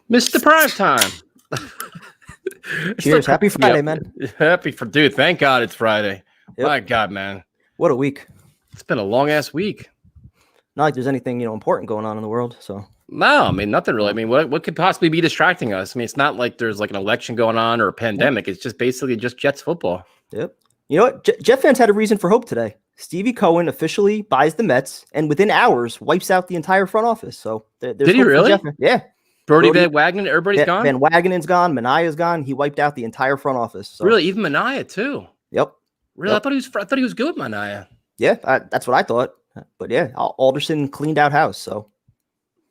Mr. Prime Time. Cheers. Happy Friday, man. Dude, thank God it's Friday. Yep. My God, man. What a week. It's been a long-ass week. Not like there's anything, important going on in the world, so. No, I mean, nothing really. I mean, what could possibly be distracting us? I mean, it's not like there's like an election going on or a pandemic. Yep. It's just basically just Jets football. Yep. You know what? Jet fans had a reason for hope today. Stevie Cohen officially buys the Mets and within hours wipes out the entire front office. So there's Did he really? Yeah. Brody Van Wagenen, everybody's gone? Van Wagenen's gone. Manaya's gone. He wiped out the entire front office. So. Really? Even Manaya, too? Yep. Really? Yep. I thought he was good, Manaya. Yeah, that's what I thought. But yeah, Alderson cleaned out house. So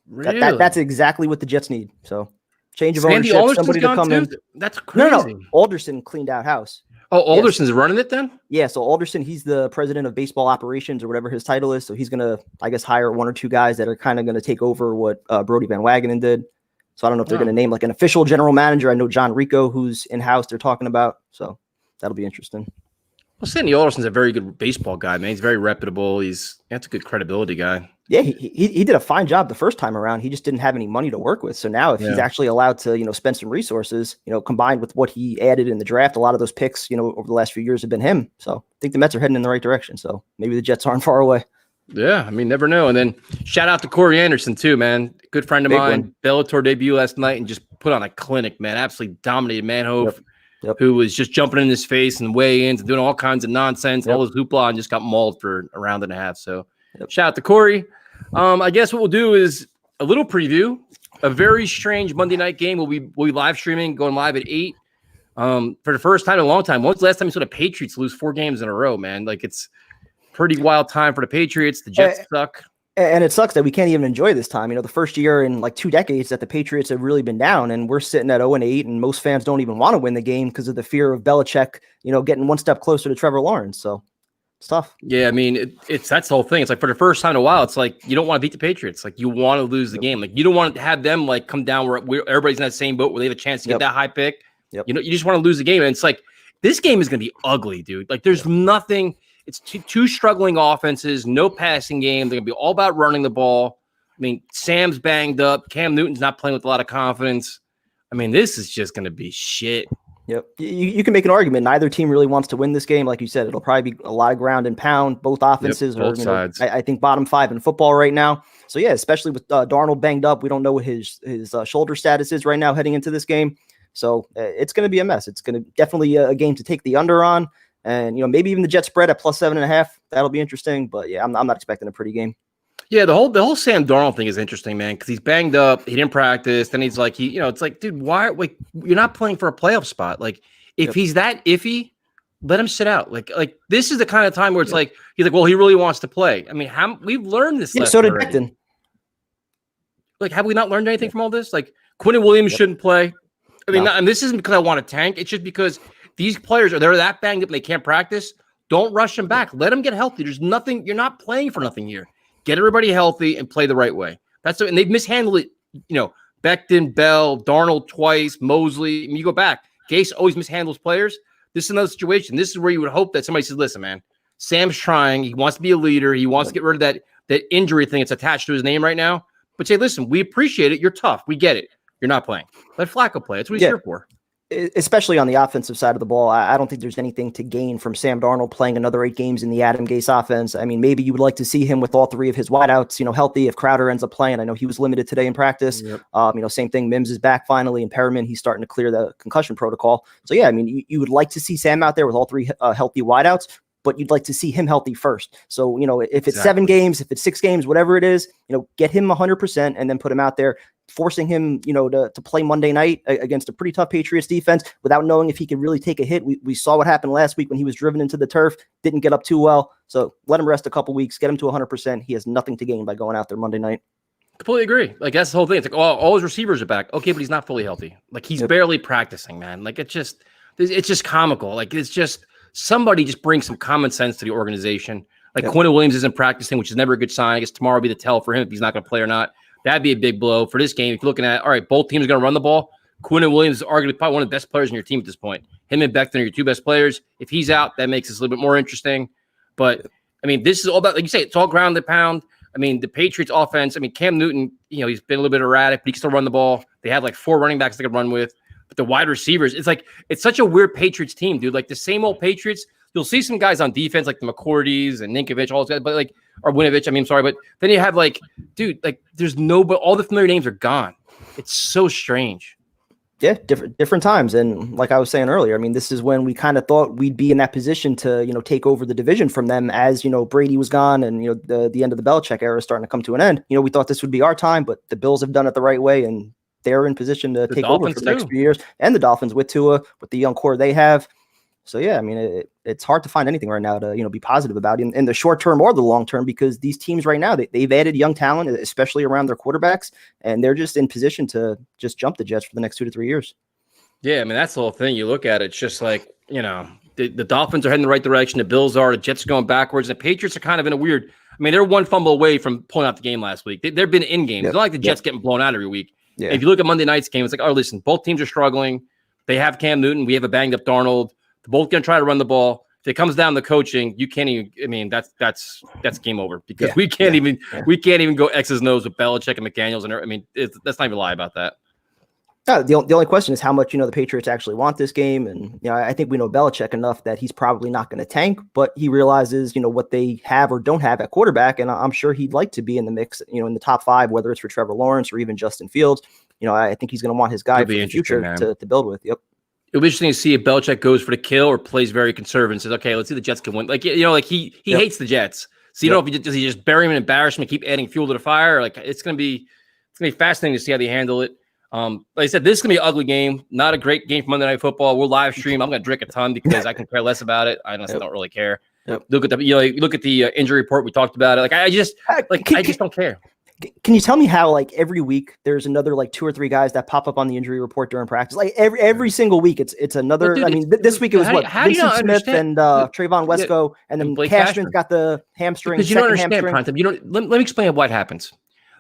really? that's exactly what the Jets need. So change of Sandy ownership, somebody to come in. That's crazy. No. Alderson cleaned out house. Oh, Alderson's running it then? Yeah, so Alderson, he's the president of baseball operations or whatever his title is. So he's going to, I guess, hire one or two guys that are kind of going to take over what Brody Van Wagenen did. So I don't know if they're going to name like an official general manager. I know John Rico, who's in-house, they're talking about. So that'll be interesting. Well, Sandy Alderson's a very good baseball guy, man. He's very reputable. That's a good credibility guy. Yeah, he did a fine job the first time around. He just didn't have any money to work with. So now if he's actually allowed to, spend some resources, combined with what he added in the draft, a lot of those picks, over the last few years have been him. So I think the Mets are heading in the right direction. So maybe the Jets aren't far away. Yeah, I mean, never know. And then shout out to Corey Anderson too, man. Good friend of mine. Bellator debut last night and just put on a clinic, man. Absolutely dominated Manhoef, who was just jumping in his face and weigh-ins and doing all kinds of nonsense, all his hoopla, and just got mauled for a round and a half. So shout out to Corey. I guess what we'll do is a little preview. A very strange Monday night game. We'll be live streaming, going live at 8. For the first time in a long time. When's the last time you saw the Patriots lose 4 games in a row, man? Like, it's pretty wild time for the Patriots. The Jets suck. And it sucks that we can't even enjoy this time. The first year in like 2 decades that the Patriots have really been down, and we're sitting at 0-8, and most fans don't even want to win the game because of the fear of Belichick, getting one step closer to Trevor Lawrence. So it's tough. Yeah, I mean, it's that's the whole thing. It's like for the first time in a while, it's like you don't want to beat the Patriots. Like you want to lose the game. Like you don't want to have them like come down where everybody's in that same boat where they have a chance to get that high pick. You just want to lose the game. And it's like this game is going to be ugly, dude. Like there's nothing. It's two struggling offenses, no passing game. They're going to be all about running the ball. I mean, Sam's banged up. Cam Newton's not playing with a lot of confidence. I mean, this is just going to be shit. Yep. You can make an argument. Neither team really wants to win this game. Like you said, it'll probably be a lot of ground and pound. Both offenses both sides. I think bottom 5 in football right now. So, yeah, especially with Darnold banged up. We don't know what his shoulder status is right now heading into this game. So it's going to be a mess. It's going to definitely a game to take the under on. And, maybe even the Jet spread at +7.5. That'll be interesting. But, yeah, I'm not expecting a pretty game. Yeah, the whole Sam Darnold thing is interesting, man, because he's banged up. He didn't practice. Then he's like, it's like, dude, why? Like, you're not playing for a playoff spot. Like, if he's that iffy, let him sit out. Like this is the kind of time where it's like, he's like, well, he really wants to play. I mean, we've learned this. So did Becton. Like, have we not learned anything from all this? Like, Quincy Wilson shouldn't play. I mean, and this isn't because I want to tank. It's just because these players they're that banged up and they can't practice. Don't rush them back. Let them get healthy. There's nothing. You're not playing for nothing here. Get everybody healthy and play the right way. And they've mishandled it. Becton, Bell, Darnold twice, Mosley. I mean, you go back. Gase always mishandles players. This is another situation. This is where you would hope that somebody says, listen, man, Sam's trying. He wants to be a leader. He wants to get rid of that injury thing that's attached to his name right now. But say, listen, we appreciate it. You're tough. We get it. You're not playing. Let Flacco play. That's what he's here for. Especially on the offensive side of the ball, I don't think there's anything to gain from Sam Darnold playing another 8 games in the Adam Gase offense. I mean, maybe you would like to see him with all 3 of his wideouts, healthy if Crowder ends up playing. I know he was limited today in practice. Same thing. Mims is back finally, and Perriman, he's starting to clear the concussion protocol. So, yeah, I mean, you would like to see Sam out there with all 3 healthy wideouts, but you'd like to see him healthy first. So, if it's 7 games, if it's 6 games, whatever it is, get him 100% and then put him out there, forcing him, to play Monday night against a pretty tough Patriots defense without knowing if he could really take a hit. We saw what happened last week when he was driven into the turf, didn't get up too well. So let him rest a couple weeks, get him to 100%. He has nothing to gain by going out there Monday night. Completely agree. Like, that's the whole thing. It's like, all his receivers are back. Okay, but he's not fully healthy. Like, he's barely practicing, man. Like, it's just comical. Like, it's just somebody just bring some common sense to the organization. Like, Quincy Williams isn't practicing, which is never a good sign. I guess tomorrow will be the tell for him if he's not going to play or not. That'd be a big blow for this game. If you're looking at, all right, both teams are going to run the ball. Quincy Williams is arguably probably one of the best players in your team at this point. Him and Becton are your 2 best players. If he's out, that makes this a little bit more interesting. But, I mean, this is all about, like you say, it's all ground and pound. I mean, the Patriots offense, I mean, Cam Newton, he's been a little bit erratic, but he can still run the ball. They have like 4 running backs they could run with. But the wide receivers, it's such a weird Patriots team, dude. Like the same old Patriots. You'll see some guys on defense like the McCourties and Ninkovich, all those guys, but like, or Winovich, sorry. But then you have like, dude, like there's but all the familiar names are gone. It's so strange. Yeah, different times. And like I was saying earlier, I mean, this is when we kind of thought we'd be in that position to, take over the division from them as, Brady was gone and, the end of the Belichick era is starting to come to an end. We thought this would be our time, but the Bills have done it the right way and they're in position to take over for the next few years. And the Dolphins with Tua, with the young core they have. So, yeah, I mean, it's hard to find anything right now to, be positive about in the short term or the long term, because these teams right now, they've added young talent, especially around their quarterbacks, and they're just in position to just jump the Jets for the next 2 to 3 years. Yeah, I mean, that's the whole thing. You look at it, it's just like, the Dolphins are heading the right direction. The Bills are. The Jets are going backwards. The Patriots are kind of in a weird – they're one fumble away from pulling out the game last week. They've been in games. It's not like the Jets getting blown out every week. Yeah. If you look at Monday night's game, it's like, oh, listen, both teams are struggling. They have Cam Newton. We have a banged-up Darnold. They're both going to try to run the ball. If it comes down to coaching, you can't even. That's game over, because we can't even go X's and O's with Belichick and McDaniels, and let's not even lie about that. No, the only question is how much the Patriots actually want this game, and I think we know Belichick enough that he's probably not going to tank, but he realizes what they have or don't have at quarterback, and I'm sure he'd like to be in the mix, in the top 5, whether it's for Trevor Lawrence or even Justin Fields. I think he's going to want his guy for the future to build with. Yep. It'll be interesting to see if Belichick goes for the kill or plays very conservative and says, okay, let's see the Jets can win. Like, he hates the Jets. So you don't know if he just bury him and embarrass him and keep adding fuel to the fire. Like, it's gonna be fascinating to see how they handle it. Like I said, this is gonna be an ugly game, not a great game for Monday Night Football. We'll live stream. I'm gonna drink a ton because I can care less about it. I honestly don't really care. Yep. Look at the injury report. We talked about it. Like, I just don't care. Can you tell me how, like, every week there's another 2 or 3 guys that pop up on the injury report during practice? Like every single week, it's another. Well, dude, this week it was Vincent Smith and Trayvon Wesco, and then Cashman's got the hamstring. Because you don't understand, Pronto. Let me explain what happens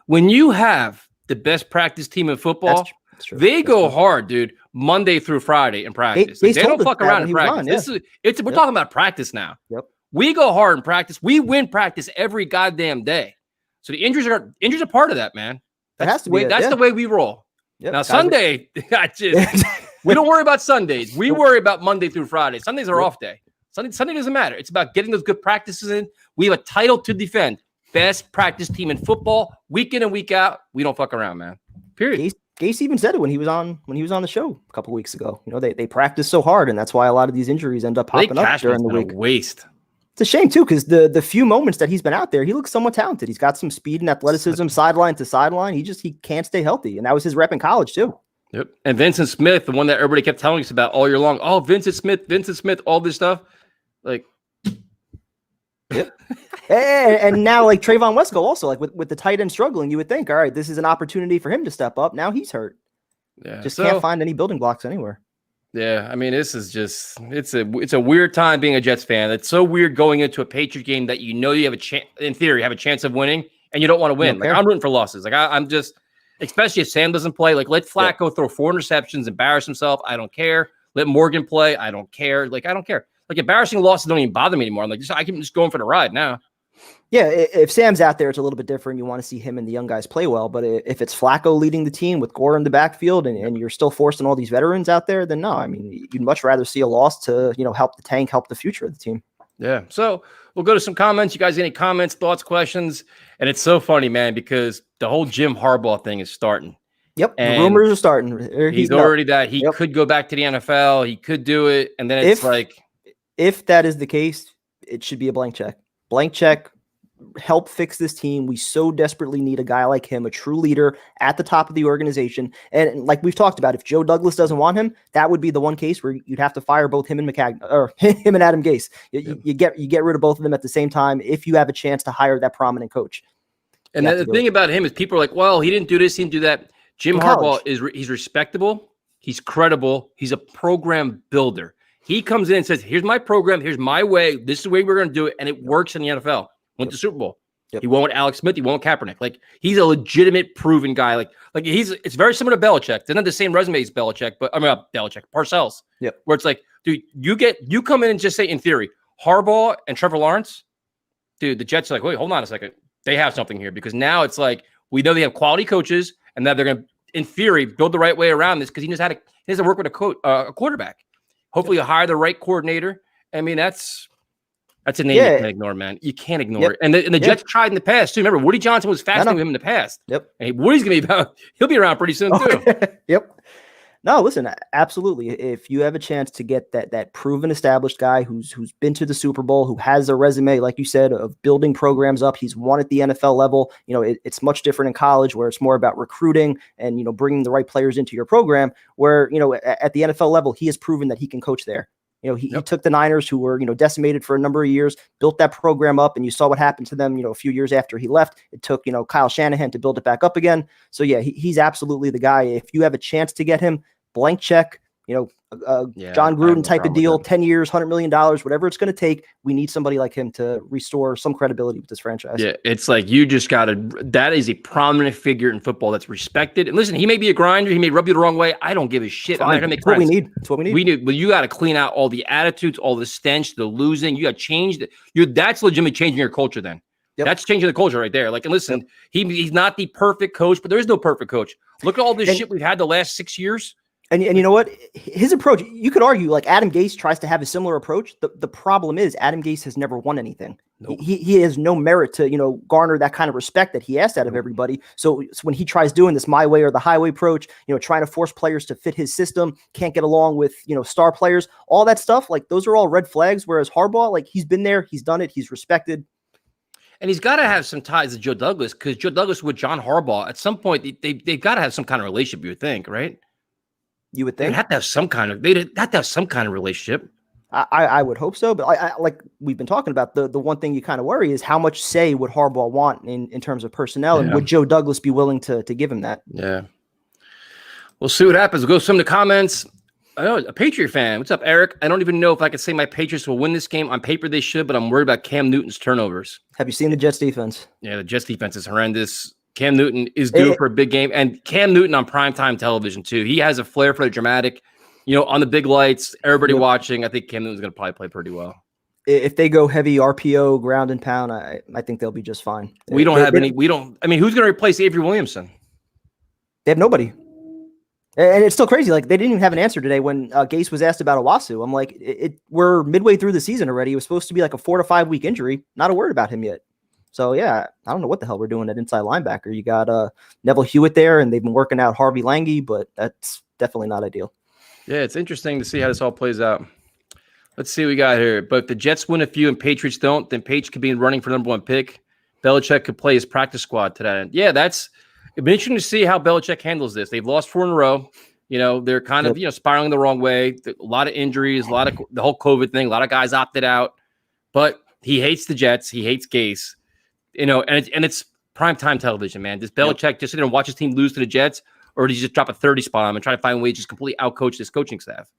when you have the best practice team in football. That's true. They go hard, dude. Monday through Friday in practice. They don't fuck around in practice. We're talking about practice now. Yep. We go hard in practice. We win practice every goddamn day. So the injuries are part of that, man. That's the way we roll. Yep. Now Sunday, we don't worry about Sundays. We worry about Monday through Friday. Sundays are off day. Sunday doesn't matter. It's about getting those good practices in. We have a title to defend. Best practice team in football, week in and week out. We don't fuck around, man. Period. Gase even said it when he was on the show a couple weeks ago. They practice so hard, and that's why a lot of these injuries end up popping up during the week. Waste. It's a shame too, because the few moments that he's been out there, he looks somewhat talented. He's got some speed and athleticism, sideline to sideline. He can't stay healthy, and that was his rep in college too. Yep. And Vincent Smith, the one that everybody kept telling us about all year long. Oh, Vincent Smith, all this stuff. Like, yep. and now like Trayvon Wesco also, like with the tight end struggling, you would think, all right, this is an opportunity for him to step up. Now he's hurt. Yeah. Just can't find any building blocks anywhere. Yeah, this is just it's a weird time being a Jets fan. It's so weird going into a Patriot game that you have a chance, in theory, have a chance of winning, and you don't want to win. Like, I'm rooting for losses. Like, I'm just, especially if Sam doesn't play. Like, let Flacco throw 4 interceptions, embarrass himself. I don't care. Let Morgan play. I don't care. Like, I don't care. Like, embarrassing losses don't even bother me anymore. I'm like, I can just go in for the ride now. Yeah, if Sam's out there, it's a little bit different. You want to see him and the young guys play well. But if it's Flacco leading the team with Gore in the backfield and you're still forcing all these veterans out there, then no. You'd much rather see a loss to, help the tank, help the future of the team. Yeah. So we'll go to some comments. You guys, any comments, thoughts, questions? And it's so funny, man, because the whole Jim Harbaugh thing is starting. Yep. The rumors are starting. He's already that he could go back to the NFL. He could do it. And then it's if that is the case, it should be a blank check. Blank check. Help fix this team. We so desperately need a guy like him, a true leader at the top of the organization. And like we've talked about, if Joe Douglas doesn't want him, that would be the one case where you'd have to fire both him and him and Adam Gase. You get rid of both of them at the same time if you have a chance to hire that prominent coach. And the thing about him is people are like, well, he didn't do this, he didn't do that. Jim Harbaugh he's respectable, he's credible, he's a program builder. He comes in and says, here's my program, here's my way, this is the way we're going to do it, and it works in the NFL. Went to Super Bowl. Yep. He won with Alex Smith. He won with Kaepernick. Like, he's a legitimate, proven guy. Like it's very similar to Belichick. Doesn't have the same resume as Belichick, but Belichick, Parcells. Yep. Where it's like, dude, you come in and just say, in theory, Harbaugh and Trevor Lawrence, dude, the Jets are like, wait, hold on a second. They have something here, because now it's like, we know they have quality coaches, and now they're going to in theory, build the right way around this because he has to work with a quarterback. Hopefully, he'll hire the right coordinator. I mean, that's a name you can't ignore, man. You can't ignore it. And the Jets tried in the past too. Remember, Woody Johnson was fascinating with him in the past. Yep. And Woody's he'll be around pretty soon too. Yep. No, listen, absolutely. If you have a chance to get that proven established guy who's been to the Super Bowl, who has a resume, like you said, of building programs up, he's won at the NFL level. It's much different in college where it's more about recruiting and, bringing the right players into your program where, at the NFL level, he has proven that he can coach there. He took the Niners, who were, decimated for a number of years, built that program up, and you saw what happened to them, a few years after he left. It took, Kyle Shanahan to build it back up again. So, yeah, he's absolutely the guy. If you have a chance to get him, blank check, John Gruden type of deal, 10 years, $100 million, whatever it's going to take. We need somebody like him to restore some credibility with this franchise. Yeah, it's like you just got to – that is a prominent figure in football that's respected. And listen, he may be a grinder. He may rub you the wrong way. I don't give a shit. I'm not going to make friends. That's what we need. But you got to clean out all the attitudes, all the stench, the losing. You got to change that's legitimately changing your culture then. Yep. That's changing the culture right there. Like, and listen, he's not the perfect coach, but there is no perfect coach. Look at all this shit we've had the last 6 years. And you know what? His approach, you could argue, like Adam Gase tries to have a similar approach. The problem is Adam Gase has never won anything. Nope. He has no merit to, garner that kind of respect that he asked out of everybody. So when he tries doing this my way or the highway approach, trying to force players to fit his system, can't get along with, star players, all that stuff, like those are all red flags. Whereas Harbaugh, like he's been there, he's done it, he's respected. And he's got to have some ties to Joe Douglas because Joe Douglas with John Harbaugh, at some point, they've got to have some kind of relationship, you would think, right? You would think they'd have to have some kind of relationship. I would hope so, but I like we've been talking about the one thing you kind of worry is how much say would Harbaugh want in terms of personnel, and would Joe Douglas be willing to give him that? Yeah, we'll see what happens. We'll go some of the comments. A Patriot fan. What's up, Eric? I don't even know if I could say my Patriots will win this game. On paper, they should, but I'm worried about Cam Newton's turnovers. Have you seen the Jets defense? Yeah, the Jets defense is horrendous. Cam Newton is due for a big game, and Cam Newton on primetime television too. He has a flair for the dramatic, on the big lights, everybody watching. I think Cam Newton's going to probably play pretty well. If they go heavy RPO, ground and pound, I think they'll be just fine. We don't have any. I mean, who's going to replace Avery Williamson? They have nobody. And it's still crazy. Like, they didn't even have an answer today when Gase was asked about Owasu. I'm like, we're midway through the season already. It was supposed to be like a 4 to 5 week injury. Not a word about him yet. So, yeah, I don't know what the hell we're doing at inside linebacker. You got Neville Hewitt there, and they've been working out Harvey Lange, but that's definitely not ideal. Yeah, it's interesting to see how this all plays out. Let's see what we got here. But if the Jets win a few and Patriots don't, then Paige could be running for number 1 pick. Belichick could play his practice squad to that end. Yeah, it'd be interesting to see how Belichick handles this. They've lost 4 in a row. They're kind of, spiraling the wrong way. A lot of injuries, a lot of the whole COVID thing. A lot of guys opted out. But he hates the Jets. He hates Gase. And it's primetime television, man. Does Belichick just sit there and watch his team lose to the Jets, or does he just drop a 30 spot on him and try to find ways to just completely outcoach this coaching staff?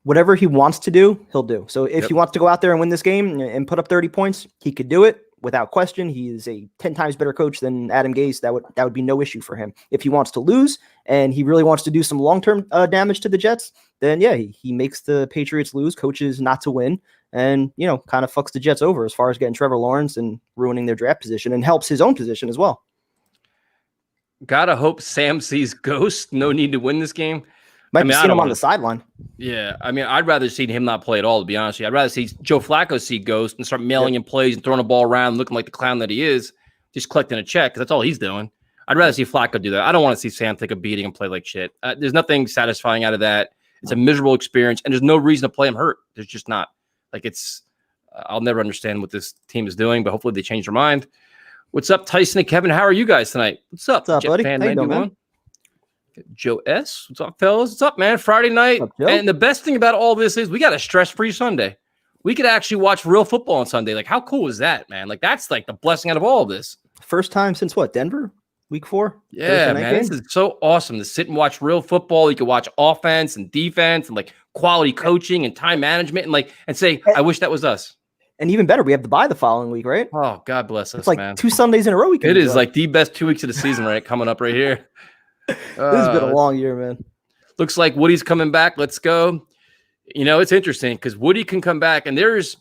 Whatever he wants to do, he'll do. So if he wants to go out there and win this game and put up 30 points, he could do it without question. He is a 10 times better coach than Adam Gase. That would be no issue for him. If he wants to lose and he really wants to do some long-term damage to the Jets, then he makes the Patriots lose, coaches not to win, and, kind of fucks the Jets over as far as getting Trevor Lawrence and ruining their draft position, and helps his own position as well. Gotta hope Sam sees ghosts. No need to win this game. Might be seeing him on the sideline. Yeah, I mean, I'd rather see him not play at all, to be honest with you. I'd rather see Joe Flacco see ghosts and start mailing him plays and throwing the ball around, looking like the clown that he is, just collecting a check, because that's all he's doing. I'd rather see Flacco do that. I don't want to see Sam take a beating and play like shit. There's nothing satisfying out of that. It's a miserable experience, and there's no reason to play him hurt. There's just not. I'll never understand what this team is doing, but hopefully they change their mind. What's up, Tyson and Kevin? How are you guys tonight? What's up, buddy? Fan How you doing, man? Joe S. What's up, fellas? What's up, man? Friday night. What's up, and the best thing about all this is we got a stress-free Sunday. We could actually watch real football on Sunday. Like, how cool is that, man? Like, that's like the blessing out of all of this. First time since what, Denver? Week 4? Yeah, man. This is so awesome to sit and watch real football. You can watch offense and defense and like quality coaching and time management and say, I wish that was us. And even better, we have to bye the following week, right? Oh, God bless us, it's like man. 2 Sundays in a row. It is like the best 2 weeks of the season, right? Coming up right here. This has been a long year, man. Looks like Woody's coming back. Let's go. It's interesting because Woody can come back, and there's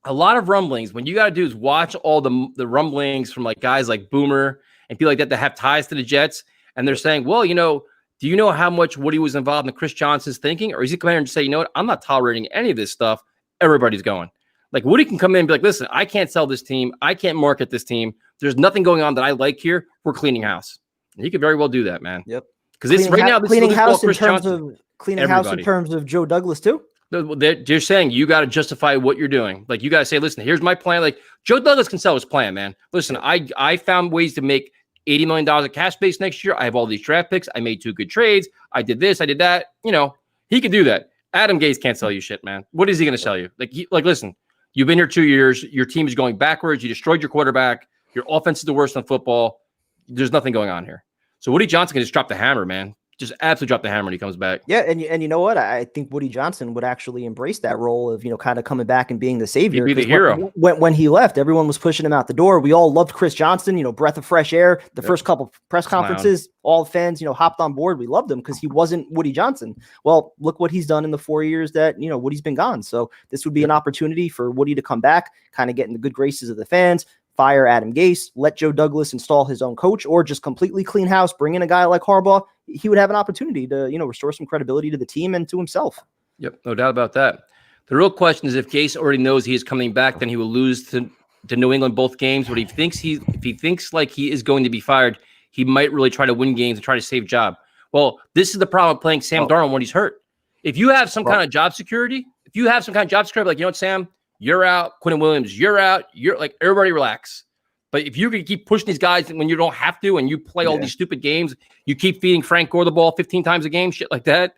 a lot of rumblings. When you got to do is watch all the rumblings from like guys like Boomer and people like that have ties to the Jets. And they're saying, well, do you know how much Woody was involved in Chris Johnson's thinking? Or is he come in and just say, you know what, I'm not tolerating any of this stuff. Everybody's going. Like Woody can come in and be like, listen, I can't sell this team. I can't market this team. There's nothing going on that I like here. We're cleaning house. And he could very well do that, man. Yep. Because this right now, cleaning house in Chris terms Johnson. of cleaning house in terms of Joe Douglas too. They're saying you got to justify what you're doing. Like you got to say, listen, here's my plan. Like Joe Douglas can sell his plan, man. Listen, I found ways to make $80 million of cap space next year. I have all these draft picks. I made 2 good trades. I did this. I did that. He can do that. Adam Gase can't sell you shit, man. What is he going to sell you? Like, listen, you've been here 2 years. Your team is going backwards. You destroyed your quarterback. Your offense is the worst in football. There's nothing going on here. So Woody Johnson can just drop the hammer, man. Just absolutely drop the hammer when he comes back. Yeah, and you know what? I think Woody Johnson would actually embrace that role of, kind of coming back and being the savior. He'd be the hero. When he left, everyone was pushing him out the door. We all loved Chris Johnson, breath of fresh air. The first couple press conferences, all fans, hopped on board. We loved him because he wasn't Woody Johnson. Well, look what he's done in the 4 years that, Woody's been gone. So this would be an opportunity for Woody to come back, kind of get in the good graces of the fans, fire Adam Gase, let Joe Douglas install his own coach, or just completely clean house, bring in a guy like Harbaugh. He would have an opportunity to, restore some credibility to the team and to himself. Yep, no doubt about that. The real question is if Gase already knows he is coming back, then he will lose to New England both games. But if he thinks like he is going to be fired, he might really try to win games and try to save job. Well, this is the problem with playing Sam Darnold when he's hurt. If you have some kind of job security, like, Sam, you're out. Quincy Williams, you're out. You're like, everybody relax. But if you can keep pushing these guys when you don't have to and you play all these stupid games, you keep feeding Frank Gore the ball 15 times a game, shit like that.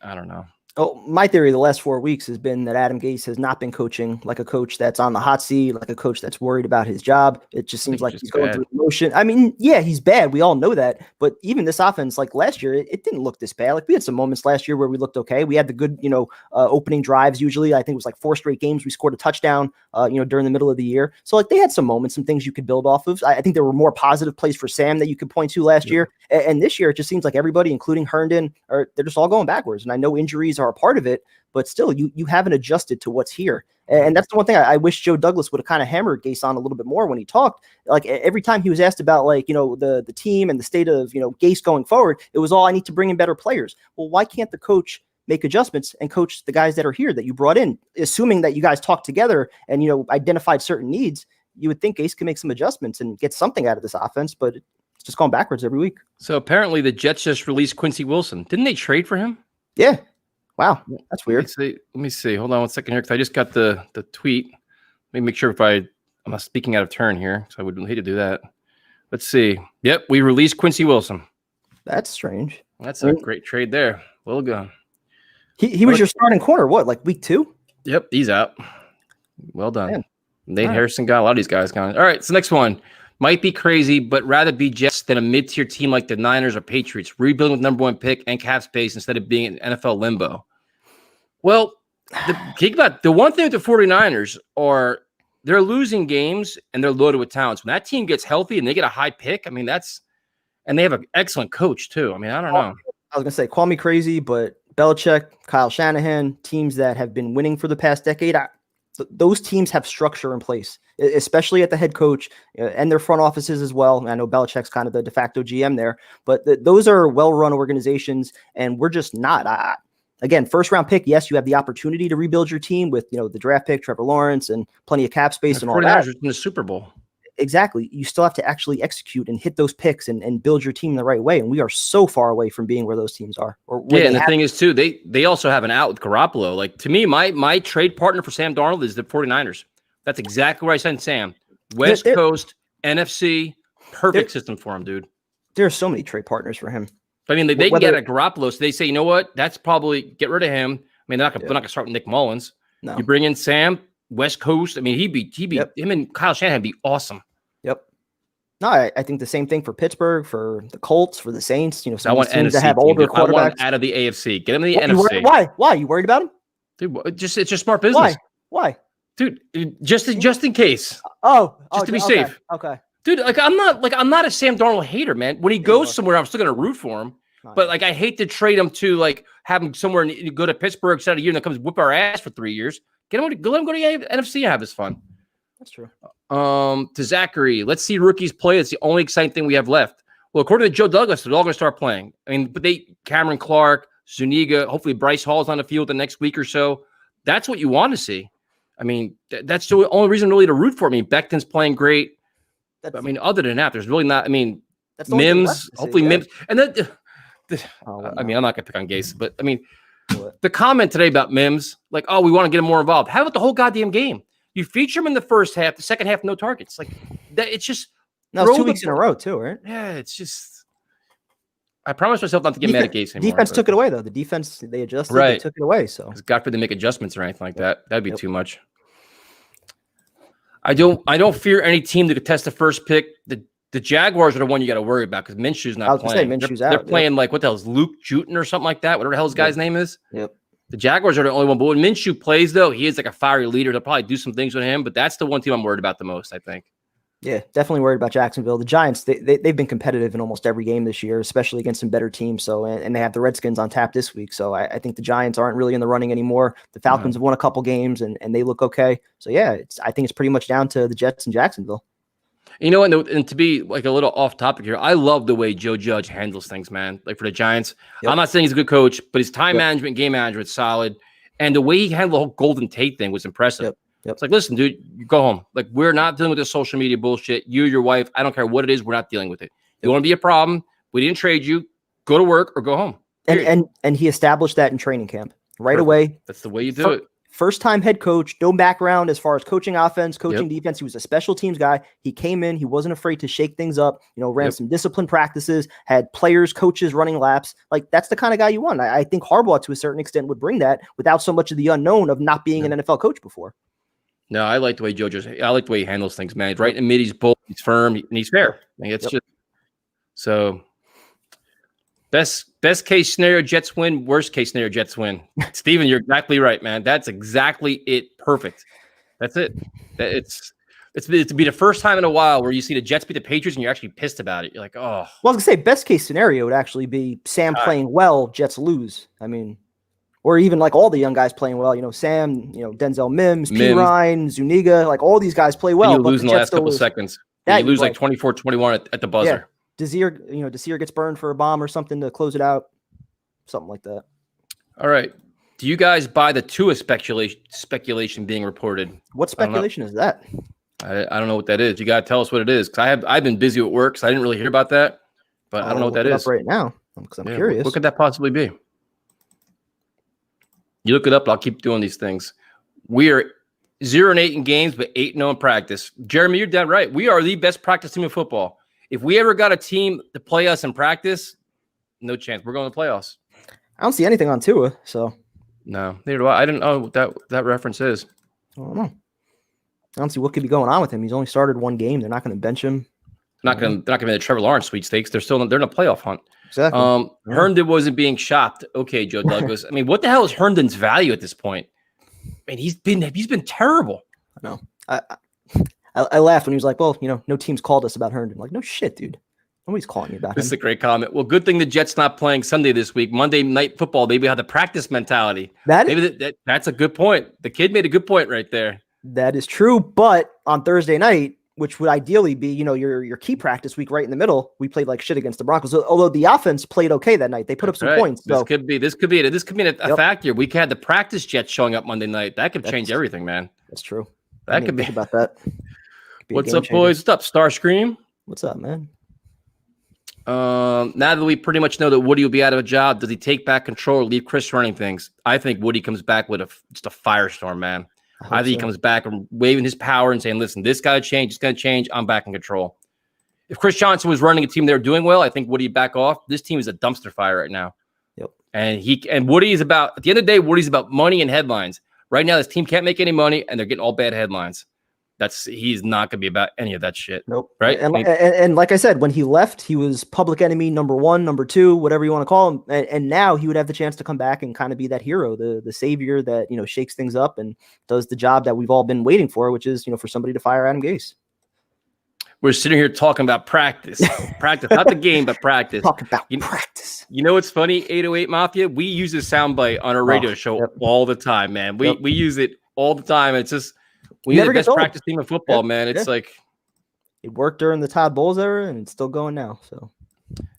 I don't know. Oh, my theory the last 4 weeks has been that Adam Gase has not been coaching like a coach that's on the hot seat, like a coach that's worried about his job. It just seems like he's going through emotion. I mean, yeah, he's bad. We all know that. But even this offense, like last year, it didn't look this bad. Like we had some moments last year where we looked okay. We had the good, opening drives. Usually, I think it was like 4 straight games. We scored a touchdown, during the middle of the year. So like they had some moments, some things you could build off of. I think there were more positive plays for Sam that you could point to last year. And this year, it just seems like everybody, including Herndon, they're just all going backwards. And I know injuries are a part of it, but still, you haven't adjusted to what's here. And that's the one thing I wish Joe Douglas would have kind of hammered Gase on a little bit more when he talked. Like every time he was asked about the team and the state of, Gase going forward, it was all, I need to bring in better players. Well, why can't the coach make adjustments and coach the guys that are here that you brought in, assuming that you guys talked together and, identified certain needs? You would think Gase can make some adjustments and get something out of this offense, but it's just going backwards every week. So apparently the Jets just released Quincy Wilson. Didn't they trade for him? Yeah. Wow, that's weird. Let me see. Hold on one second here, because I just got the tweet. Let me make sure I'm not speaking out of turn here, so I would hate to do that. Let's see. Yep, we released Quincy Wilson. That's strange. That's a great trade there. Well done. He was your starting corner, what, like week 2? Yep, he's out. Well done. Man. Nate Harrison got a lot of these guys gone. All right, so next one. Might be crazy, but rather be Jets than a mid-tier team like the Niners or Patriots, rebuilding with number 1 pick and cap space instead of being in NFL limbo. Well, think about the one thing with the 49ers are they're losing games and they're loaded with talents. When that team gets healthy and they get a high pick, I mean, and they have an excellent coach too. I mean, I don't know. I was going to say, call me crazy, but Belichick, Kyle Shanahan, teams that have been winning for the past decade, those teams have structure in place, especially at the head coach and their front offices as well. I know Belichick's kind of the de facto GM there, but those are well-run organizations, and we're just not. Again, first-round pick, yes, you have the opportunity to rebuild your team with the draft pick, Trevor Lawrence, and plenty of cap space and all that. In the Super Bowl. Exactly. You still have to actually execute and hit those picks and build your team the right way. And we are so far away from being where those teams are. And the thing is, too, they also have an out with Garoppolo. Like, to me, my trade partner for Sam Darnold is the 49ers. That's exactly where I sent Sam. West Coast, NFC, perfect system for him, dude. There are so many trade partners for him. I mean, they can get a Garoppolo, so they say, you know what? That's probably get rid of him. I mean, they're not going to start with Nick Mullins. No. You bring in Sam, West Coast. I mean, he'd be him and Kyle Shanahan would be awesome. Yep. No, I think the same thing for Pittsburgh, for the Colts, for the Saints. I want teams NFC that have older quarterbacks. I want him out of the AFC. Get him in the NFC. Why? You worried about him? Dude, it's just smart business. Why? Dude, just in case. Just to be safe. Okay. Dude, I'm not a Sam Darnold hater, man. When he goes somewhere, I'm still gonna root for him. But I hate to trade him to have him somewhere and go to Pittsburgh, set a year, and then comes whip our ass for 3 years. Let him go to the NFC and have his fun. That's true. To Zachary, let's see rookies play. It's the only exciting thing we have left. Well, according to Joe Douglas, they're all going to start playing. I mean, but Cameron Clark, Zuniga, hopefully Bryce Hall's on the field the next week or so. That's what you want to see. I mean, that's the only reason really to root for me. Becton's playing great. I mean, other than that, there's really not. I mean, that's Mims, hopefully Mims. And then, I mean, I'm not going to pick on Gase, but I mean, the comment today about Mims, like, oh, we want to get him more involved. How about the whole goddamn game? You feature him in the first half, the second half, no targets. Like, that, it's just. No, it's 2 weeks in a row, too, right? Yeah, it's just. I promised myself not to get mad at Gase anymore. Defense took it away, though. The defense, they adjusted, they took it away. So, God forbid they make adjustments or anything like that. That'd be too much. I don't fear any team that could test the first pick. The Jaguars are the one you got to worry about because Minshew's not playing. They're playing like what the hell is Luke Juten or something like that? Whatever the hell his guy's name is. Yep. The Jaguars are the only one. But when Minshew plays, though, he is like a fiery leader. They'll probably do some things with him. But that's the one team I'm worried about the most, I think. Yeah, definitely worried about Jacksonville. The Giants, they've been competitive in almost every game this year, especially against some better teams. So, and they have the Redskins on tap this week. So I think the Giants aren't really in the running anymore. The Falcons have won a couple games and they look okay. So yeah, I think it's pretty much down to the Jets and Jacksonville. You know, and to be like a little off topic here, I love the way Joe Judge handles things, man. Like for the Giants, I'm not saying he's a good coach, but his time management, game management is solid. And the way he handled the whole Golden Tate thing was impressive. It's like, listen, dude, you go home. Like, we're not dealing with this social media bullshit. You, your wife, I don't care what it is. We're not dealing with it. You want to be a problem? We didn't trade you. Go to work or go home. And he established that in training camp right away. That's the way you do it. First-time head coach, no background as far as coaching offense, coaching defense. He was a special teams guy. He came in. He wasn't afraid to shake things up, ran some discipline practices, had players, coaches running laps. Like, that's the kind of guy you want. I think Harbaugh, to a certain extent, would bring that without so much of the unknown of not being an NFL coach before. No, I like the way I like the way he handles things, man. He's right in the mid, he's bold, he's firm, and he's fair. I mean, it's just so best case scenario, Jets win. Worst case scenario, Jets win. Steven, you're exactly right, man. That's exactly it. Perfect. That's it. It's to be the first time in a while where you see the Jets beat the Patriots and you're actually pissed about it. You're like, oh. Well, I was gonna say best case scenario would actually be Sam playing well, Jets lose. I mean. Or even like all the young guys playing well, Sam, Denzel Mims, P. Ryan, Zuniga, like all these guys play well. You lose in the last couple seconds. Yeah, you lose like 24-21 at the buzzer. Yeah. Desir gets burned for a bomb or something to close it out. Something like that. All right. Do you guys buy the Tua speculation being reported? What speculation is that? I don't know what that is. You got to tell us what it is. Because I've been busy at work, so I didn't really hear about that. But I don't know what that is. Right now, because I'm curious. What could that possibly be? You look it up. I'll keep doing these things. We are 0-8 in games, but 8-0 in practice. Jeremy, you're dead right. We are the best practice team in football. If we ever got a team to play us in practice, no chance. We're going to the playoffs. I don't see anything on Tua, so. No, neither do I. I didn't know what that reference is. I don't know. I don't see what could be going on with him. He's only started one game. They're not going to bench him. They're not going to be the Trevor Lawrence sweepstakes. They're in a playoff hunt. Exactly. Herndon wasn't being shopped. Okay, Joe Douglas. I mean, what the hell is Herndon's value at this point? I mean, he's been terrible. I know. I laughed when he was like, "Well, no team's called us about Herndon." I'm like, no shit, dude. Nobody's calling you about him. This is a great comment. Well, good thing the Jets not playing Sunday this week. Monday Night Football, maybe have the practice mentality. That's a good point. The kid made a good point right there. That is true. But on Thursday night, which would ideally be, your key practice week right in the middle, we played like shit against the Broncos. Although the offense played okay that night. They put up some points. So. This could be a factor. We had the practice Jets showing up Monday night. That could change everything, man. That's true. That could be about that. What's up, boys? What's up, Starscream? What's up, man? Now that we pretty much know that Woody will be out of a job, does he take back control or leave Chris running things? I think Woody comes back with just a firestorm, man. I think he comes back and waving his power and saying, listen, this got to change. It's going to change. I'm back in control. If Chris Johnson was running a team they were doing well, I think Woody back off. This team is a dumpster fire right now. Yep. And Woody is about, at the end of the day, Woody's about money and headlines. Right now, this team can't make any money and they're getting all bad headlines. He's not going to be about any of that shit. Nope. Right. And like I said, when he left, he was public enemy number 1, number 2, whatever you want to call him. And now he would have the chance to come back and kind of be that hero, the savior that, shakes things up and does the job that we've all been waiting for, which is, for somebody to fire Adam Gase. We're sitting here talking about practice, not the game, but practice. Talk about practice. You know what's funny? 808 Mafia. We use this soundbite on our radio show all the time, man. We use it all the time. It's just, we need the best practice team in football, man. It's like it worked during the Todd Bowles era, and it's still going now. So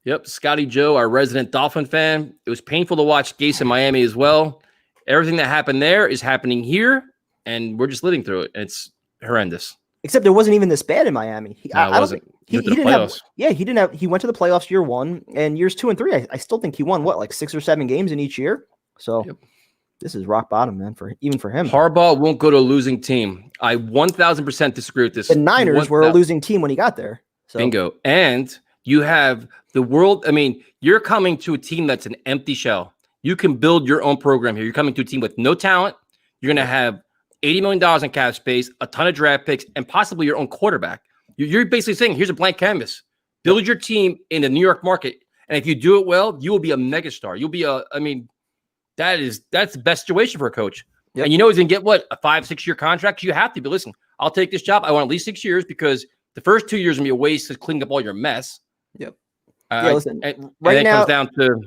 Yep, Scotty Joe, our resident Dolphin fan. It was painful to watch Gase in Miami as well. Everything that happened there is happening here, and we're just living through it. It's horrendous. Except it wasn't even this bad in Miami. No, it wasn't. He didn't have. Yeah, he didn't have. He went to the playoffs year 1, and years 2 and 3. I still think he won like 6 or 7 games in each year. So this is rock bottom, man. Even for him, Harbaugh won't go to a losing team. I 1,000% disagree with this. The Niners were a losing team when he got there. So. Bingo. And you have the world. I mean, you're coming to a team that's an empty shell. You can build your own program here. You're coming to a team with no talent. You're going to have $80 million in cap space, a ton of draft picks, and possibly your own quarterback. You're basically saying, here's a blank canvas. Build your team in the New York market. And if you do it well, you will be a megastar. You'll be that's the best situation for a coach. Yep. And you know he's going to get a 5-6 year contract. You have to be, listen, I'll take this job. I want at least 6 years because the first 2 years is going to be a waste to clean up all your mess. Yep. Listen, right now, it comes down to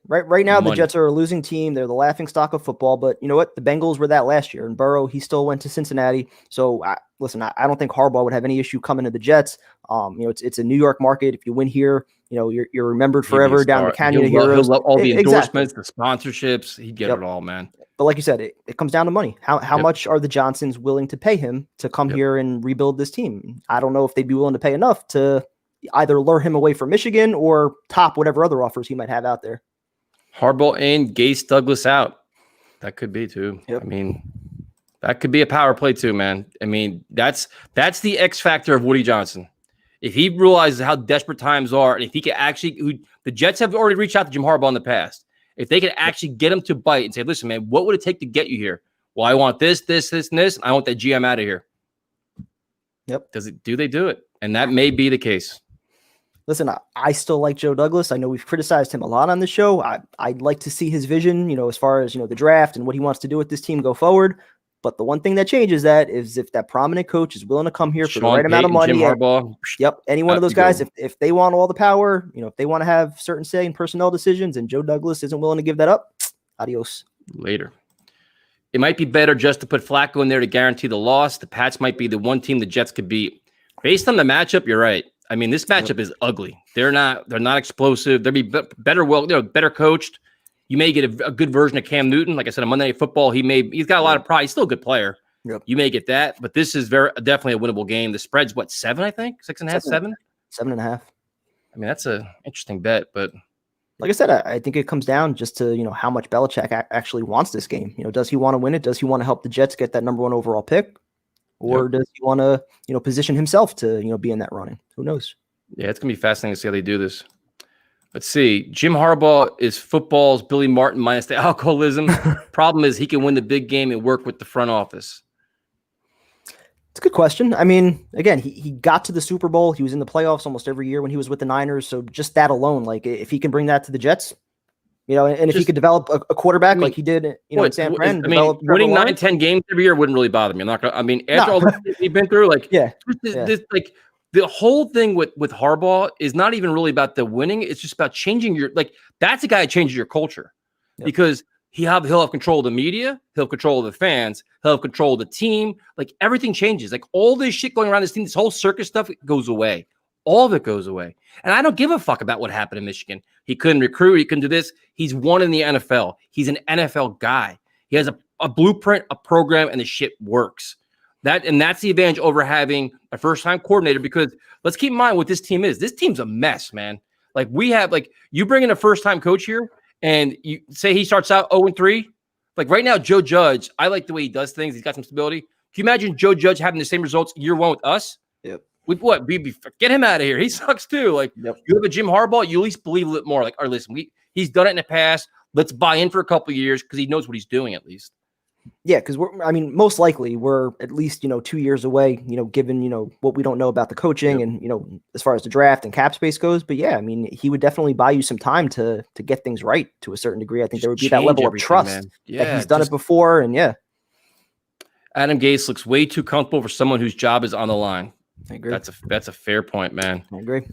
right now money. The Jets are a losing team. They're the laughing stock of football. But you know what? The Bengals were that last year. And Burrow, he still went to Cincinnati. So I don't think Harbaugh would have any issue coming to the Jets. It's a New York market. If you win here, you're remembered forever down the Canyon of Heroes. He'll love all the endorsements, the sponsorships. He'd get it all, man. But like you said, it comes down to money. How much are the Johnsons willing to pay him to come here and rebuild this team? I don't know if they'd be willing to pay enough to either lure him away from Michigan or top whatever other offers he might have out there. Harbaugh and Gase Douglas out. That could be too. Yep. I mean, that could be a power play too, man. I mean, that's the X factor of Woody Johnson. If he realizes how desperate times are, and if he can actually, the Jets have already reached out to Jim Harbaugh in the past. If they can actually get him to bite and say, listen, man, what would it take to get you here? Well, I want this, this, this, and this. And I want that GM out of here. Yep. Do they do it? And that may be the case. Listen, I still like Joe Douglas. I know we've criticized him a lot on the show. I'd like to see his vision, as far as, the draft and what he wants to do with this team go forward. But the one thing that changes that is if that prominent coach is willing to come here for the right amount of money. Jim Harbaugh. Yep. Any one of those guys, if they want all the power, if they want to have certain say in personnel decisions and Joe Douglas isn't willing to give that up, adios. Later. It might be better just to put Flacco in there to guarantee the loss. The Pats might be the one team the Jets could beat. Based on the matchup, you're right. I mean, this matchup is ugly. They're not explosive. They'll be better coached. You may get a good version of Cam Newton. Like I said, on Monday Night Football, he's got a lot of pride. He's still a good player. Yep. You may get that, but this is definitely a winnable game. The spread's 7, I think? 6.5, 7? 7.5. I mean, that's an interesting bet, but like I said, I think it comes down just to, how much Belichick actually wants this game. Does he want to win it? Does he want to help the Jets get that number 1 overall pick? Or does he want to, position himself to, be in that running? Who knows? Yeah, it's going to be fascinating to see how they do this. Let's see. Jim Harbaugh is football's Billy Martin minus the alcoholism. Problem is he can win the big game and work with the front office. It's a good question. I mean, again, he got to the Super Bowl. He was in the playoffs almost every year when he was with the Niners. So just that alone, like if he can bring that to the Jets, and if he could develop a quarterback like he did, in San Fran. Winning 9-10 games every year wouldn't really bother me. After all the he's been through, the whole thing with Harbaugh is not even really about the winning. It's just about changing that's a guy that changes your culture because he'll have control of the media. He'll have control of the fans. He'll have control of the team. Like everything changes. Like all this shit going around this team, this whole circus stuff goes away. All of it goes away. And I don't give a fuck about what happened in Michigan. He couldn't recruit. He couldn't do this. He's won in the NFL. He's an NFL guy. He has a blueprint, a program, and the shit works. That's the advantage over having a first-time coordinator because let's keep in mind what this team is. This team's a mess, man. You bring in a first-time coach here and you say he starts out 0-3. Like right now, Joe Judge, I like the way he does things. He's got some stability. Can you imagine Joe Judge having the same results year 1 with us? Yep. Get him out of here. He sucks too. You have a Jim Harbaugh, you at least believe a little more. Listen, he's done it in the past. Let's buy in for a couple of years because he knows what he's doing at least. Yeah, because most likely we're at least 2 years away. Given what we don't know about the coaching and as far as the draft and cap space goes. But yeah, he would definitely buy you some time to get things right to a certain degree. I think there would be that level of trust that he's done it before. And Adam Gase looks way too comfortable for someone whose job is on the line. I agree. That's a fair point, man. I agree.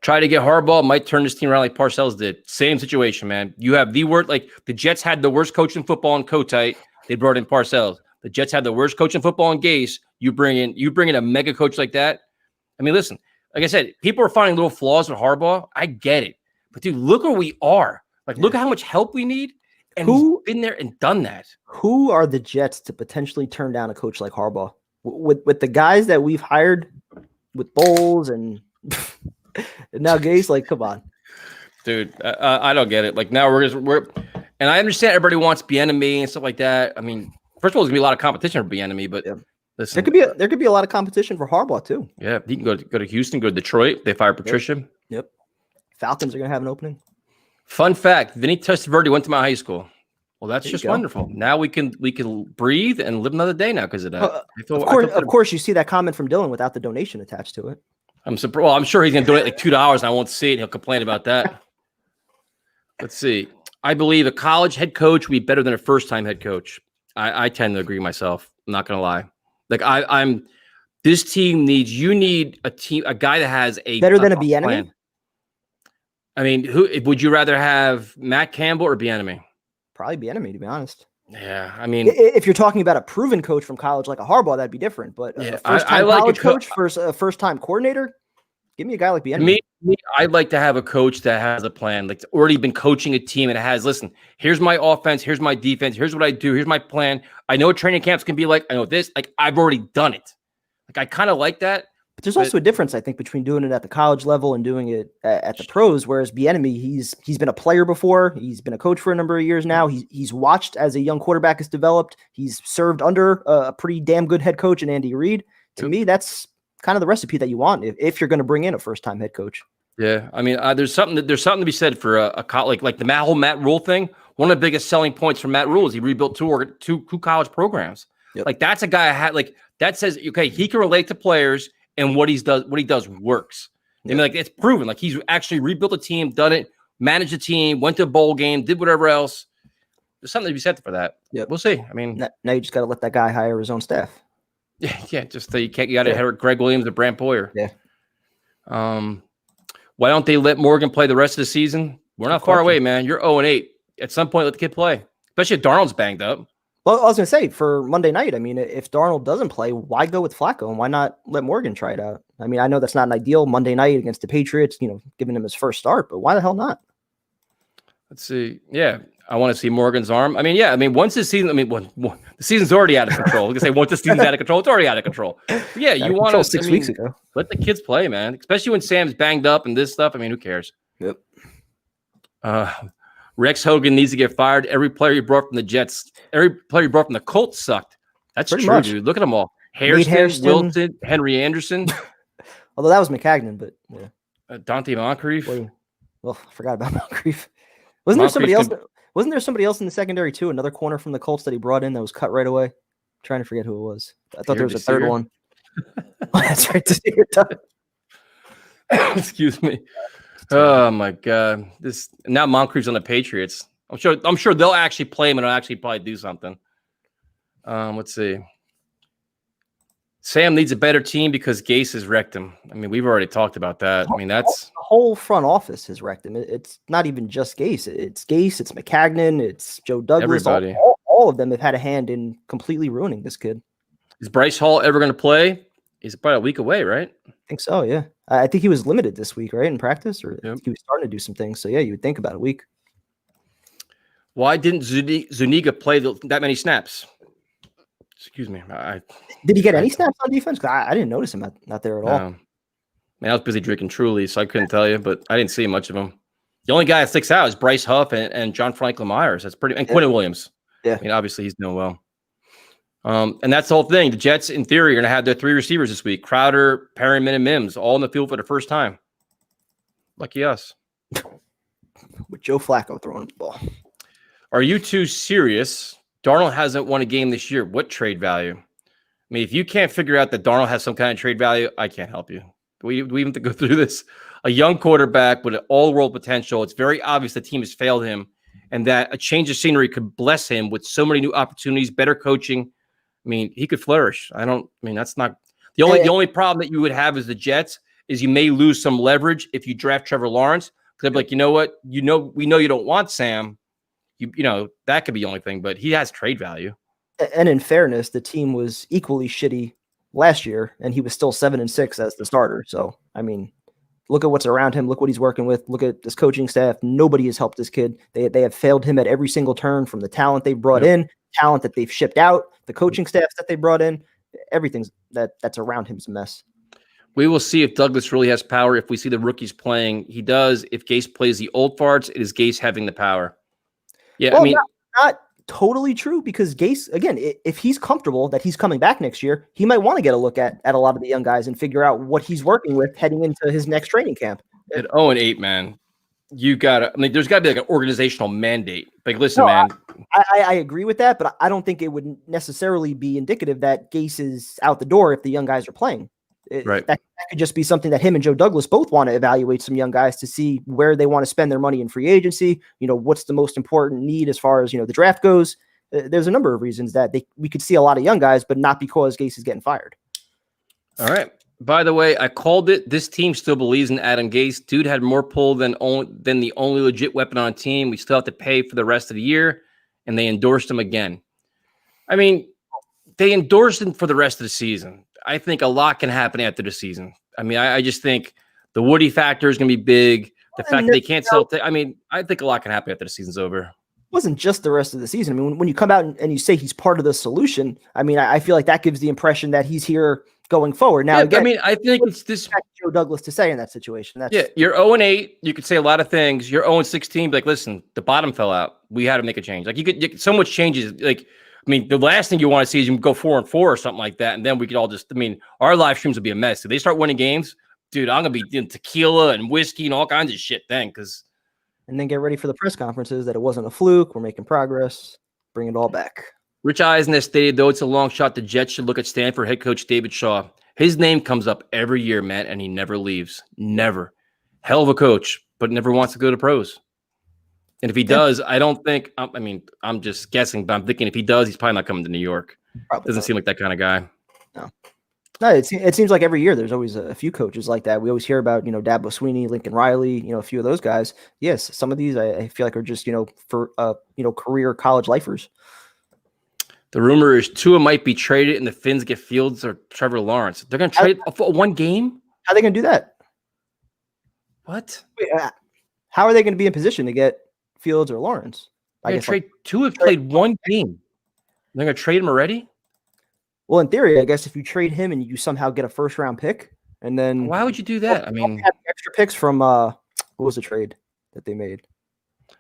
Try to get Harbaugh, might turn this team around like Parcells did. Same situation, man. You have the worst, the Jets had the worst coach in football in Kotite. They brought in Parcells. The Jets had the worst coach in football in Gase. You bring in a mega coach like that. Listen, Like I said, people are finding little flaws with Harbaugh. I get it. But, dude, look where we are. Like, look at how much help we need. And he's been there and done that. Who are the Jets to potentially turn down a coach like Harbaugh? With the guys that we've hired, with Bowles and now Gase, like, come on. Dude, I don't get it. Like, now we're and I understand everybody wants Bieniemy and stuff like that. I mean, first of all, there's going to be a lot of competition for Bieniemy, but listen. There could be a lot of competition for Harbaugh, too. Yeah, he can go to Houston, go to Detroit. They fire Patricia. Yep. Falcons are going to have an opening. Fun fact, Vinny Testaverde went to my high school. Well, that's just wonderful. Now we can breathe and live another day now because of that. Of course, you see that comment from Dylan without the donation attached to it. I'm surprised. Well, I'm sure he's going to donate like $2 and I won't see it. He'll complain about that. Let's see. I believe a college head coach will be better than a first-time head coach. I tend to agree myself. I'm not going to lie. Like I'm this team needs, you need a guy that has better than a Bieniemy. I mean, who would you rather have, Matt Campbell or Bieniemy? Probably Bieniemy, to be honest. Yeah, I mean, if you're talking about a proven coach from college like a Harbaugh, that'd be different. But a first-time college coach versus a first-time coordinator, give me a guy like Bieniemy. Me, I'd like to have a coach that has a plan, like already been coaching a team and has, listen, here's my offense, here's my defense, here's what I do, here's my plan. I know what training camps can be like. I know this, like I've already done it. Like I kind of like that. But there's also a difference, I think, between doing it at the college level and doing it at the pros. Whereas Bieniemy, he's been a player before. He's been a coach for a number of years now. He's watched as a young quarterback has developed. He's served under a pretty damn good head coach in Andy Reid. To me, that's kind of the recipe that you want if you're going to bring in a first-time head coach. Yeah, I mean, there's something to be said for a like the whole Matt Rule thing. One of the biggest selling points from Matt Rule is he rebuilt two college programs. Yep. Like that's a guy I had like that says okay, he can relate to players. And what he does works. I mean, like it's proven. Like he's actually rebuilt a team, done it, managed a team, went to a bowl game, did whatever else. There's something to be said for that. Yeah, we'll see. I mean, now you just got to let that guy hire his own staff. Yeah. Just you got to hire Greg Williams and Brant Boyer. Yeah. Why don't they let Morgan play the rest of the season? We're not far away, man. You're 0-8. At some point, let the kid play. Especially if Darnold's banged up. Well, I was going to say, for Monday night, I mean, if Darnold doesn't play, why go with Flacco? And why not let Morgan try it out? I mean, I know that's not an ideal Monday night against the Patriots, giving him his first start, but why the hell not? Let's see. Yeah, I want to see Morgan's arm. I mean, once the season, the season's already out of control. Like I say, once the season's out of control, it's already out of control. But yeah, you want to 6 weeks ago. Let the kids play, man. Especially when Sam's banged up and this stuff. I mean, who cares? Yep. Rex Hogan needs to get fired. Every player he brought from the Jets, every player he brought from the Colts sucked. That's pretty true, much. Dude. Look at them all. Hairston, Wilson, Henry Anderson. Although that was McCagnon, but yeah. Dante Moncrief. Well, I forgot about Moncrief. Wasn't there somebody else in the secondary too? Another corner from the Colts that he brought in that was cut right away. I'm trying to forget who it was. I thought there was a third one. That's right. Excuse me. Oh my God! Now Moncrief's on the Patriots. I'm sure they'll actually play him and they'll actually probably do something. Let's see. Sam needs a better team because Gase has wrecked him. I mean, we've already talked about that. I mean, that's the whole front office has wrecked him. It's not even just Gase. It's Gase. It's McCagnon. It's Joe Douglas. Everybody. All of them have had a hand in completely ruining this kid. Is Bryce Hall ever going to play? He's about a week away, right? I think so, yeah. I think he was limited this week, right, in practice? Or yep. He was starting to do some things. So, yeah, you would think about a week. Why didn't Zuniga play that many snaps? Excuse me. Did he get any snaps on defense? Because I didn't notice him not there at all. Man, I was busy drinking Truly, so I couldn't tell you, but I didn't see much of him. The only guy that sticks out is Bryce Huff and John Franklin Myers. That's pretty, and Quinton Williams. Yeah. I mean, obviously he's doing well. And that's the whole thing. The Jets, in theory, are going to have their three receivers this week: Crowder, Perryman, and Mims, all in the field for the first time. Lucky us. With Joe Flacco throwing the ball. Are you too serious? Darnold hasn't won a game this year. What trade value? I mean, if you can't figure out that Darnold has some kind of trade value, I can't help you. Do we even have to go through this? A young quarterback with an all-world potential. It's very obvious the team has failed him, and that a change of scenery could bless him with so many new opportunities, better coaching. I mean, he could flourish. That's not the only problem that you would have as the Jets is you may lose some leverage if you draft Trevor Lawrence. Because they're like, you know what? We know you don't want Sam. You know, that could be the only thing, but he has trade value. And in fairness, the team was equally shitty last year, and he was still 7-6 as the starter. So, I mean, look at what's around him. Look what he's working with. Look at this coaching staff. Nobody has helped this kid. They have failed him at every single turn, from the talent they brought in, talent that they've shipped out, the coaching staffs that they brought in. Everything's that's around him's a mess. We will see if Douglas really has power. If we see the rookies playing, he does. If Gase plays the old farts, it is Gase having the power. Yeah, well, I mean, not totally true, because Gase, again, if he's comfortable that he's coming back next year, he might want to get a look at a lot of the young guys and figure out what he's working with heading into his next training camp. at 0-8, man, you gotta. I mean, there's got to be like an organizational mandate. Like, listen, man. I agree with that, but I don't think it would necessarily be indicative that Gase is out the door if the young guys are playing. Right. That could just be something that him and Joe Douglas both want to evaluate some young guys to see where they want to spend their money in free agency. What's the most important need as far as, the draft goes. There's a number of reasons that we could see a lot of young guys, but not because Gase is getting fired. All right. By the way, I called it. This team still believes in Adam Gase. Dude had more pull than the only legit weapon on a team. We still have to pay for the rest of the year, and they endorsed him again. I mean, they endorsed him for the rest of the season. I think a lot can happen after the season. I mean, I just think the Woody factor is going to be big. The fact that they can't sell. I think a lot can happen after the season's over. It wasn't just the rest of the season. I mean, when you come out and you say he's part of the solution, I mean, I feel like that gives the impression that he's here going forward. Now, again, I mean, I think it's this Joe Douglas to say in that situation. You're 0-8. You could say a lot of things. You're 0-16. But like, listen, the bottom fell out. We had to make a change. Like, you could so much changes. Like, I mean, the last thing you want to see is you go 4-4 or something like that, and then we could all just. I mean, our live streams would be a mess. If they start winning games, dude, I'm gonna be doing tequila and whiskey and all kinds of shit then. And then get ready for the press conferences that it wasn't a fluke. We're making progress. Bring it all back. Rich Eisen has stated, though it's a long shot, the Jets should look at Stanford head coach David Shaw. His name comes up every year, man, and he never leaves. Never. Hell of a coach, but never wants to go to pros. And if he does, I don't think – I mean, I'm just guessing, but I'm thinking if he does, he's probably not coming to New York. Doesn't seem like that kind of guy. No, it seems like every year there's always a few coaches like that. We always hear about, Dabo Swinney, Lincoln Riley, a few of those guys. Yes, some of these I feel like are just, for career college lifers. The rumor is Tua might be traded and the Finns get Fields or Trevor Lawrence. They're going to trade for one game? How are they going to do that? What? Wait, how are they going to be in position to get Fields or Lawrence? I guess Tua played one game. They're going to trade him already? Well, in theory, I guess if you trade him and you somehow get a first-round pick, and then why would you do that? I mean, have extra picks from what was the trade that they made?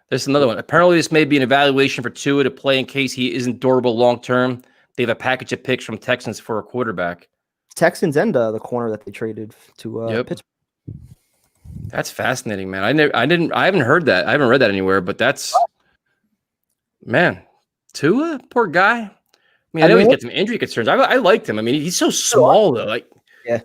There's another one. Apparently, this may be an evaluation for Tua to play in case he isn't durable long-term. They have a package of picks from Texans for a quarterback. Texans and the corner that they traded to Pittsburgh. That's fascinating, man. I haven't heard that. I haven't read that anywhere, but that's man, Tua, poor guy. I mean, I know he's got some injury concerns. I liked him. I mean, he's so small though. Like, yeah.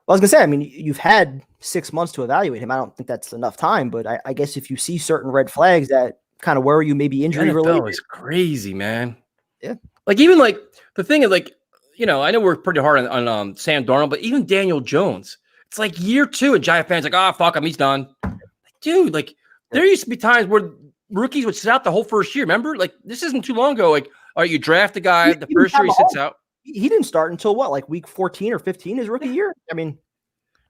Well, I was gonna say, I mean, you've had 6 months to evaluate him. I don't think that's enough time, but I guess if you see certain red flags that kind of worry you, maybe injury related. It's crazy, man. Yeah. Like even like the thing is like, I know we're pretty hard on Sam Darnold, but even Daniel Jones, it's like year 2 and Giant fans like, fuck him, he's done. Like, dude, like there used to be times where rookies would sit out the whole first year. Remember? Like this isn't too long ago. Like, all right, you draft a guy, the first year he sits out. He didn't start until what, like week 14 or 15 his rookie year? I mean,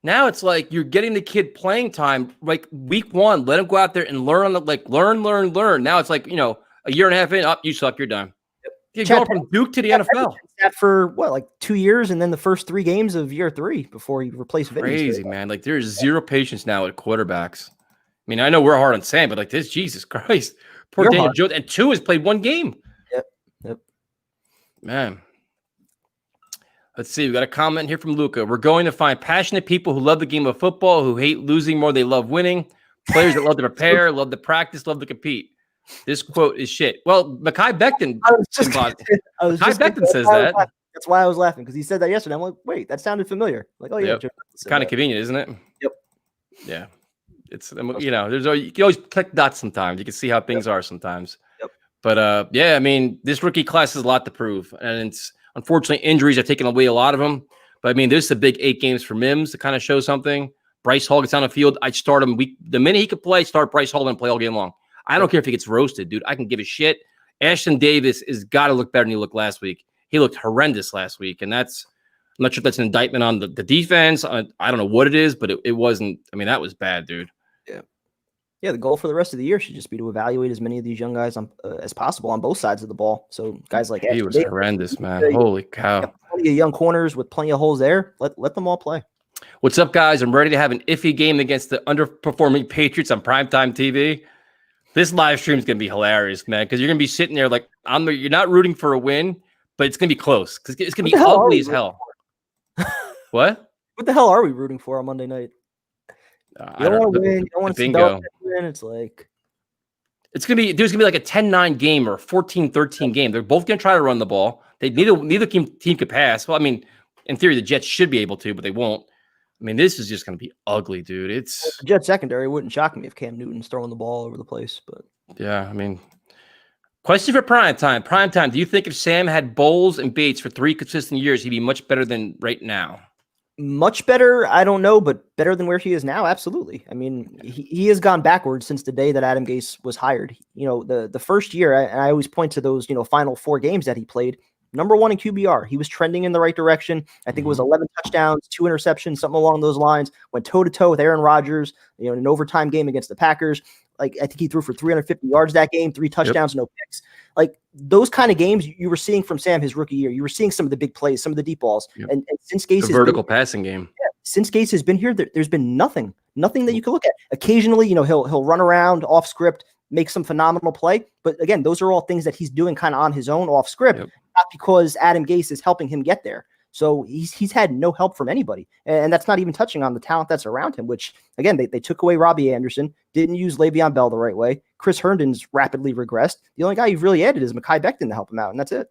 now it's like you're getting the kid playing time, like week 1, let him go out there and learn learn. Now it's like, a year and a half in, you suck, you're done. You're going from Duke to the NFL. That for what, like 2 years, and then the first 3 games of year 3 before you replace Vinny. Crazy, man. Like there's zero patience now at quarterbacks. I mean, I know we're hard on Sam, but like this, Jesus Christ. Poor Daniel Jones. And 2 has played 1 game. Yep. Man. Let's see. We got a comment here from Luca. We're going to find passionate people who love the game of football, who hate losing more than they love winning. Players that love to prepare, love to practice, love to compete. This quote is shit. Well, Mekhi Becton. Says that. That's why I was laughing, because he said that yesterday. I'm like, wait, that sounded familiar. Like, oh yeah, it's kind of convenient, isn't it? Yep. Yeah. It's you can always click dots sometimes. You can see how things are sometimes. Yep. But I mean, this rookie class has a lot to prove, and it's unfortunately injuries have taken away a lot of them. But I mean, this is a big 8 games for Mims to kind of show something. Bryce Hall gets on the field. I'd start him the minute he could play. Start Bryce Hall and play all game long. I don't care if he gets roasted, dude. I can give a shit. Ashton Davis has got to look better than he looked last week. He looked horrendous last week, and that's I'm not sure if that's an indictment on the defense. I don't know what it is, but it wasn't. I mean, that was bad, dude. Yeah, the goal for the rest of the year should just be to evaluate as many of these young guys as possible on both sides of the ball. So guys like He Ashton was Davis, horrendous, man. Holy cow. Plenty of young corners with plenty of holes there. Let them all play. What's up, guys? I'm ready to have an iffy game against the underperforming Patriots on primetime TV. This live stream is going to be hilarious, man, because you're going to be sitting there like you're not rooting for a win, but it's going to be close because it's going to be ugly as hell. What? What the hell are we rooting for on Monday night? You don't want to win. You don't want to win. It's like there's gonna be like a 10-9 game or a 14-13 game. They're both gonna try to run the ball. Neither team could pass. Well, I mean, in theory, the Jets should be able to, but they won't. I mean, this is just gonna be ugly, dude. It's the Jets secondary wouldn't shock me if Cam Newton's throwing the ball over the place, but yeah, I mean. Question for prime time. Prime time. Do you think if Sam had Bowles and Bates for 3 consistent years, he'd be much better than right now? Much better, I don't know, but better than where he is now, absolutely. I mean, he has gone backwards since the day that Adam Gase was hired. You know, the first year, and I always point to those, final 4 games that he played, number 1 in QBR. He was trending in the right direction. I think it was 11 touchdowns, 2 interceptions, something along those lines. Went toe-to-toe with Aaron Rodgers, in an overtime game against the Packers. Like, I think he threw for 350 yards that game, 3 touchdowns, no picks. Like, those kind of games you were seeing from Sam his rookie year. You were seeing some of the big plays, some of the deep balls. Yep. And since Gase passing game. Yeah, since Gase has been here, there's been nothing that you can look at. Occasionally, he'll run around off script, make some phenomenal play. But again, those are all things that he's doing kind of on his own off script, not because Adam Gase is helping him get there. So he's had no help from anybody. And that's not even touching on the talent that's around him, which, again, they took away Robbie Anderson, didn't use Le'Veon Bell the right way. Chris Herndon's rapidly regressed. The only guy you've really added is Mekhi Becton to help him out, and that's it.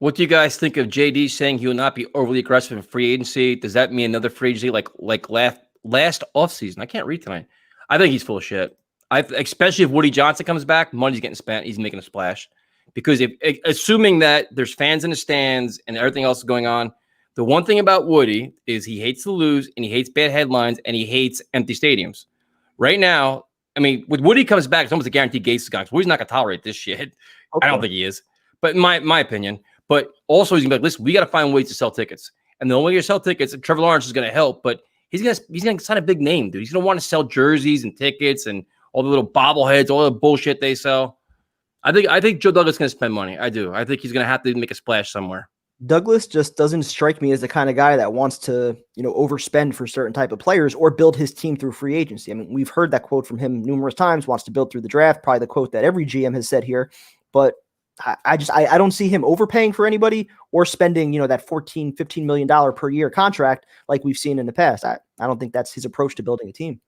What do you guys think of JD saying he will not be overly aggressive in free agency? Does that mean another free agency like last offseason? I can't read tonight. I think he's full of shit. Especially if Woody Johnson comes back, money's getting spent. He's making a splash. Because assuming that there's fans in the stands and everything else is going on, the one thing about Woody is he hates to lose and he hates bad headlines and he hates empty stadiums. Right now, I mean, with Woody comes back, it's almost a guaranteed Gase is gone. Woody's not going to tolerate this shit. Okay. I don't think he is. But in my opinion. But also he's going to be like, listen, we got to find ways to sell tickets. And the only way you sell tickets, Trevor Lawrence is going to help, but he's going to sign a big name, dude. He's going to want to sell jerseys and tickets and all the little bobbleheads, all the bullshit they sell. I think Joe Douglas is going to spend money. I do. I think he's going to have to make a splash somewhere. Douglas just doesn't strike me as the kind of guy that wants to, overspend for certain type of players or build his team through free agency. I mean, we've heard that quote from him numerous times, wants to build through the draft, probably the quote that every GM has said here. But I don't see him overpaying for anybody or spending, that $14-15 million per year contract like we've seen in the past. I don't think that's his approach to building a team.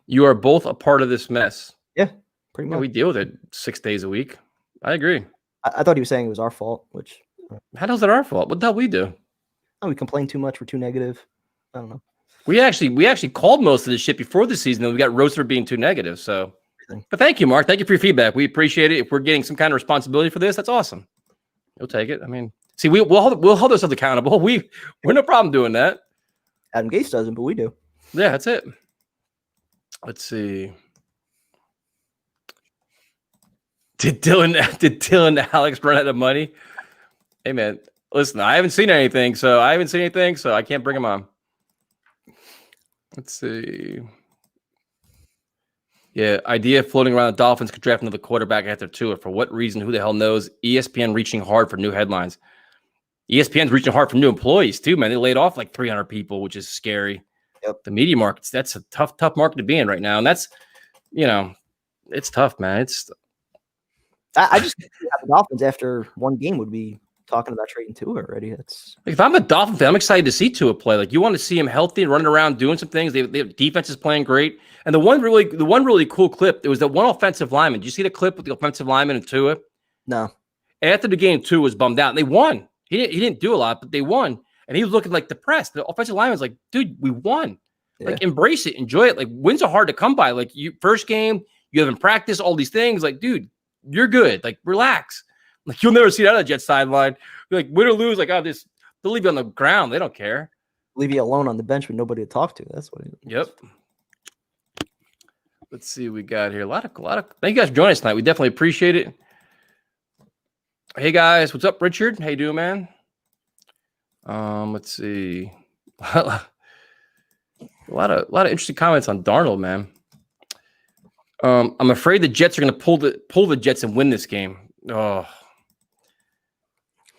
You are both a part of this mess. Yeah. Pretty much. We deal with it 6 days a week. I agree. I thought he was saying it was our fault, which... How is that our fault? What the hell we do? Oh, we complain too much. We're too negative. I don't know. We actually called most of this shit before the season, and we got roasted for being too negative. So, but thank you, Mark. Thank you for your feedback. We appreciate it. If we're getting some kind of responsibility for this, that's awesome. You'll take it. I mean, see, we'll hold ourselves accountable. We're no problem doing that. Adam Gase doesn't, but we do. Yeah, that's it. Let's see. Did Dylan and Alex run out of money? Hey, man, listen, I haven't seen anything, so I can't bring them on. Let's see. Yeah, idea floating around the Dolphins could draft another quarterback after Tua. For what reason? Who the hell knows? ESPN reaching hard for new headlines. ESPN's reaching hard for new employees, too, man. They laid off like 300 people, which is scary. Yep. The media markets, that's a tough market to be in right now. And that's, it's tough, man. I just think the Dolphins after one game would be talking about trading Tua already. If I'm a Dolphin fan, I'm excited to see Tua play. Like, you want to see him healthy and running around doing some things. They defense is playing great. And the one really cool clip, there was that one offensive lineman. Did you see the clip with the offensive lineman and Tua? No. After the game, Tua was bummed out. And they won. He didn't do a lot, but they won. And he was looking like depressed. The offensive lineman was like, dude, we won. Yeah. Like, embrace it, enjoy it. Like, wins are hard to come by. Like, first game, you haven't practiced all these things. Like, dude, you're good. Like, relax. Like, you'll never see that on the Jets sideline. You're like, win or lose, like, they'll leave you on the ground. They don't care. Leave you alone on the bench with nobody to talk to. That's what it is. Yep. Let's see what we got here. A lot of thank you guys for joining us tonight. We definitely appreciate it. Hey guys, what's up, Richard? How you doing, man? Let's see. A lot of interesting comments on Darnold, man. I'm afraid the Jets are going to pull the Jets and win this game. Oh,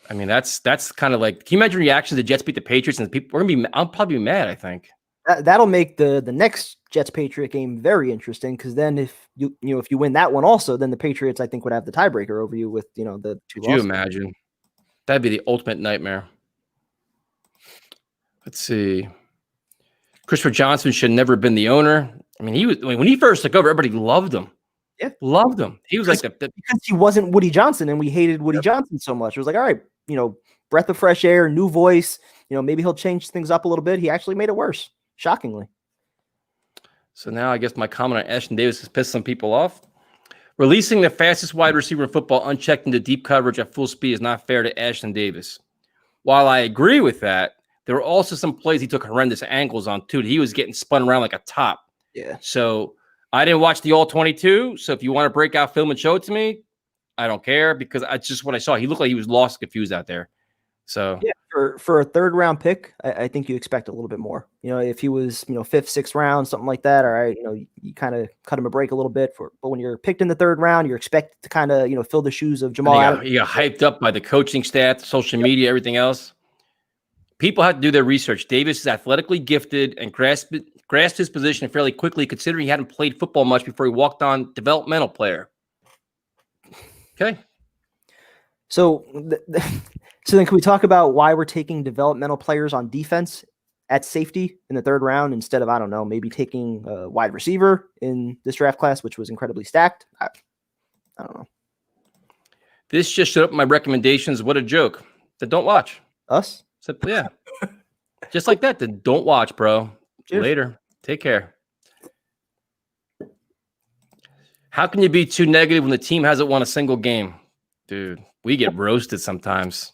I mean that's kind of like. Can you imagine reactions? The Jets beat the Patriots, and people we're gonna be. I'll probably be mad. I think that'll make the next Jets Patriot game very interesting, because then if you win that one also, then the Patriots I think would have the tiebreaker over you with the two. Could you imagine? That'd be the ultimate nightmare. Let's see. Christopher Johnson should never have been the owner. I mean, when he first took over, everybody loved him. Yeah, loved him. He was because he wasn't Woody Johnson, and we hated Woody Johnson so much. It was like, all right, breath of fresh air, new voice. Maybe he'll change things up a little bit. He actually made it worse, shockingly. So now I guess my comment on Ashton Davis has pissed some people off. Releasing the fastest wide receiver in football unchecked into deep coverage at full speed is not fair to Ashton Davis. While I agree with that, there were also some plays he took horrendous angles on too. He was getting spun around like a top. Yeah. So I didn't watch the all 22. So if you want to break out film and show it to me, I don't care, because that's just what I saw. He looked like he was lost, confused out there. So yeah, for a third round pick, I think you expect a little bit more. If he was fifth, sixth round, something like that, all right, you kind of cut him a break a little bit. But when you're picked in the third round, you're expected to kind of fill the shoes of Jamal Adams. He got hyped up by the coaching staff, social media, everything else. People have to do their research. Davis is athletically gifted and grasped his position fairly quickly, considering he hadn't played football much before he walked on developmental player. Okay. So then can we talk about why we're taking developmental players on defense at safety in the third round instead of, I don't know, maybe taking a wide receiver in this draft class, which was incredibly stacked? I don't know. This just showed up in my recommendations. What a joke. Then don't watch. Us? So, yeah. Just like that. Then don't watch, bro. Cheers. Later. Take care. How can you be too negative when the team hasn't won a single game? Dude, we get roasted sometimes.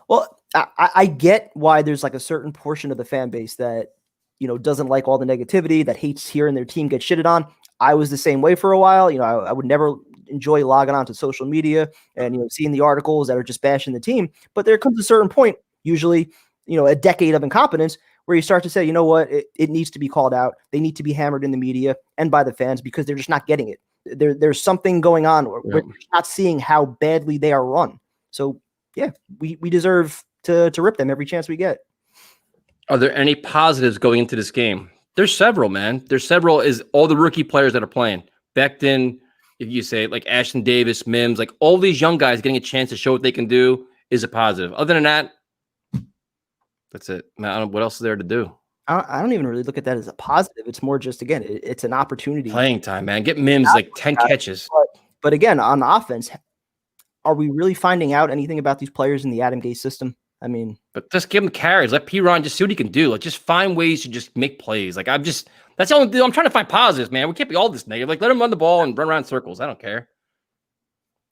Well, I get why there's like a certain portion of the fan base that, doesn't like all the negativity, that hates hearing their team get shitted on. I was the same way for a while. I would never enjoy logging onto social media and, seeing the articles that are just bashing the team. But there comes a certain point, usually, a decade of incompetence, where you start to say, you know what, it needs to be called out. They need to be hammered in the media and by the fans because they're just not getting it. There's something going on where we're not seeing how badly they are run. So, yeah, we deserve to rip them every chance we get. Are there any positives going into this game? There's several, man. There's several. Is all the rookie players that are playing. Becton, if you say like Ashton Davis, Mims, like all these young guys getting a chance to show what they can do is a positive. Other than that, that's it. Man, I don't know what else is there to do. I don't even really look at that as a positive. It's more just, again, it's an opportunity. Playing time, man. Get Mims like 10 catches. But again, on offense, are we really finding out anything about these players in the Adam Gase system? I mean, but just give him carries. Let P-Ron just see what he can do. Like, just find ways to just make plays. Like, that's the only thing. I'm trying to find positives, man. We can't be all this negative. Like, let him run the ball and run around in circles. I don't care.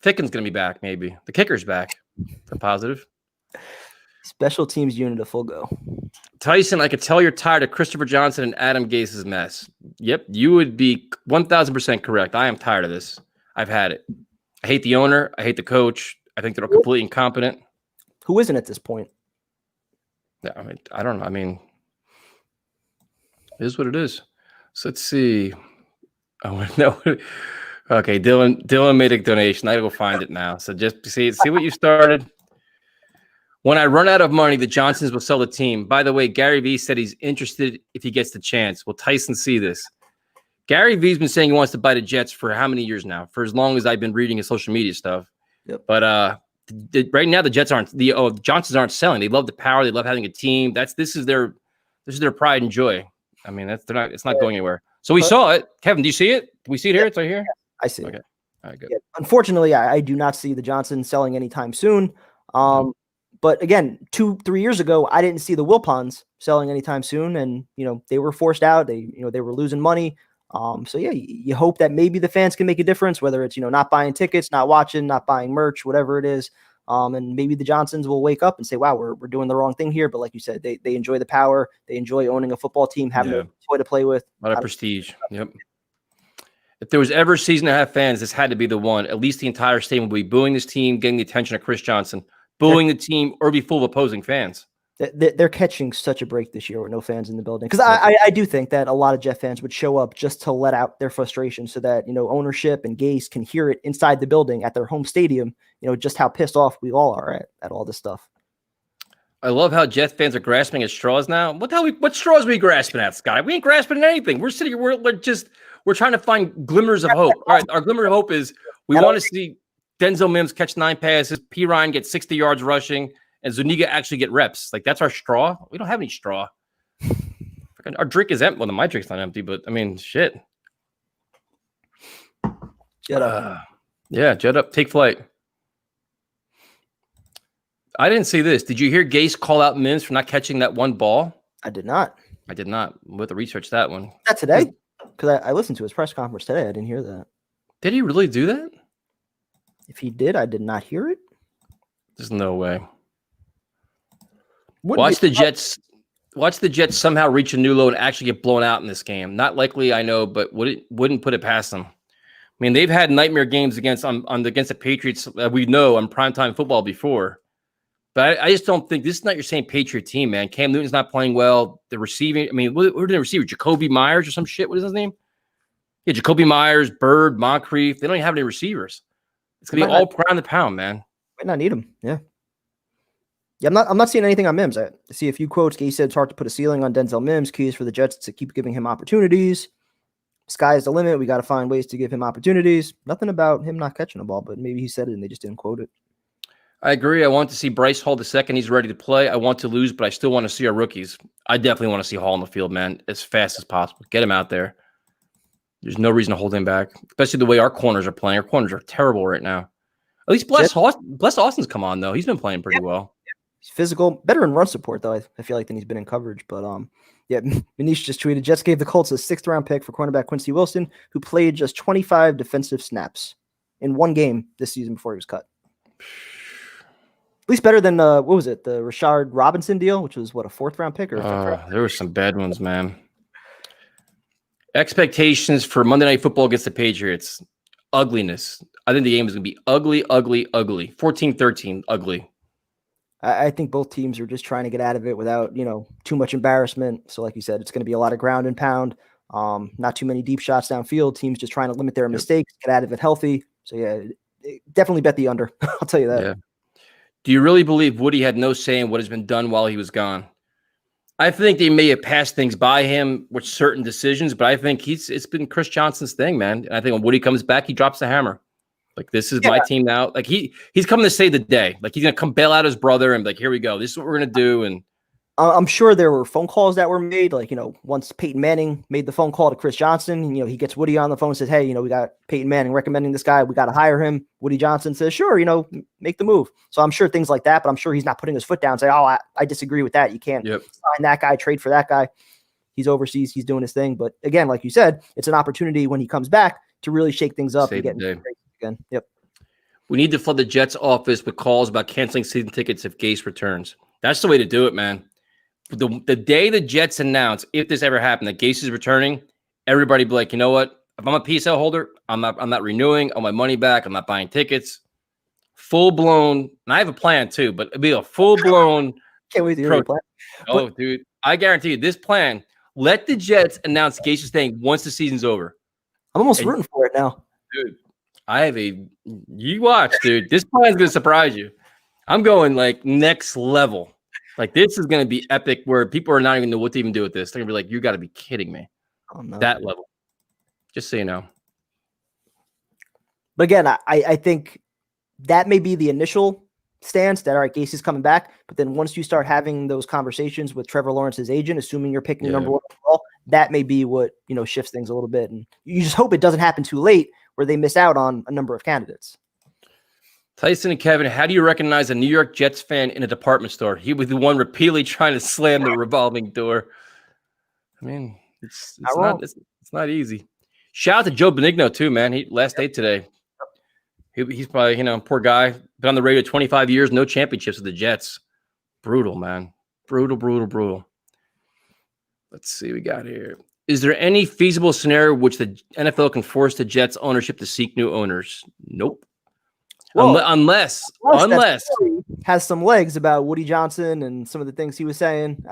Ficken's going to be back, maybe. The kicker's back. The positive. Special teams unit a full go. Tyson, I could tell you're tired of Christopher Johnson and Adam Gase's mess. Yep, you would be 1,000% correct. I am tired of this. I've had it. I hate the owner. I hate the coach. I think they're completely incompetent. Who isn't at this point? Yeah, I don't know. I mean, it is what it is. So let's see. Oh no. Okay, Dylan made a donation. I gotta go find it now. So just see what you started. When I run out of money, the Johnsons will sell the team. By the way, Gary Vee said he's interested if he gets the chance. Will Tyson see this? Gary Vee's been saying he wants to buy the Jets for how many years now? For as long as I've been reading his social media stuff. Yep. But right now the Johnsons aren't selling. They love the power. They love having a team. This is their pride and joy. I mean, it's not going anywhere. So we saw it. Kevin, do you see it? Do we see it here? It's right here. Yeah, I see. Okay. All right, good. Yeah. Unfortunately, I do not see the Johnsons selling anytime soon. But again, 2-3 years ago, I didn't see the Wilpons selling anytime soon, and they were forced out. They were losing money. So yeah, you hope that maybe the fans can make a difference, whether it's not buying tickets, not watching, not buying merch, whatever it is. And maybe the Johnsons will wake up and say, "Wow, we're doing the wrong thing here." But like you said, they enjoy the power, they enjoy owning a football team, having a toy to play with, a lot of prestige. Yep. If there was ever a season to have fans, this had to be the one. At least the entire stadium would be booing this team, getting the attention of Chris Johnson. Booing the team or be full of opposing fans. They're catching such a break this year with no fans in the building. Because I do think that a lot of Jet fans would show up just to let out their frustration so that, ownership and Gase can hear it inside the building at their home stadium, just how pissed off we all are at all this stuff. I love how Jets fans are grasping at straws now. What straws are we grasping at, Scott? We ain't grasping at anything. We're sitting here, we're trying to find glimmers of hope. All right, our glimmer of hope is we want to see Denzel Mims catch 9 passes, P. Ryan get 60 yards rushing, and Zuniga actually get reps. Like, that's our straw. We don't have any straw. Our drink is empty. Well, my drink's not empty, but I mean, shit. Jet up. Yeah, jet up. Take flight. I didn't see this. Did you hear Gase call out Mims for not catching that one ball? I did not. I did not. We'll have to research that one. Not today? Because I listened to his press conference today. I didn't hear that. Did he really do that? If he did, I did not hear it. There's no way. Watch the Jets somehow reach a new low and actually get blown out in this game. Not likely, I know, but wouldn't put it past them. I mean, they've had nightmare games against the Patriots we know on primetime football before. But I just don't think this is not your same Patriot team, man. Cam Newton's not playing well. The receiving, I mean, who did the receiver? Jacoby Myers or some shit? What is his name? Yeah, Jacoby Myers, Bird, Moncrief. They don't even have any receivers. It's gonna be all ground and pound, man. Might not need them. Yeah. Yeah, I'm not seeing anything on Mims. I see a few quotes. Gase said it's hard to put a ceiling on Denzel Mims. Key is for the Jets to keep giving him opportunities. Sky's the limit. We got to find ways to give him opportunities. Nothing about him not catching the ball, but maybe he said it and they just didn't quote it. I agree. I want to see Bryce Hall the second he's ready to play. I want to lose, but I still want to see our rookies. I definitely want to see Hall on the field, man, as fast as possible. Get him out there. There's no reason to hold him back, especially the way our corners are playing. Our corners are terrible right now. At least Bless Austin's come on, though. He's been playing pretty well. He's physical, better in run support, though, I feel like, than he's been in coverage. But, yeah, Manish just tweeted, Jets gave the Colts a 6th-round pick for cornerback Quincy Wilson, who played just 25 defensive snaps in one game this season before he was cut. At least better than, what was it, the Rashard Robinson deal, which was, what, a 4th-round pick? There were some bad ones, man. Expectations for Monday Night Football against the Patriots. Ugliness. I think the game is going to be ugly, ugly, ugly. 14-13, ugly. I think both teams are just trying to get out of it without, too much embarrassment. So like you said, it's going to be a lot of ground and pound. Not too many deep shots downfield. Teams just trying to limit their mistakes, get out of it healthy. So yeah, definitely bet the under. I'll tell you that. Yeah. Do you really believe Woody had no say in what has been done while he was gone? I think they may have passed things by him with certain decisions, but I think it's been Chris Johnson's thing, man. And I think when Woody comes back, he drops the hammer. Like, this is my team now. Like, he's coming to save the day. Like, he's going to come bail out his brother and be like, here we go. This is what we're going to do. And I'm sure there were phone calls that were made. Like, once Peyton Manning made the phone call to Chris Johnson, he gets Woody on the phone and says, hey, we got Peyton Manning recommending this guy. We got to hire him. Woody Johnson says, sure, make the move. So I'm sure things like that, but I'm sure he's not putting his foot down and say, oh, I disagree with that. You can't sign that guy, trade for that guy. He's overseas. He's doing his thing. But again, like you said, it's an opportunity when he comes back to really shake things up and get again. Yep. We need to flood the Jets office with calls about canceling season tickets if Gase returns. That's the way to do it, man. The day the Jets announce, if this ever happened, that Gase is returning, everybody be like, you know what? If I'm a PSL holder, I'm not renewing. I want my money back. I'm not buying tickets. Full blown, and I have a plan too, but it'd be a full blown. Can't wait to hear your plan. Oh, dude, I guarantee you, this plan. Let the Jets announce Gase is staying once the season's over. I'm almost rooting for it now, dude. You watch, dude. This plan's gonna surprise you. I'm going like next level. Like, this is gonna be epic where people are not even know what to even do with this. They're gonna be like, you gotta be kidding me. Oh, no. That level. Just so you know. But again, I think that may be the initial stance that, all right, Gase is coming back. But then once you start having those conversations with Trevor Lawrence's agent, assuming you're picking number one overall, that may be what, shifts things a little bit. And you just hope it doesn't happen too late where they miss out on a number of candidates. Tyson and Kevin, how do you recognize a New York Jets fan in a department store? He was the one repeatedly trying to slam the revolving door. I mean, it's not easy. Shout out to Joe Benigno too, man. He last day today. He's probably, poor guy. Been on the radio 25 years, no championships with the Jets. Brutal, man. Brutal. Let's see what we got here. Is there any feasible scenario which the NFL can force the Jets ownership to seek new owners? Nope. Well, unless that story has some legs about Woody Johnson and some of the things he was saying.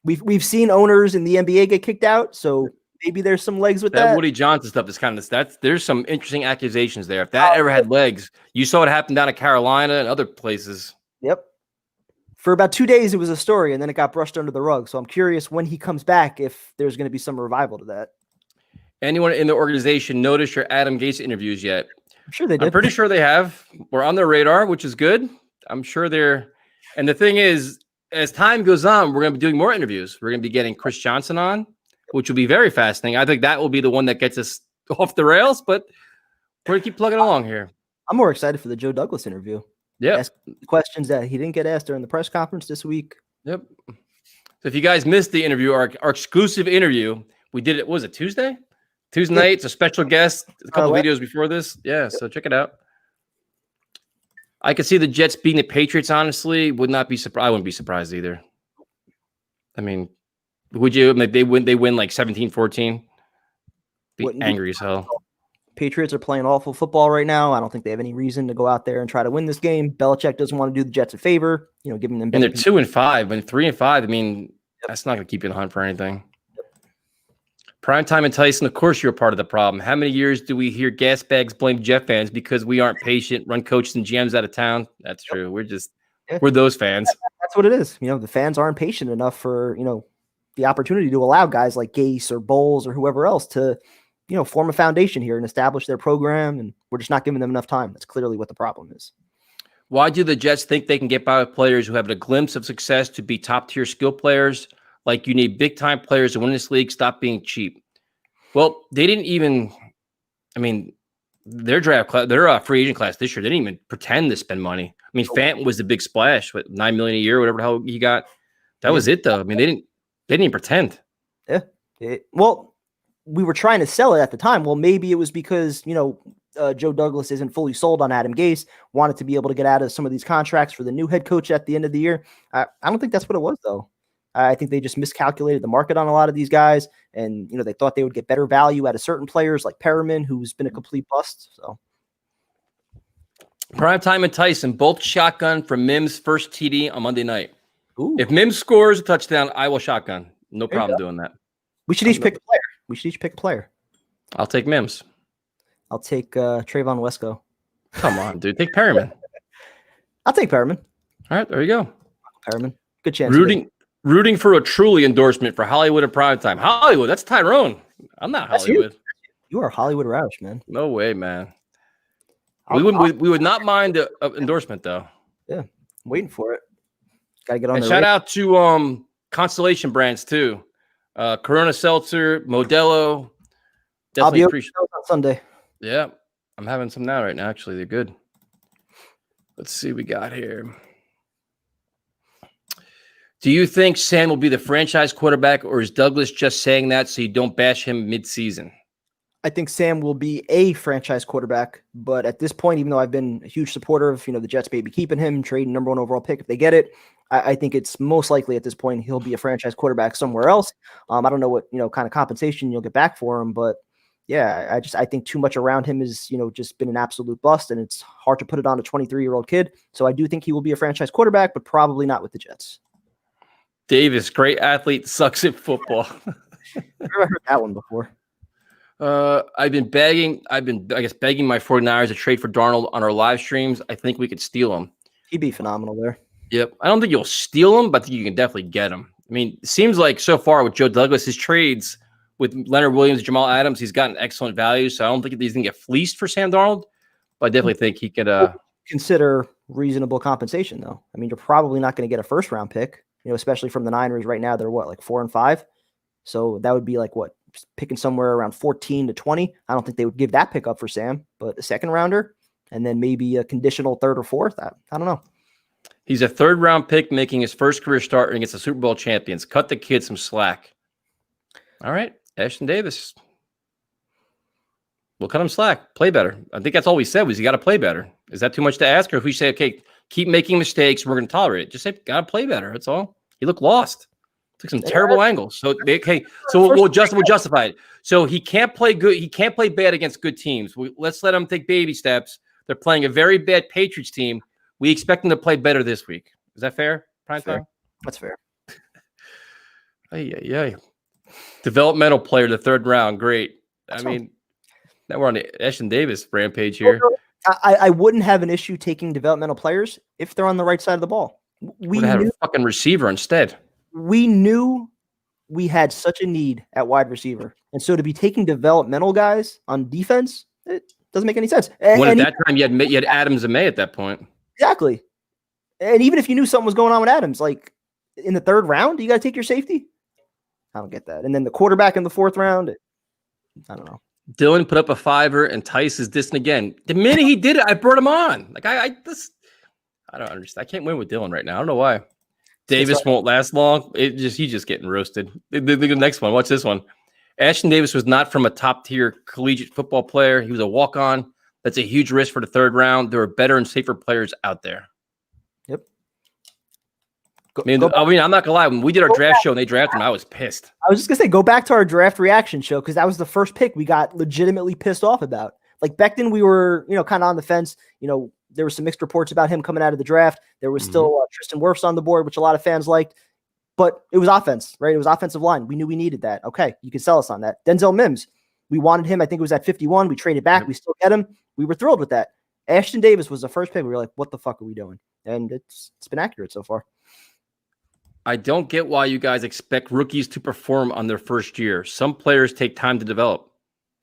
We've seen owners in the NBA get kicked out, so maybe there's some legs with that. Woody Johnson stuff is kind of there's some interesting accusations there. If that ever had legs, you saw it happen down in Carolina and other places. Yep. For about 2 days, it was a story, and then it got brushed under the rug. So I'm curious when he comes back if there's going to be some revival to that. Anyone in the organization noticed your Adam Gase interviews yet? I'm sure they did. I'm pretty sure they have. We're on their radar, which is good. I'm sure they're. And the thing is, as time goes on, we're going to be doing more interviews. We're going to be getting Chris Johnson on, which will be very fascinating. I think that will be the one that gets us off the rails, but we're going to keep plugging along here. I'm more excited for the Joe Douglas interview. Yeah. Questions that he didn't get asked during the press conference this week. Yep. So if you guys missed the interview, our exclusive interview, we did it. What was it, Tuesday? Tuesday night. It's a special guest. A couple videos before this. Yeah. So check it out. I could see the Jets beating the Patriots, honestly. Would not be surprised. I wouldn't be surprised either. I mean, would you? Like they win like 17-14. Be angry as hell. Patriots are playing awful football right now. I don't think they have any reason to go out there and try to win this game. Belichick doesn't want to do the Jets a favor, giving them. And they're 2-5 and 3-5. I mean, that's not going to keep you in the hunt for anything. Primetime and Tyson, of course, you're a part of the problem. How many years do we hear gas bags blame Jet fans because we aren't patient, run coaches and GMs out of town? That's true. We're those fans. That's what it is. The fans aren't patient enough for, the opportunity to allow guys like Gase or Bowles or whoever else to, form a foundation here and establish their program. And we're just not giving them enough time. That's clearly what the problem is. Why do the Jets think they can get by with players who have a glimpse of success to be top-tier skill players? Like, you need big-time players to win this league. Stop being cheap. Well, they didn't even – I mean, their draft class, their free agent class this year, they didn't even pretend to spend money. I mean, Fant was the big splash, with $9 million a year, whatever the hell he got. That was it, though. I mean, they didn't even pretend. Yeah. Well, we were trying to sell it at the time. Well, maybe it was because, Joe Douglas isn't fully sold on Adam Gase, wanted to be able to get out of some of these contracts for the new head coach at the end of the year. I don't think that's what it was, though. I think they just miscalculated the market on a lot of these guys, and they thought they would get better value out of certain players like Perriman, who's been a complete bust. So, Primetime and Tyson both shotgun from Mims' first TD on Monday night. Ooh. If Mims scores a touchdown, I will shotgun. No problem doing that. We should each pick a player. I'll take Mims. I'll take Trayvon Wesco. Come on, dude. Take Perriman. I'll take Perriman. All right, there you go. Perriman. Good chance. Rooting for a truly endorsement for Hollywood and Primetime. Hollywood, that's Tyrone. I'm not Hollywood. You are Hollywood Roush, man. No way, man. We would not mind an endorsement, though. Yeah, I'm waiting for it. Got to get on and there. Shout out to Constellation Brands, too. Corona Seltzer, Modelo. I'll be appreciate on Sunday. Yeah, I'm having some now right now, actually. They're good. Let's see what we got here. Do you think Sam will be the franchise quarterback, or is Douglas just saying that so you don't bash him mid-season? I think Sam will be a franchise quarterback, but at this point, even though I've been a huge supporter of, the Jets maybe keeping him, trading number 1 overall pick if they get it, I think it's most likely at this point he'll be a franchise quarterback somewhere else. I don't know what, kind of compensation you'll get back for him, but yeah, I think too much around him is, just been an absolute bust, and it's hard to put it on a 23-year-old kid. So I do think he will be a franchise quarterback, but probably not with the Jets. Davis, great athlete, sucks at football. I've never heard that one before. I've been begging my 49ers to trade for Darnold on our live streams. I think we could steal him. He'd be phenomenal there. Yep. I don't think you'll steal him, but I think you can definitely get him. I mean, it seems like so far with Joe Douglas, his trades with Leonard Williams, Jamal Adams, he's gotten excellent value. So I don't think he's going to get fleeced for Sam Darnold, but I definitely think he could consider reasonable compensation, though. I mean, you're probably not going to get a first-round pick. Especially from the Niners right now, they're like 4-5. So that would be like picking somewhere around 14 to 20. I don't think they would give that pick up for Sam, but a second rounder and then maybe a conditional 3rd or 4th. I don't know. He's a 3rd-round pick making his first career start against the Super Bowl champions. Cut the kid some slack. All right, Ashton Davis. We'll cut him slack. Play better. I think that's all we said was you got to play better. Is that too much to ask? Or if we say, okay, keep making mistakes, we're going to tolerate it. Just say, got to play better. That's all. He looked lost. Took some terrible angles. So, okay, so we'll justify it. So he can't play good. He can't play bad against good teams. Let's let him take baby steps. They're playing a very bad Patriots team. We expect them to play better this week. Is that fair? Prime time? That's fair. Yeah. Developmental player, the third round. Great. I mean, now we're on the Ashton Davis rampage here. I wouldn't have an issue taking developmental players if they're on the right side of the ball. We had a fucking receiver instead. We knew we had such a need at wide receiver. And so to be taking developmental guys on defense, it doesn't make any sense. At that time, you had Adams and May at that point. Exactly. And even if you knew something was going on with Adams, like in the third round, you got to take your safety. I don't get that. And then the quarterback in the fourth round, I don't know. Dylan put up a fiver, and Tice is dissing again. The minute he did it, I brought him on. Like I don't understand. I can't win with Dylan right now. I don't know why. Davis won't last long. He's just getting roasted. The next one. Watch this one. Ashton Davis was not from a top-tier collegiate football player. He was a walk-on. That's a huge risk for the third round. There are better and safer players out there. Yep. I'm not going to lie. When we did our draft show and they drafted him, I was pissed. I was just going to say, go back to our draft reaction show because that was the first pick we got legitimately pissed off about. Like Becton, we were, kind of on the fence. There were some mixed reports about him coming out of the draft. There was still Tristan Wirfs on the board, which a lot of fans liked. But it was offense, right? It was offensive line. We knew we needed that. Okay, you can sell us on that. Denzel Mims, we wanted him. I think it was at 51. We traded back. We still get him. We were thrilled with that. Ashton Davis was the first pick. We were like, what the fuck are we doing? And it's been accurate so far. I don't get why you guys expect rookies to perform on their first year. Some players take time to develop.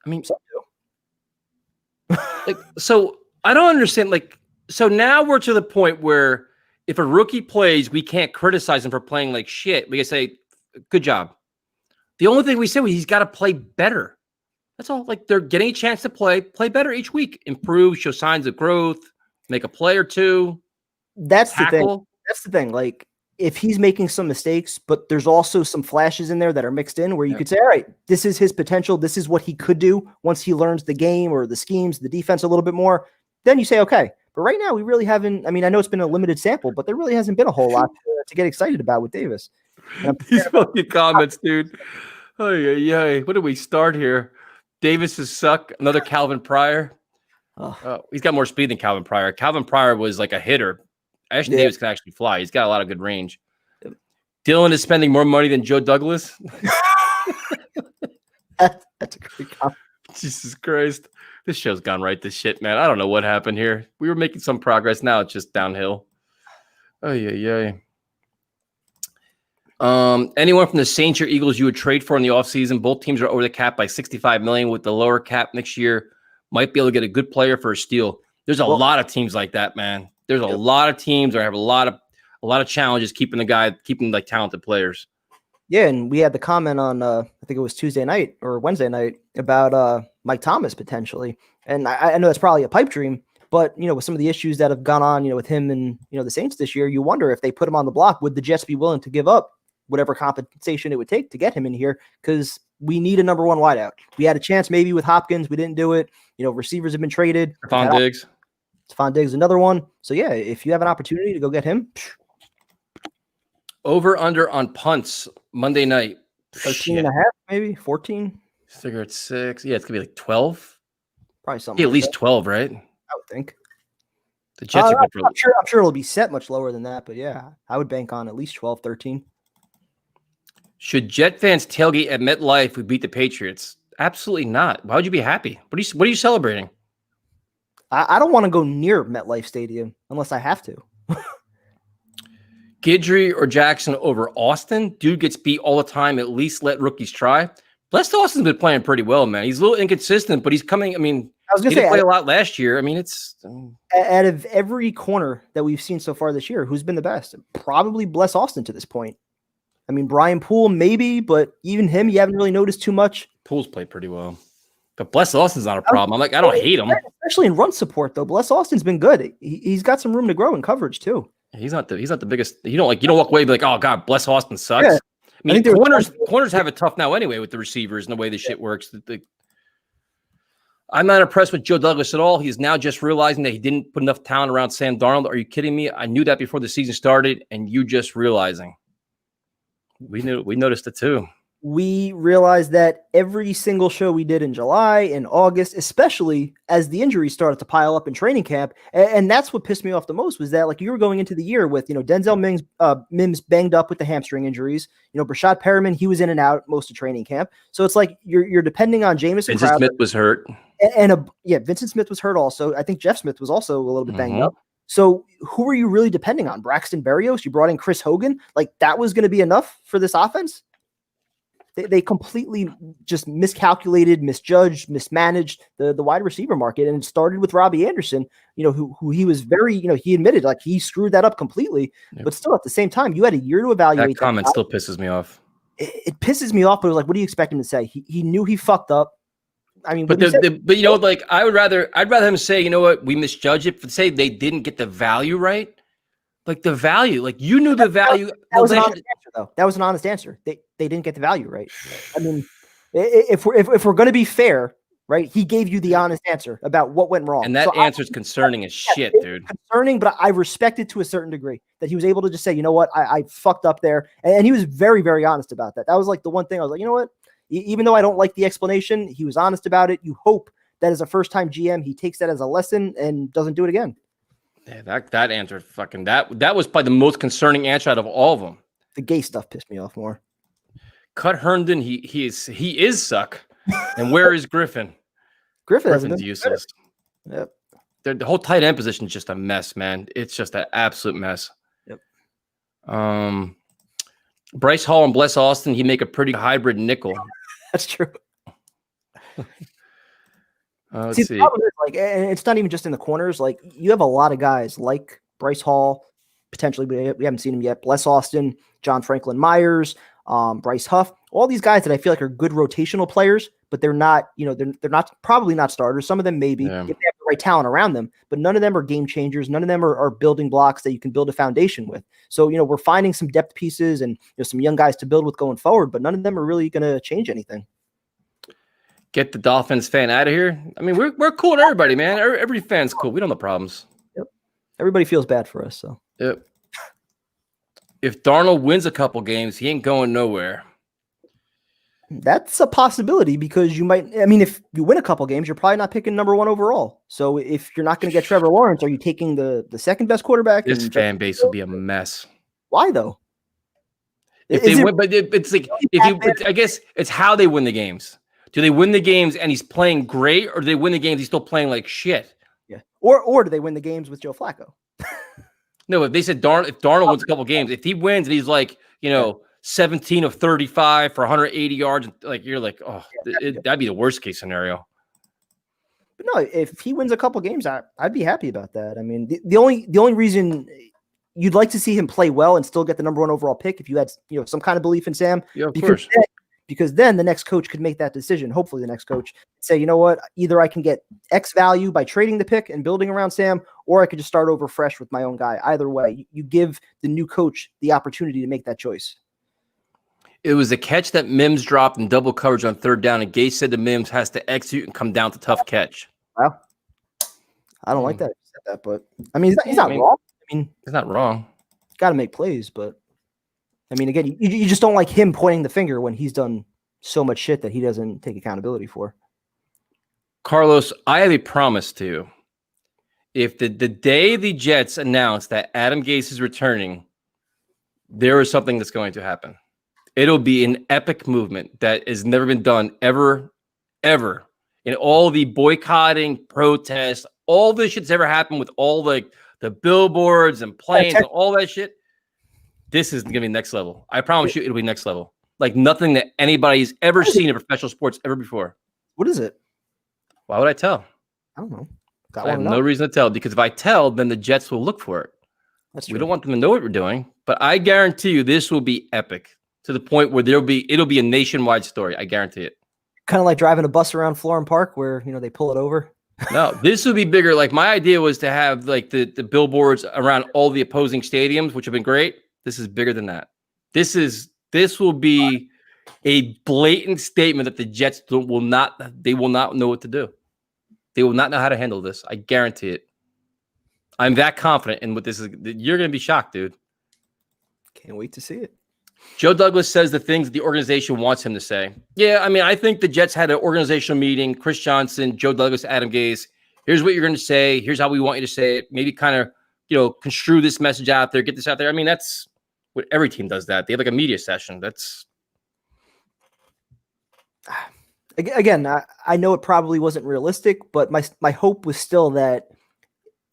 I mean, so I don't understand. So now we're to the point where if a rookie plays, we can't criticize him for playing like shit. We can say, good job. The only thing we say is he's got to play better. That's all. Like they're getting a chance to play better each week, improve, show signs of growth, make a play or two. That's the thing. That's the thing. Like if he's making some mistakes, but there's also some flashes in there that are mixed in where you could say, all right, this is his potential. This is what he could do once he learns the game or the schemes, the defense a little bit more. Then you say, okay. But right now, we really haven't. I mean, I know it's been a limited sample, but there really hasn't been a whole lot to get excited about with Davis. These fucking comments, dude. Oh, yeah. What do we start here? Davis is suck. Another Calvin Pryor. He's got more speed than Calvin Pryor. Calvin Pryor was like a hitter. Ashton Davis can actually fly. He's got a lot of good range. Dylan is spending more money than Joe Douglas. That's a great comment. Jesus Christ. This show's gone right to shit, man. I don't know what happened here. We were making some progress. Now it's just downhill. Oh, yeah. Anyone from the Saints or Eagles you would trade for in the offseason? Both teams are over the cap by $65 million. With the lower cap next year, might be able to get a good player for a steal. There's a lot of teams like that, man. There's a lot of teams that have a lot of challenges keeping like talented players. Yeah, and we had the comment on I think it was Tuesday night or Wednesday night about Mike Thomas potentially. And I know that's probably a pipe dream, but with some of the issues that have gone on, with him and the Saints this year, you wonder if they put him on the block, would the Jets be willing to give up whatever compensation it would take to get him in here? Because we need a number one wideout. We had a chance maybe with Hopkins, we didn't do it. Receivers have been traded. Stephon Diggs, another one. So yeah, if you have an opportunity to go get him. Over under on punts Monday night. 13 and a half, maybe 14. Figure it's 6. Yeah, it's gonna be like 12. Probably something. Yeah, at least 12, right? I would think. The Jets are good. I'm sure it'll be set much lower than that, but yeah, I would bank on at least 12, 13. Should Jet fans tailgate at MetLife if we beat the Patriots? Absolutely not. Why would you be happy? What are you celebrating? I don't want to go near MetLife Stadium unless I have to. Guidry or Jackson over Austin? Dude gets beat all the time. At least let rookies try. Blessed Austin's been playing pretty well, man. He's a little inconsistent, but he's coming. I mean, he didn't play a lot last year. I mean, out of every corner that we've seen so far this year, who's been the best? Probably Bless Austin to this point. I mean, Brian Poole, maybe, but even him, you haven't really noticed too much. Poole's played pretty well. But Bless Austin's not a problem. I don't hate him. Especially in run support, though. Bless Austin's been good. He's got some room to grow in coverage, too. He's not the biggest. You don't walk away and be like, oh, God, Bless Austin sucks. Yeah. I mean, corners have it tough now anyway with the receivers and the way the shit works. I'm not impressed with Joe Douglas at all. He's now just realizing that he didn't put enough talent around Sam Darnold. Are you kidding me? I knew that before the season started, and you just realizing. We noticed it too. we realized that every single show we did in July and August, especially as the injuries started to pile up in training camp, and that's what pissed me off the most, was that like you were going into the year with, Denzel Mims banged up with the hamstring injuries, Brashad Perriman, he was in and out most of training camp. So it's like you're depending on Jamison Crowder. Smith was hurt. Vincent Smith was hurt also. I think Jeff Smith was also a little bit banged up. So who are you really depending on? Braxton Berrios? You brought in Chris Hogan? Like that was going to be enough for this offense? They completely just miscalculated, misjudged, mismanaged the wide receiver market. And it started with Robbie Anderson, who he was very, he admitted like he screwed that up completely. Yep. But still at the same time, you had a year to evaluate. That comment still pisses me off. It pisses me off, but it was like, what do you expect him to say? He knew he fucked up. I mean, but like I'd rather him say, you know what, we misjudged it. Say they didn't get the value right. Like the value, like you knew the value. That was an honest answer, though. That was an honest answer. They didn't get the value right. I mean, if we're going to be fair, right? He gave you the honest answer about what went wrong, and that answer is concerning as shit, dude. Concerning, but I respect it to a certain degree that he was able to just say, you know what, I fucked up there, and he was very, very honest about that. That was like the one thing I was like, you know what, even though I don't like the explanation, he was honest about it. You hope that as a first-time GM, he takes that as a lesson and doesn't do it again. Yeah, that answer fucking that was probably the most concerning answer out of all of them. The Gase stuff pissed me off more. Cut Herndon, he is suck. And where is Griffin? Griffin's useless. Yep. The whole tight end position is just a mess, man. It's just an absolute mess. Yep. Bryce Hall and Bless Austin, he make a pretty hybrid nickel. That's true. Let's see. The problem is, like, and it's not even just in the corners. Like, you have a lot of guys like Bryce Hall, potentially, we haven't seen him yet. Bless Austin, John Franklin Myers, Bryce Huff, all these guys that I feel like are good rotational players, but they're not, they're probably not starters. Some of them maybe if they have the right talent around them, but none of them are game changers. None of them are building blocks that you can build a foundation with. So, we're finding some depth pieces and some young guys to build with going forward, but none of them are really going to change anything. Get the Dolphins fan out of here. I mean, we're cool with everybody, man. Every fan's cool. We don't have problems. Yep. Everybody feels bad for us. So. Yep. If Darnold wins a couple games, he ain't going nowhere. That's a possibility because you might. I mean, if you win a couple games, you're probably not picking number one overall. So if you're not going to get Trevor Lawrence, are you taking the second best quarterback? This fan base will be a mess. Why though? If they win, but it's like I guess it's how they win the games. Do they win the games and he's playing great, or do they win the games he's still playing like shit? Yeah. Or do they win the games with Joe Flacco? No, if they said if Darnold wins a couple games, if he wins and he's like, 17 of 35 for 180 yards, like you're like, that'd be the worst case scenario. But no, if he wins a couple games, I'd be happy about that. I mean, the only reason you'd like to see him play well and still get the number one overall pick if you had some kind of belief in Sam. Yeah, of course. Because then the next coach could make that decision. Hopefully the next coach say, you know what, either I can get X value by trading the pick and building around Sam, or I could just start over fresh with my own guy. Either way, you give the new coach the opportunity to make that choice. It was a catch that Mims dropped in double coverage on third down, and Gase said the Mims has to execute and come down to tough catch. Well, I don't like that. You said that, but I mean, he's not wrong. I mean, he's not wrong. Got to make plays, but I mean, again, you just don't like him pointing the finger when he's done so much shit that he doesn't take accountability for. Carlos, I have a promise to you. If the day the Jets announce that Adam Gase is returning, there is something that's going to happen. It'll be an epic movement that has never been done ever. In all the boycotting, protests, all this shit's ever happened with all the billboards and planes and all that shit. This is going to be next level. I promise you it'll be next level. Like nothing that anybody's ever seen in professional sports ever before. What is it? Why would I tell? I don't know. I have no reason to tell, because if I tell, then the Jets will look for it. That's true. We don't want them to know what we're doing, but I guarantee you this will be epic to the point where it'll be a nationwide story. I guarantee it. Kind of like driving a bus around Florham Park where, they pull it over. No, this would be bigger. Like my idea was to have like the billboards around all the opposing stadiums, which have been great. This is bigger than that. This will be a blatant statement that the Jets will not know what to do. They will not know how to handle this. I guarantee it. I'm that confident in what this is. You're going to be shocked, dude. Can't wait to see it. Joe Douglas says the things the organization wants him to say. Yeah, I mean, I think the Jets had an organizational meeting. Chris Johnson, Joe Douglas, Adam Gase. Here's what you're going to say. Here's how we want you to say it. Maybe kind of, construe this message out there. Get this out there. I mean, that's what every team does. That they have like a media session. That's again. I know it probably wasn't realistic, but my hope was still that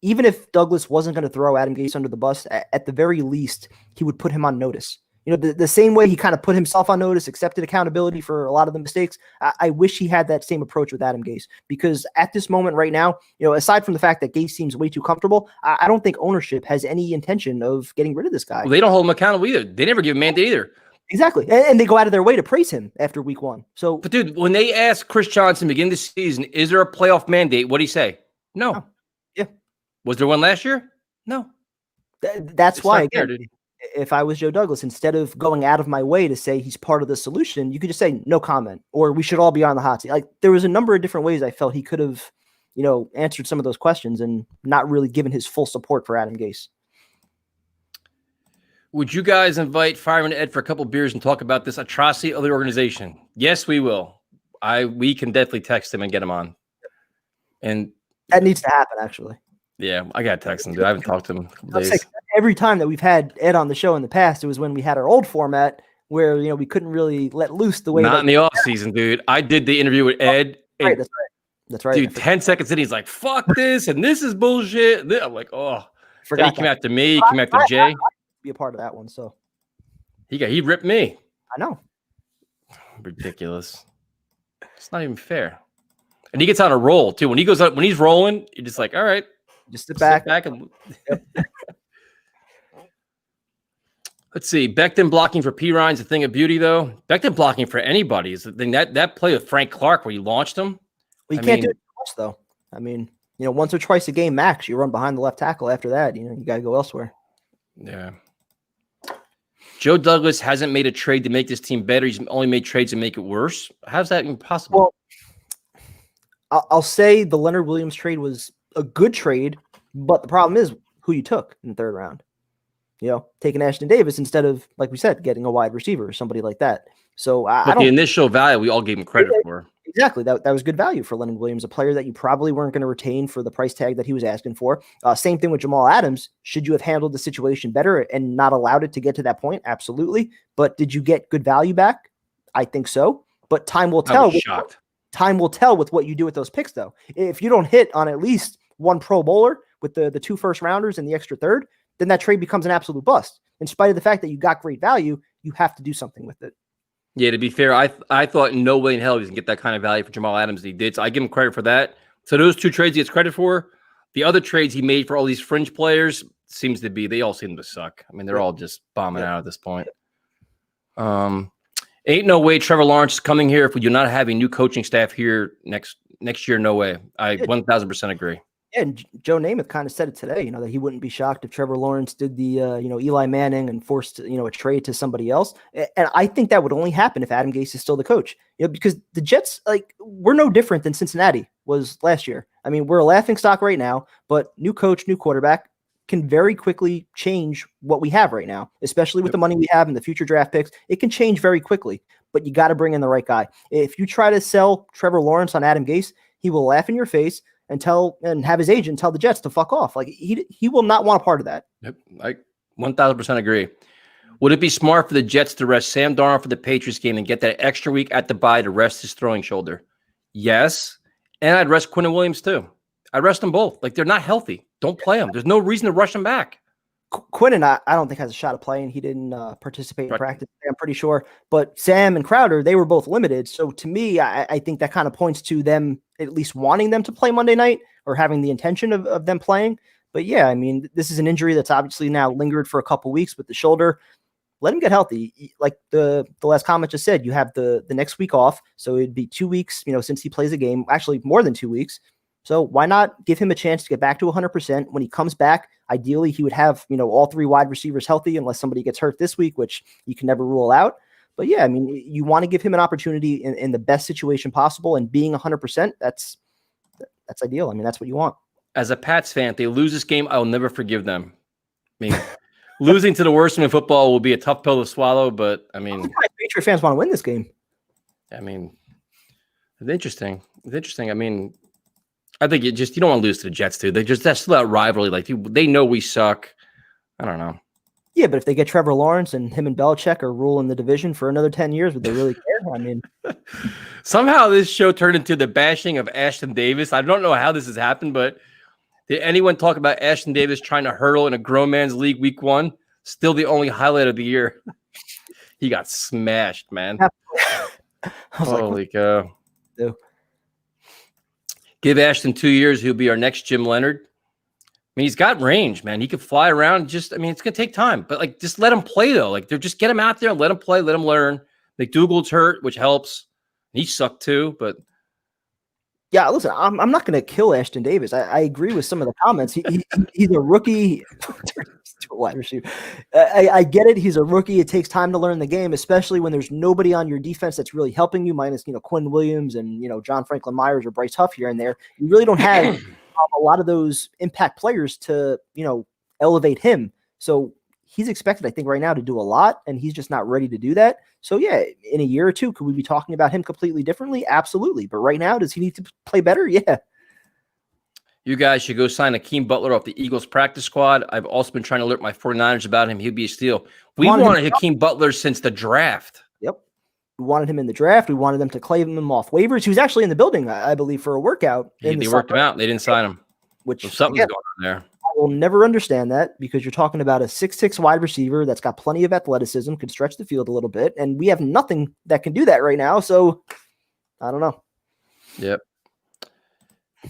even if Douglas wasn't going to throw Adam Gase under the bus, at the very least, he would put him on notice. The same way he kind of put himself on notice, accepted accountability for a lot of the mistakes. I wish he had that same approach with Adam Gase, because at this moment right now, aside from the fact that Gase seems way too comfortable, I don't think ownership has any intention of getting rid of this guy. Well, they don't hold him accountable either. They never give him a mandate either. Exactly. And they go out of their way to praise him after week 1. So, but dude, when they asked Chris Johnson beginning the season, is there a playoff mandate? What did he say? No. Oh, yeah. Was there one last year? No. That's why, again, if I was Joe Douglas, instead of going out of my way to say he's part of the solution, you could just say no comment, or we should all be on the hot seat. Like, there was a number of different ways I felt he could have, answered some of those questions and not really given his full support for Adam Gase. Would you guys invite Fireman Ed for a couple beers and talk about this atrocity of the organization? Yes, we will. We can definitely text him and get him on. And that needs to happen, actually. Yeah, I got to text him, dude. I haven't talked to him in a couple days. Every time that we've had Ed on the show in the past, it was when we had our old format where, we couldn't really let loose the way. Not in the off season, dude. I did the interview with Ed. Right, that's right. Dude, 10 seconds in, he's like, fuck this, and this is bullshit. I'm like, oh. Then he came after me, he came after Jay. Be a part of that one, so. He ripped me. I know. Ridiculous. It's not even fair. And he gets on a roll, too. When he's rolling, you're just like, all right. Just sit back and let's see. Becton blocking for P. Ryan's a thing of beauty, though. Becton blocking for anybody is the thing. That play with Frank Clark where you launched him. Well, you can't do it too much, though. I mean, once or twice a game max, you run behind the left tackle. After that, you got to go elsewhere. Yeah. Joe Douglas hasn't made a trade to make this team better. He's only made trades to make it worse. How's that even possible? Well, I'll say the Leonard Williams trade was a good trade, but the problem is who you took in the 3rd round. Taking Ashton Davis instead of, like we said, getting a wide receiver or somebody like that. So the initial value we all gave him credit for. Exactly. That was good value for Leonard Williams, a player that you probably weren't going to retain for the price tag that he was asking for. Same thing with Jamal Adams. Should you have handled the situation better and not allowed it to get to that point? Absolutely. But did you get good value back? I think so. But time will tell. Shocked. Time will tell with what you do with those picks, though. If you don't hit on at least one Pro Bowler with the 2 first rounders and the extra 3rd, then that trade becomes an absolute bust. In spite of the fact that you got great value, you have to do something with it. Yeah, to be fair, I thought no way in hell he was going to get that kind of value for Jamal Adams that he did. So I give him credit for that. So those 2 trades he gets credit for. The other trades he made for all these fringe players they all seem to suck. I mean, they're all just bombing out at this point. Ain't no way Trevor Lawrence is coming here if we do not have a new coaching staff here next year. No way. I 1,000% agree. Yeah, and Joe Namath kind of said it today, that he wouldn't be shocked if Trevor Lawrence did the, Eli Manning and forced, a trade to somebody else. And I think that would only happen if Adam Gase is still the coach, because the Jets, we're no different than Cincinnati was last year. I mean, we're a laughing stock right now, but new coach, new quarterback can very quickly change what we have right now, especially with the money we have and the future draft picks. It can change very quickly, but you got to bring in the right guy. If you try to sell Trevor Lawrence on Adam Gase, he will laugh in your face and have his agent tell the Jets to fuck off. He will not want a part of that. Yep, I 1,000% agree. Would it be smart for the Jets to rest Sam Darnold for the Patriots game and get that extra week at the bye to rest his throwing shoulder? Yes, and I'd rest Quincy Williams too. I'd rest them both. They're not healthy. Don't play them. There's no reason to rush them back. Quinn I don't think has a shot of playing. He didn't participate in practice, I'm pretty sure. But Sam and Crowder, they were both limited. So to me, I think that kind of points to them at least wanting them to play Monday night or having the intention of them playing. But yeah, I mean, this is an injury that's obviously now lingered for a couple weeks with the shoulder. Let him get healthy. Like the last comment just said, you have the next week off. So it'd be 2 weeks, since he plays a game, actually more than 2 weeks. So why not give him a chance to get back to 100%? When he comes back, ideally he would have, all 3 wide receivers healthy unless somebody gets hurt this week, which you can never rule out. But yeah, I mean, you want to give him an opportunity in the best situation possible, and being 100%, that's ideal. I mean, that's what you want. As a Pats fan, if they lose this game, I'll never forgive them. I mean, Losing to the worst team in football will be a tough pill to swallow, but I mean, Patriot fans want to win this game. I mean, it's interesting. It's interesting. I mean, I think you don't want to lose to the Jets, too. That's still that rivalry. Like they know we suck. I don't know. Yeah, but if they get Trevor Lawrence and him and Belichick are ruling the division for another 10 years, would they really care? I mean, somehow this show turned into the bashing of Ashton Davis. I don't know how this has happened, but did anyone talk about Ashton Davis trying to hurdle in a grown man's league week 1? Still the only highlight of the year. He got smashed, man. Holy cow. Give Ashton 2 years. He'll be our next Jim Leonard. I mean, he's got range, man. He could fly around. It's going to take time. But, like, just let him play, though. Like, just get him out there and let him play, let him learn. McDougal's hurt, which helps. He sucked, too, but... Yeah, listen, I'm not going to kill Ashton Davis. I agree with some of the comments. He's a rookie. Wide receiver. I get it. He's a rookie. It takes time to learn the game, especially when there's nobody on your defense that's really helping you, minus Quinn Williams and John Franklin Myers or Bryce Huff here and there. You really don't have a lot of those impact players to elevate him. So he's expected, I think, right now to do a lot, and he's just not ready to do that. So yeah, in a year or two, could we be talking about him completely differently? Absolutely. But right now, does he need to play better? Yeah. You guys should go sign Akeem Butler off the Eagles practice squad. I've also been trying to alert my 49ers about him. He'd be a steal. We wanted Akeem Butler since the draft. Yep. We wanted him in the draft. We wanted them to claim him off waivers. He was actually in the building, I believe, for a workout. They worked him out. They didn't sign him. So something's going on there. I will never understand that, because you're talking about a 6'6" wide receiver that's got plenty of athleticism, can stretch the field a little bit, and we have nothing that can do that right now. So I don't know. Yep.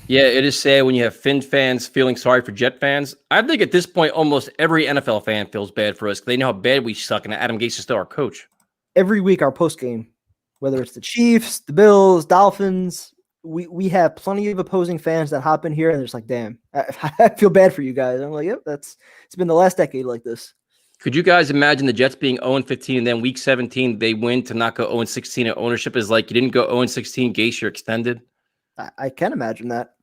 Yeah, it is sad when you have Finn fans feeling sorry for Jet fans. I think at this point, almost every NFL fan feels bad for us. They know how bad we suck, and Adam Gase is still our coach. Every week, our post game, whether it's the Chiefs, the Bills, Dolphins, we have plenty of opposing fans that hop in here and they're just like, damn, I feel bad for you guys. I'm like, yep, it's been the last decade like this. Could you guys imagine the Jets being 0-15 and then week 17 they win to not go 0-16 and ownership is like, you didn't go 0-16, Gase, you're extended? I can imagine that.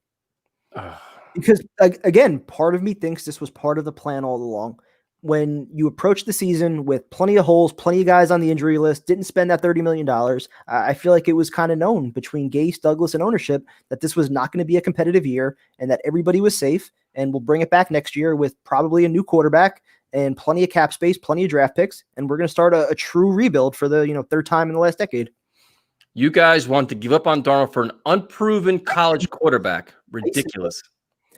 Because, again, part of me thinks this was part of the plan all along. When you approach the season with plenty of holes, plenty of guys on the injury list, didn't spend that $30 million, I feel like it was kind of known between Gase, Douglas, and ownership that this was not going to be a competitive year and that everybody was safe, and we'll bring it back next year with probably a new quarterback and plenty of cap space, plenty of draft picks, and we're going to start a true rebuild for the third time in the last decade. You guys want to give up on Darnold for an unproven college quarterback. Ridiculous.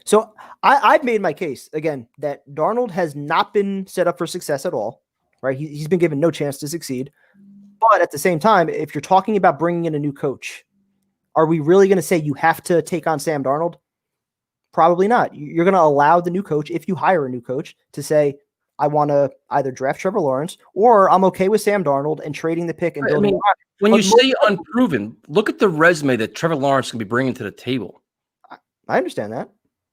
So I've made my case, again, that Darnold has not been set up for success at all, right? He's been given no chance to succeed. But at the same time, if you're talking about bringing in a new coach, are we really going to say you have to take on Sam Darnold? Probably not. You're going to allow the new coach, if you hire a new coach, to say, I want to either draft Trevor Lawrence or I'm okay with Sam Darnold and trading the pick and building. When you say unproven, look at the resume that Trevor Lawrence can be bringing to the table. I understand that.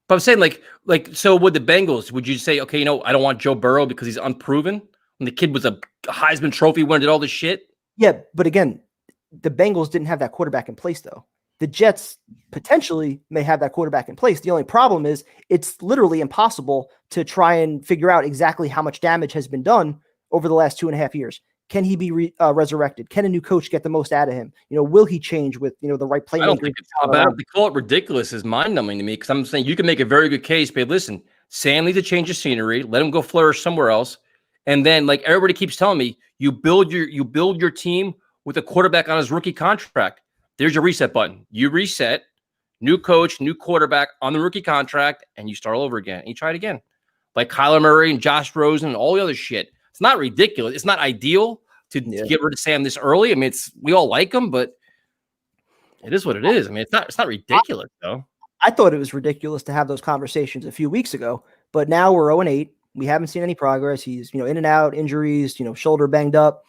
But I'm saying, like, so with the Bengals, would you say, okay, I don't want Joe Burrow because he's unproven? When the kid was a Heisman Trophy winner, did all this shit? Yeah, but again, the Bengals didn't have that quarterback in place, though. The Jets potentially may have that quarterback in place. The only problem is it's literally impossible to try and figure out exactly how much damage has been done over the last 2.5 years. Can he be resurrected? Can a new coach get the most out of him? Will he change with the right playmaker? I don't think it's about to call it ridiculous is mind-numbing to me, because I'm saying you can make a very good case, but listen, Sam needs to change the scenery, let him go flourish somewhere else, and then, like everybody keeps telling me, you build your team with a quarterback on his rookie contract. There's your reset button. You reset, new coach, new quarterback on the rookie contract, and you start all over again. And you try it again, like Kyler Murray and Josh Rosen and all the other shit. It's not ridiculous. It's not ideal to get rid of Sam this early. I mean, we all like him, but it is what it is. I mean, it's not ridiculous though. I thought it was ridiculous to have those conversations a few weeks ago, but now we're 0-8. We haven't seen any progress. He's, in and out, injuries, shoulder banged up.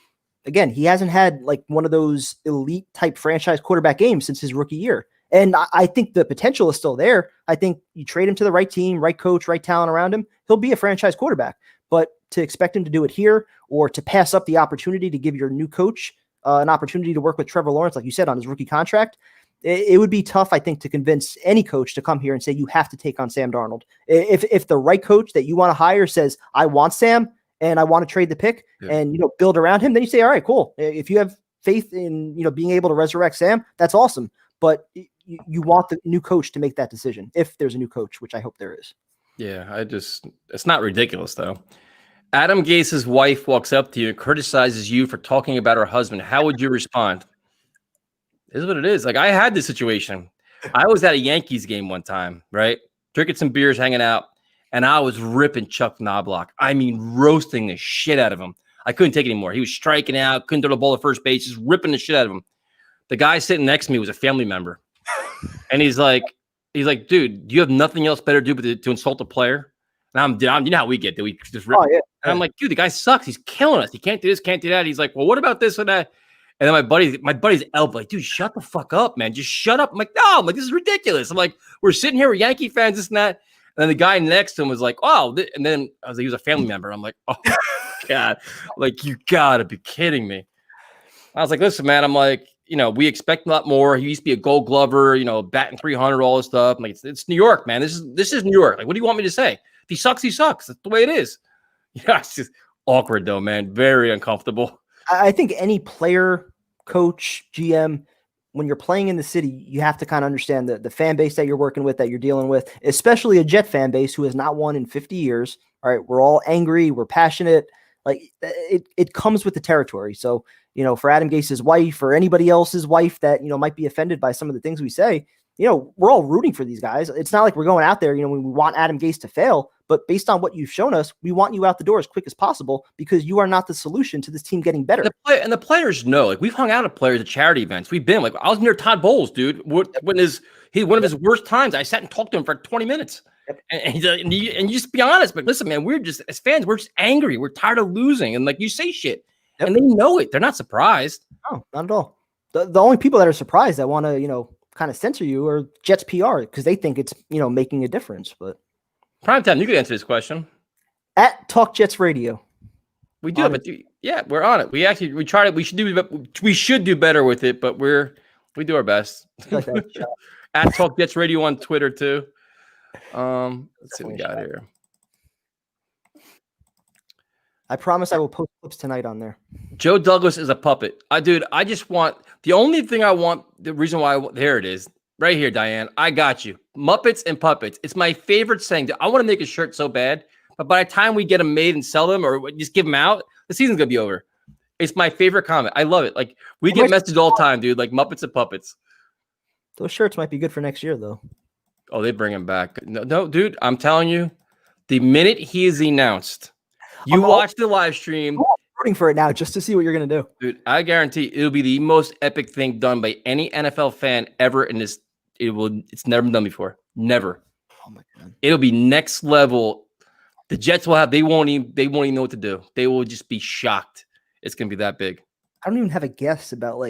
Again, he hasn't had like one of those elite type franchise quarterback games since his rookie year. And I think the potential is still there. I think you trade him to the right team, right coach, right talent around him, he'll be a franchise quarterback. But to expect him to do it here, or to pass up the opportunity to give your new coach an opportunity to work with Trevor Lawrence, like you said, on his rookie contract, it would be tough, I think, to convince any coach to come here and say you have to take on Sam Darnold. If the right coach that you want to hire says, I want Sam, and I want to trade the pick and, build around him, then you say, all right, cool. If you have faith in, being able to resurrect Sam, that's awesome. But you want the new coach to make that decision if there's a new coach, which I hope there is. Yeah, it's not ridiculous though. Adam Gase's wife walks up to you and criticizes you for talking about her husband. How would you respond? This is what it is. Like, I had this situation. I was at a Yankees game one time, right? Drinking some beers, hanging out, and I was ripping Chuck Knobloch. I mean, roasting the shit out of him. I couldn't take it anymore. He was striking out, couldn't throw the ball at first base, just ripping the shit out of him. The guy sitting next to me was a family member. And he's like, dude, do you have nothing else better to do to insult a player? And you know how we get, that we just rip. Oh, yeah. And I'm like, dude, the guy sucks. He's killing us. He can't do this, can't do that. He's like, well, what about this or that? And then my buddy's elbow, like, dude, shut the fuck up, man. Just shut up. I'm like, no, this is ridiculous. I'm like, we're sitting here, we're Yankee fans, this and that. And then the guy next to him was like, oh, and then I was like, he was a family member. I'm like, oh, God, like, you gotta be kidding me. I was like, listen, man, I'm like, we expect a lot more. He used to be a Gold Glover, batting 300, all this stuff. I'm like, it's New York, man. This is New York. Like, what do you want me to say? If he sucks, he sucks. That's the way it is. Yeah, it's just awkward though, man. Very uncomfortable. I think any player, coach, GM, when you're playing in the city, you have to kind of understand the fan base that you're working with, that you're dealing with, especially a Jet fan base who has not won in 50 years. All right, we're all angry, we're passionate. Like, it comes with the territory. So, for Adam Gase's wife or anybody else's wife that, might be offended by some of the things we say, we're all rooting for these guys. It's not like we're going out there, when we want Adam Gase to fail, but based on what you've shown us, we want you out the door as quick as possible because you are not the solution to this team getting better. And the players know, like, we've hung out at players at charity events. We've been like, I was near Todd Bowles, dude. When one of his worst times, I sat and talked to him for 20 minutes. Yep. And you just be honest, but listen, man, we're just, as fans, we're just angry. We're tired of losing. And like, you say shit and they know it. They're not surprised. No, not at all. The only people that are surprised that want to, kind of censor you are Jets PR because they think it's, making a difference. But Primetime, you could answer this question. At Talk Jets Radio. We do, but yeah, we're on it. We try to, we should do better with it, but we do our best. At Talk Jets Radio on Twitter too. Let's see what we got here. I promise I will post clips tonight on there. Joe Douglas is a puppet. I just want, the only thing I want, the reason why, there it is. Right here, Diane. I got you. Muppets and puppets. It's my favorite saying. I want to make a shirt so bad, but by the time we get them made and sell them or just give them out, the season's going to be over. It's my favorite comment. I love it. Like, we get messages all the time, dude, like Muppets and puppets. Those shirts might be good for next year, though. Oh, they bring him back. No, dude, I'm telling you, the minute he is announced, you watch the live stream. I'm rooting for it now just to see what you're going to do. Dude, I guarantee it'll be the most epic thing done by any NFL fan ever in this. It's never been done before. Never. Oh my God. It'll be next level. The Jets will have, they won't even know what to do. They will just be shocked. It's going to be that big. I don't even have a guess about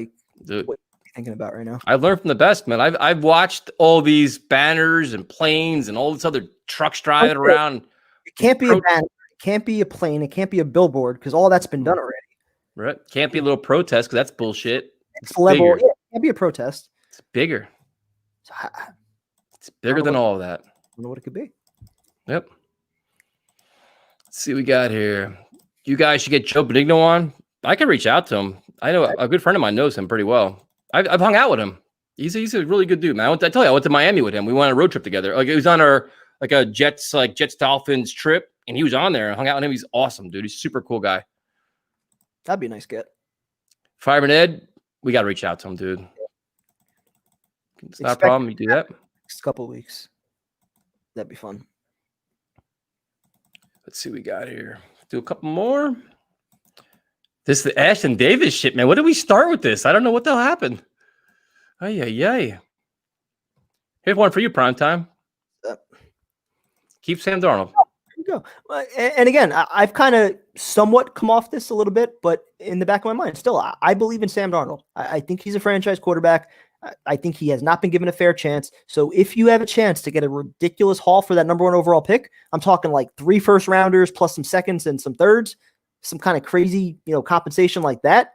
dude, what you're thinking about right now. I've learned from the best, man. I've watched all these banners and planes and all this other trucks driving around. It can't be a banner. It can't be a plane. It can't be a billboard because all that's been done already. Right. Can't be a little protest because that's bullshit. It's level. Yeah, it can't be a protest. It's bigger. It's bigger than all of that. I don't know what it could be. Yep. Let's see what we got here. You guys should get Joe Benigno on. I can reach out to him. I know a good friend of mine knows him pretty well. I've hung out with him. He's a really good dude, man. I tell you, I went to Miami with him. We went on a road trip together. Like, it was on our a Jets Dolphins trip, and he was on there and hung out with him. He's awesome, dude. He's a super cool guy. That'd be a nice get. Fireman Ed, we got to reach out to him, dude. It's not a problem. You do that. Next couple of weeks. That'd be fun. Let's see what we got here. Do a couple more. This is the Ashton Davis shit, man. What did we start with this? I don't know what the hell happened. Ay. Here's one for you, Primetime. Keep Sam Darnold. There you go. And again, I've kind of somewhat come off this a little bit, but in the back of my mind, still, I believe in Sam Darnold. I think he's a franchise quarterback. I think he has not been given a fair chance. So if you have a chance to get a ridiculous haul for that number 1 overall pick, I'm talking like 3 first rounders plus some seconds and some thirds, some kind of crazy, compensation like that,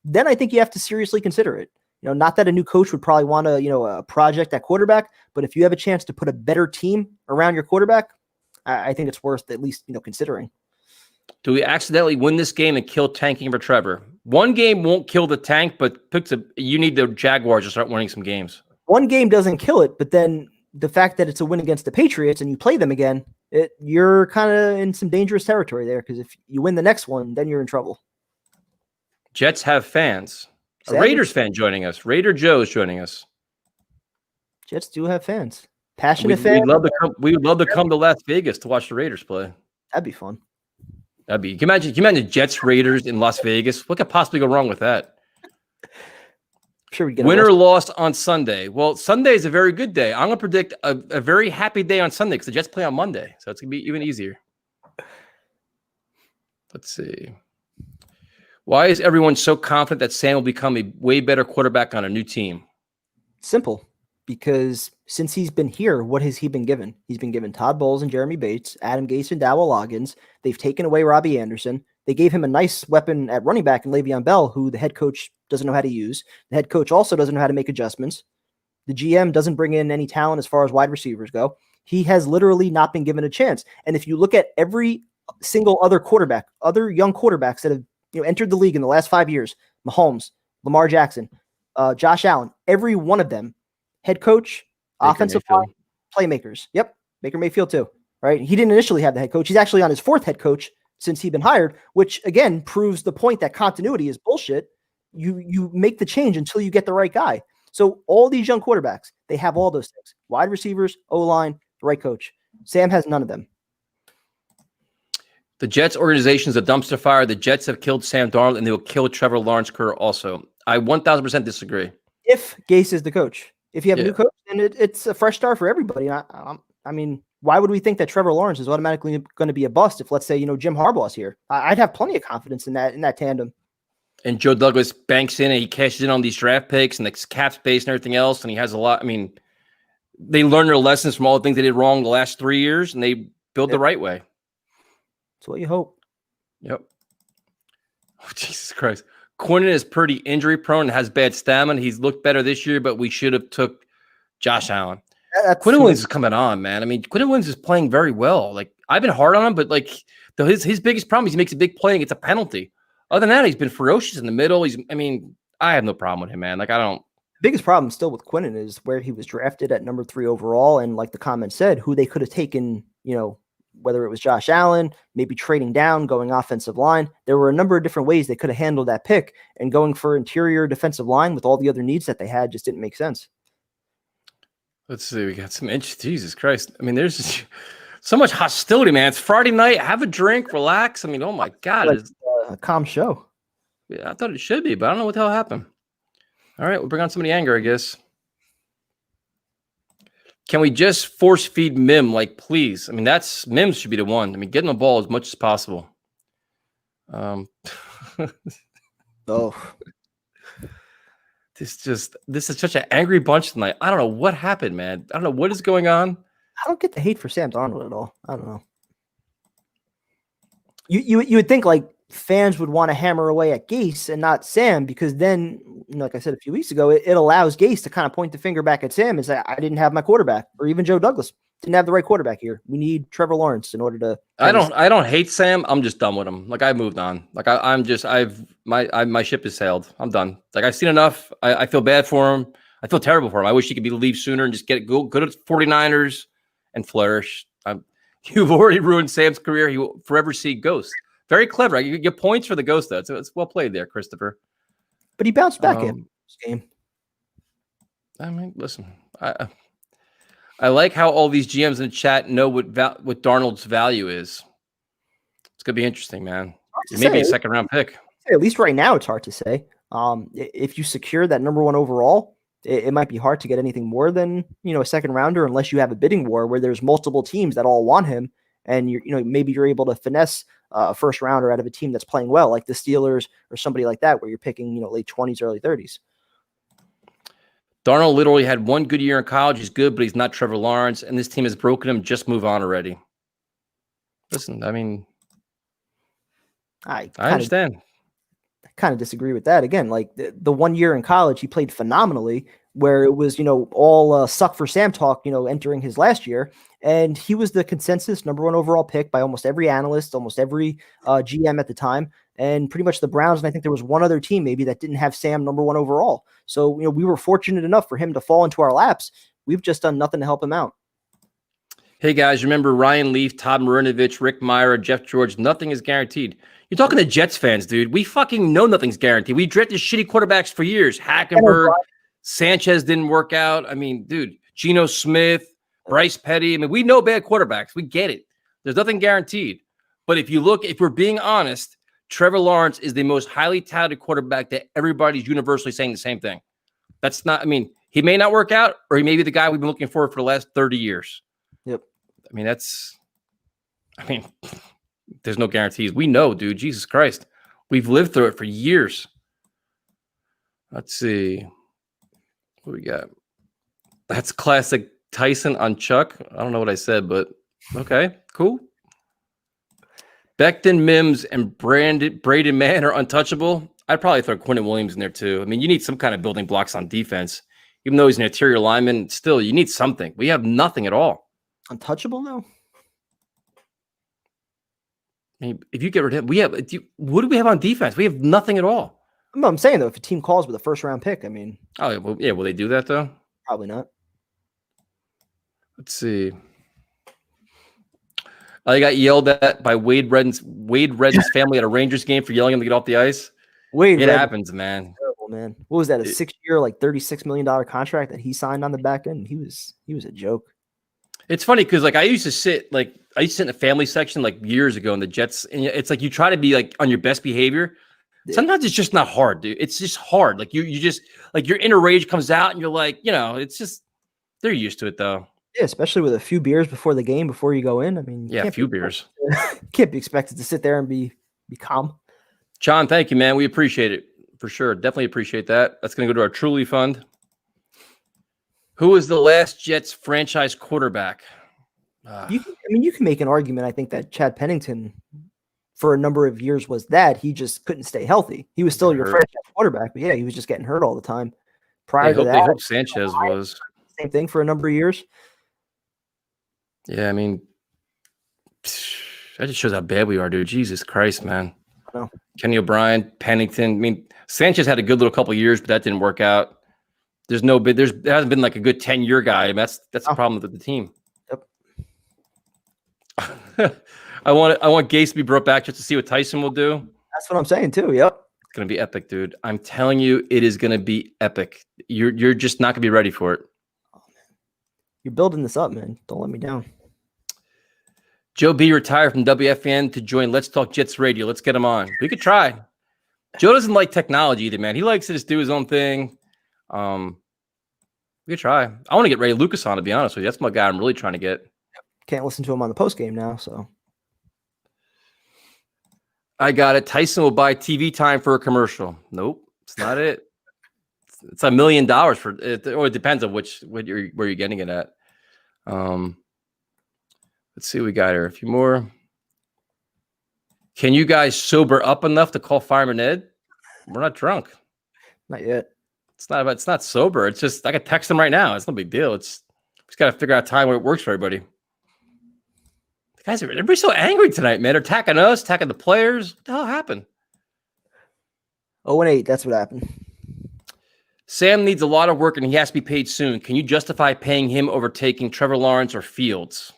then I think you have to seriously consider it. Not that a new coach would probably want a project at quarterback, but if you have a chance to put a better team around your quarterback, I think it's worth at least, considering. Do we accidentally win this game and kill tanking for Trevor? One game won't kill the tank, but you need the Jaguars to start winning some games. One game doesn't kill it, but then the fact that it's a win against the Patriots and you play them again, you're kind of in some dangerous territory there, because if you win the next one, then you're in trouble. Jets have fans. A Raiders fan joining us. Raider Joe is joining us. Jets do have fans. Passionate fans. We would love to come to Las Vegas to watch the Raiders play. That'd be fun. Can you imagine Jets Raiders in Las Vegas? What could possibly go wrong with that? Sure, we get win or loss on Sunday. Well, Sunday is a very good day. I'm going to predict a very happy day on Sunday because the Jets play on Monday, so it's going to be even easier. Let's see. Why is everyone so confident that Sam will become a way better quarterback on a new team? Simple. Because since he's been here, what has he been given? He's been given Todd Bowles and Jeremy Bates, Adam Gase and Dowell Loggins. They've taken away Robbie Anderson. They gave him a nice weapon at running back in Le'Veon Bell, who the head coach doesn't know how to use. The head coach also doesn't know how to make adjustments. The GM doesn't bring in any talent as far as wide receivers go. He has literally not been given a chance. And if you look at every single other quarterback, other young quarterbacks that have entered the league in the last 5 years, Mahomes, Lamar Jackson, Josh Allen, every one of them, head coach, offensive line, playmakers. Yep, Baker Mayfield too, right? He didn't initially have the head coach. He's actually on his fourth head coach since he's been hired, which again proves the point that continuity is bullshit. You make the change until you get the right guy. So all these young quarterbacks, they have all those things: wide receivers, O-line, the right coach. Sam has none of them. The Jets organization is a dumpster fire. The Jets have killed Sam Darnold, and they will kill Trevor Lawrence career also. I 1,000% disagree. If Gase is the coach. If you have a new coach, then it's a fresh start for everybody. I mean, why would we think that Trevor Lawrence is automatically going to be a bust if, let's say, Jim Harbaugh's here? I'd have plenty of confidence in that tandem. And Joe Douglas banks in and he cashes in on these draft picks and the cap space and everything else. And he has a lot. I mean, they learned their lessons from all the things they did wrong the last 3 years, and they build the right way. That's what you hope. Yep. Oh, Jesus Christ. Quinnen is pretty injury prone and has bad stamina. He's looked better this year, but we should have took Josh Allen. Quinnen Williams is coming on, man. I mean, Quinnen Williams is playing very well. Like, I've been hard on him, but like his biggest problem is he makes a big play and gets a penalty. Other than that, he's been ferocious in the middle. I have no problem with him, man. Like, I don't. The biggest problem still with Quinnen is where he was drafted at number 3 overall, and like the comment said, who they could have taken, whether it was Josh Allen, maybe trading down, going offensive line. There were a number of different ways they could have handled that pick, and going for interior defensive line with all the other needs that they had just didn't make sense. Let's see. We got some Jesus Christ. I mean, there's so much hostility, man. It's Friday night. Have a drink, relax. I mean, oh my God. It's a calm show. Yeah, I thought it should be, but I don't know what the hell happened. All right, we'll bring on some of the anger, I guess. Can we just force feed Mims, please? I mean, Mims should be the one. I mean, get him the ball as much as possible. This is such an angry bunch tonight. I don't know what happened, man. I don't know what is going on. I don't get the hate for Sam Darnold at all. I don't know. You would think fans would want to hammer away at Gase and not Sam, because then, like I said a few weeks ago, it allows Gase to kind of point the finger back at Sam and say, I didn't have my quarterback, or even Joe Douglas didn't have the right quarterback here. We need Trevor Lawrence in order to. I don't hate Sam. I'm just done with him. I moved on. My ship has sailed. I'm done. I've seen enough. I feel bad for him. I feel terrible for him. I wish he could leave sooner and just go good at 49ers and flourish. You've already ruined Sam's career. He will forever see ghosts. Very clever. You get points for the ghost, though. So it's well played there, Christopher. But he bounced back in this game. I mean, listen, I like how all these GMs in the chat know what Darnold's value is. It's going to be interesting, man. It may be a second-round pick. At least right now, it's hard to say. If you secure that number 1 overall, it might be hard to get anything more than a second rounder, unless you have a bidding war where there's multiple teams that all want him, and maybe you're able to finesse a first rounder out of a team that's playing well, like the Steelers or somebody like that, where you're picking late 20s, early 30s. Darnold literally had one good year in college. He's good, but he's not Trevor Lawrence, and this team has broken him. Just move on already. Listen, I mean, I understand. I kind of disagree with that. Again, the 1 year in college, he played phenomenally. where it was, all suck for Sam talk, entering his last year. And he was the consensus #1 overall pick by almost every analyst, almost every GM at the time, and pretty much the Browns. And I think there was one other team maybe that didn't have Sam #1 overall. So, we were fortunate enough for him to fall into our laps. We've just done nothing to help him out. Hey, guys, remember Ryan Leaf, Todd Marinovich, Rick Meyer, Jeff George? Nothing is guaranteed. You're talking to Jets fans, dude. We fucking know nothing's guaranteed. We drafted shitty quarterbacks for years. Hackenberg, Sanchez didn't work out. I mean, dude, Geno Smith, Bryce Petty. I mean, we know bad quarterbacks. We get it. There's nothing guaranteed. But if we're being honest, Trevor Lawrence is the most highly touted quarterback that everybody's universally saying the same thing. That's not, I mean, he may not work out, or he may be the guy we've been looking for the last 30 years. Yep. There's no guarantees. We know, dude. Jesus Christ. We've lived through it for years. Let's see. What we got? That's classic Tyson on Chuck. I don't know what I said, but okay, cool. Becton, Mims, and Braden Mann are untouchable. I'd probably throw Quincy Williams in there too. I mean, you need some kind of building blocks on defense. Even though he's an interior lineman, still, you need something. We have nothing at all. Untouchable, though? I mean, if you get rid of him, what do we have on defense? We have nothing at all. I'm saying, though, if a team calls with a first-round pick, I mean... Oh, well, yeah, will they do that, though? Probably not. Let's see. I got yelled at by Wade Redden's family at a Rangers game for yelling him to get off the ice. It happens, man. Terrible, man. What was that? A 6-year, $36 million contract that he signed on the back end? He was a joke. It's funny because I used to sit in the family section years ago in the Jets, and it's you try to be on your best behavior. Yeah. Sometimes it's just not hard, dude. It's just hard. You just your inner rage comes out, and you're it's just they're used to it though. Yeah, especially with a few beers before the game, before you go in. I mean, a few beers. Can't be expected to sit there and be calm. John, thank you, man. We appreciate it for sure. Definitely appreciate that. That's going to go to our Truly Fund. Who was the last Jets franchise quarterback? You can make an argument. I think that Chad Pennington, for a number of years, was that he just couldn't stay healthy. He was still your franchise quarterback, but yeah, he was just getting hurt all the time. Prior to that, I hope Sanchez was same thing for a number of years. Yeah, I mean, that just shows how bad we are, dude. Jesus Christ, man. I know. Kenny O'Brien, Pennington. I mean, Sanchez had a good little couple of years, but that didn't work out. There hasn't been a good 10-year guy. I mean, that's the problem with the team. Yep. I want Gase to be brought back just to see what Tyson will do. That's what I'm saying too. Yep. It's gonna be epic, dude. I'm telling you, it is gonna be epic. You're just not gonna be ready for it. You're building this up, man. Don't let me down. Joe B retired from WFN to join Let's Talk Jets Radio. Let's get him on. We could try. Joe doesn't like technology either, man. He likes to just do his own thing. We could try. I want to get Ray Lucas on, to be honest with you. That's my guy I'm really trying to get. Can't listen to him on the post game now, so. I got it. Tyson will buy TV time for a commercial. Nope, it's not it. It's $1 million for it, or it depends on where you're getting it at. Let's see what we got here. A few more. Can you guys sober up enough to call Fireman Ed? We're not drunk. Not yet. It's not sober. It's just I could text them right now. It's no big deal. Just got to figure out a time where it works for everybody. The guys everybody's so angry tonight, man. They're attacking us, attacking the players. What the hell happened? 0-8. That's what happened. Sam needs a lot of work and he has to be paid soon. Can you justify paying him over taking Trevor Lawrence or Fields?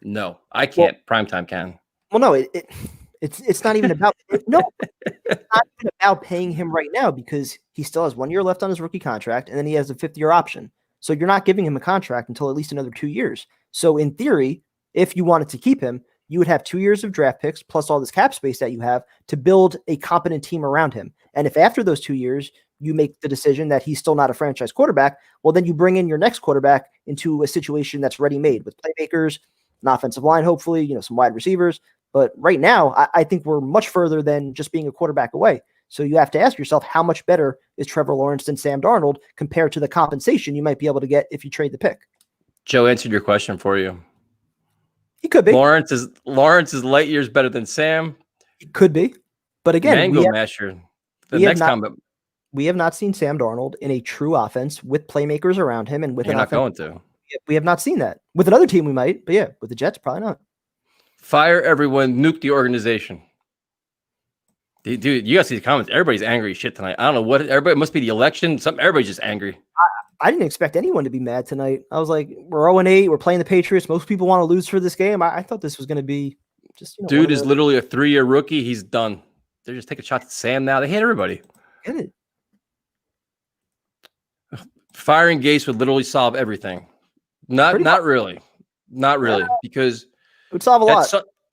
No, I can't. Primetime can. Well, no, it's not even about it's not even about paying him right now because he still has 1 year left on his rookie contract and then he has a 5th-year option. So you're not giving him a contract until at least another 2 years. So in theory, if you wanted to keep him, you would have 2 years of draft picks plus all this cap space that you have to build a competent team around him. And if after those 2 years you make the decision that he's still not a franchise quarterback, well, then you bring in your next quarterback into a situation that's ready-made with playmakers, an offensive line, hopefully, some wide receivers. But right now, I think we're much further than just being a quarterback away. So you have to ask yourself, how much better is Trevor Lawrence than Sam Darnold compared to the compensation you might be able to get if you trade the pick? Joe answered your question for you. He could be. Lawrence is light years better than Sam. He could be. But again, Mango Masher. The next comment. We have not seen Sam Darnold in a true offense with playmakers around him and with You're an not offense. going to. We have not seen that. With another team, we might, but yeah, with the Jets, probably not. Fire everyone, nuke the organization. Dude, you guys see the comments. Everybody's angry as shit tonight. I don't know what. Everybody must be the election. Everybody's just angry. I didn't expect anyone to be mad tonight. I was like, we're 0-8. We're playing the Patriots. Most people want to lose for this game. I thought this was going to be just, dude is literally a 3-year rookie. He's done. They're just taking shots at Sam now. They hate everybody. Get it. Firing Gase would literally solve everything. Not really, because it would solve a lot.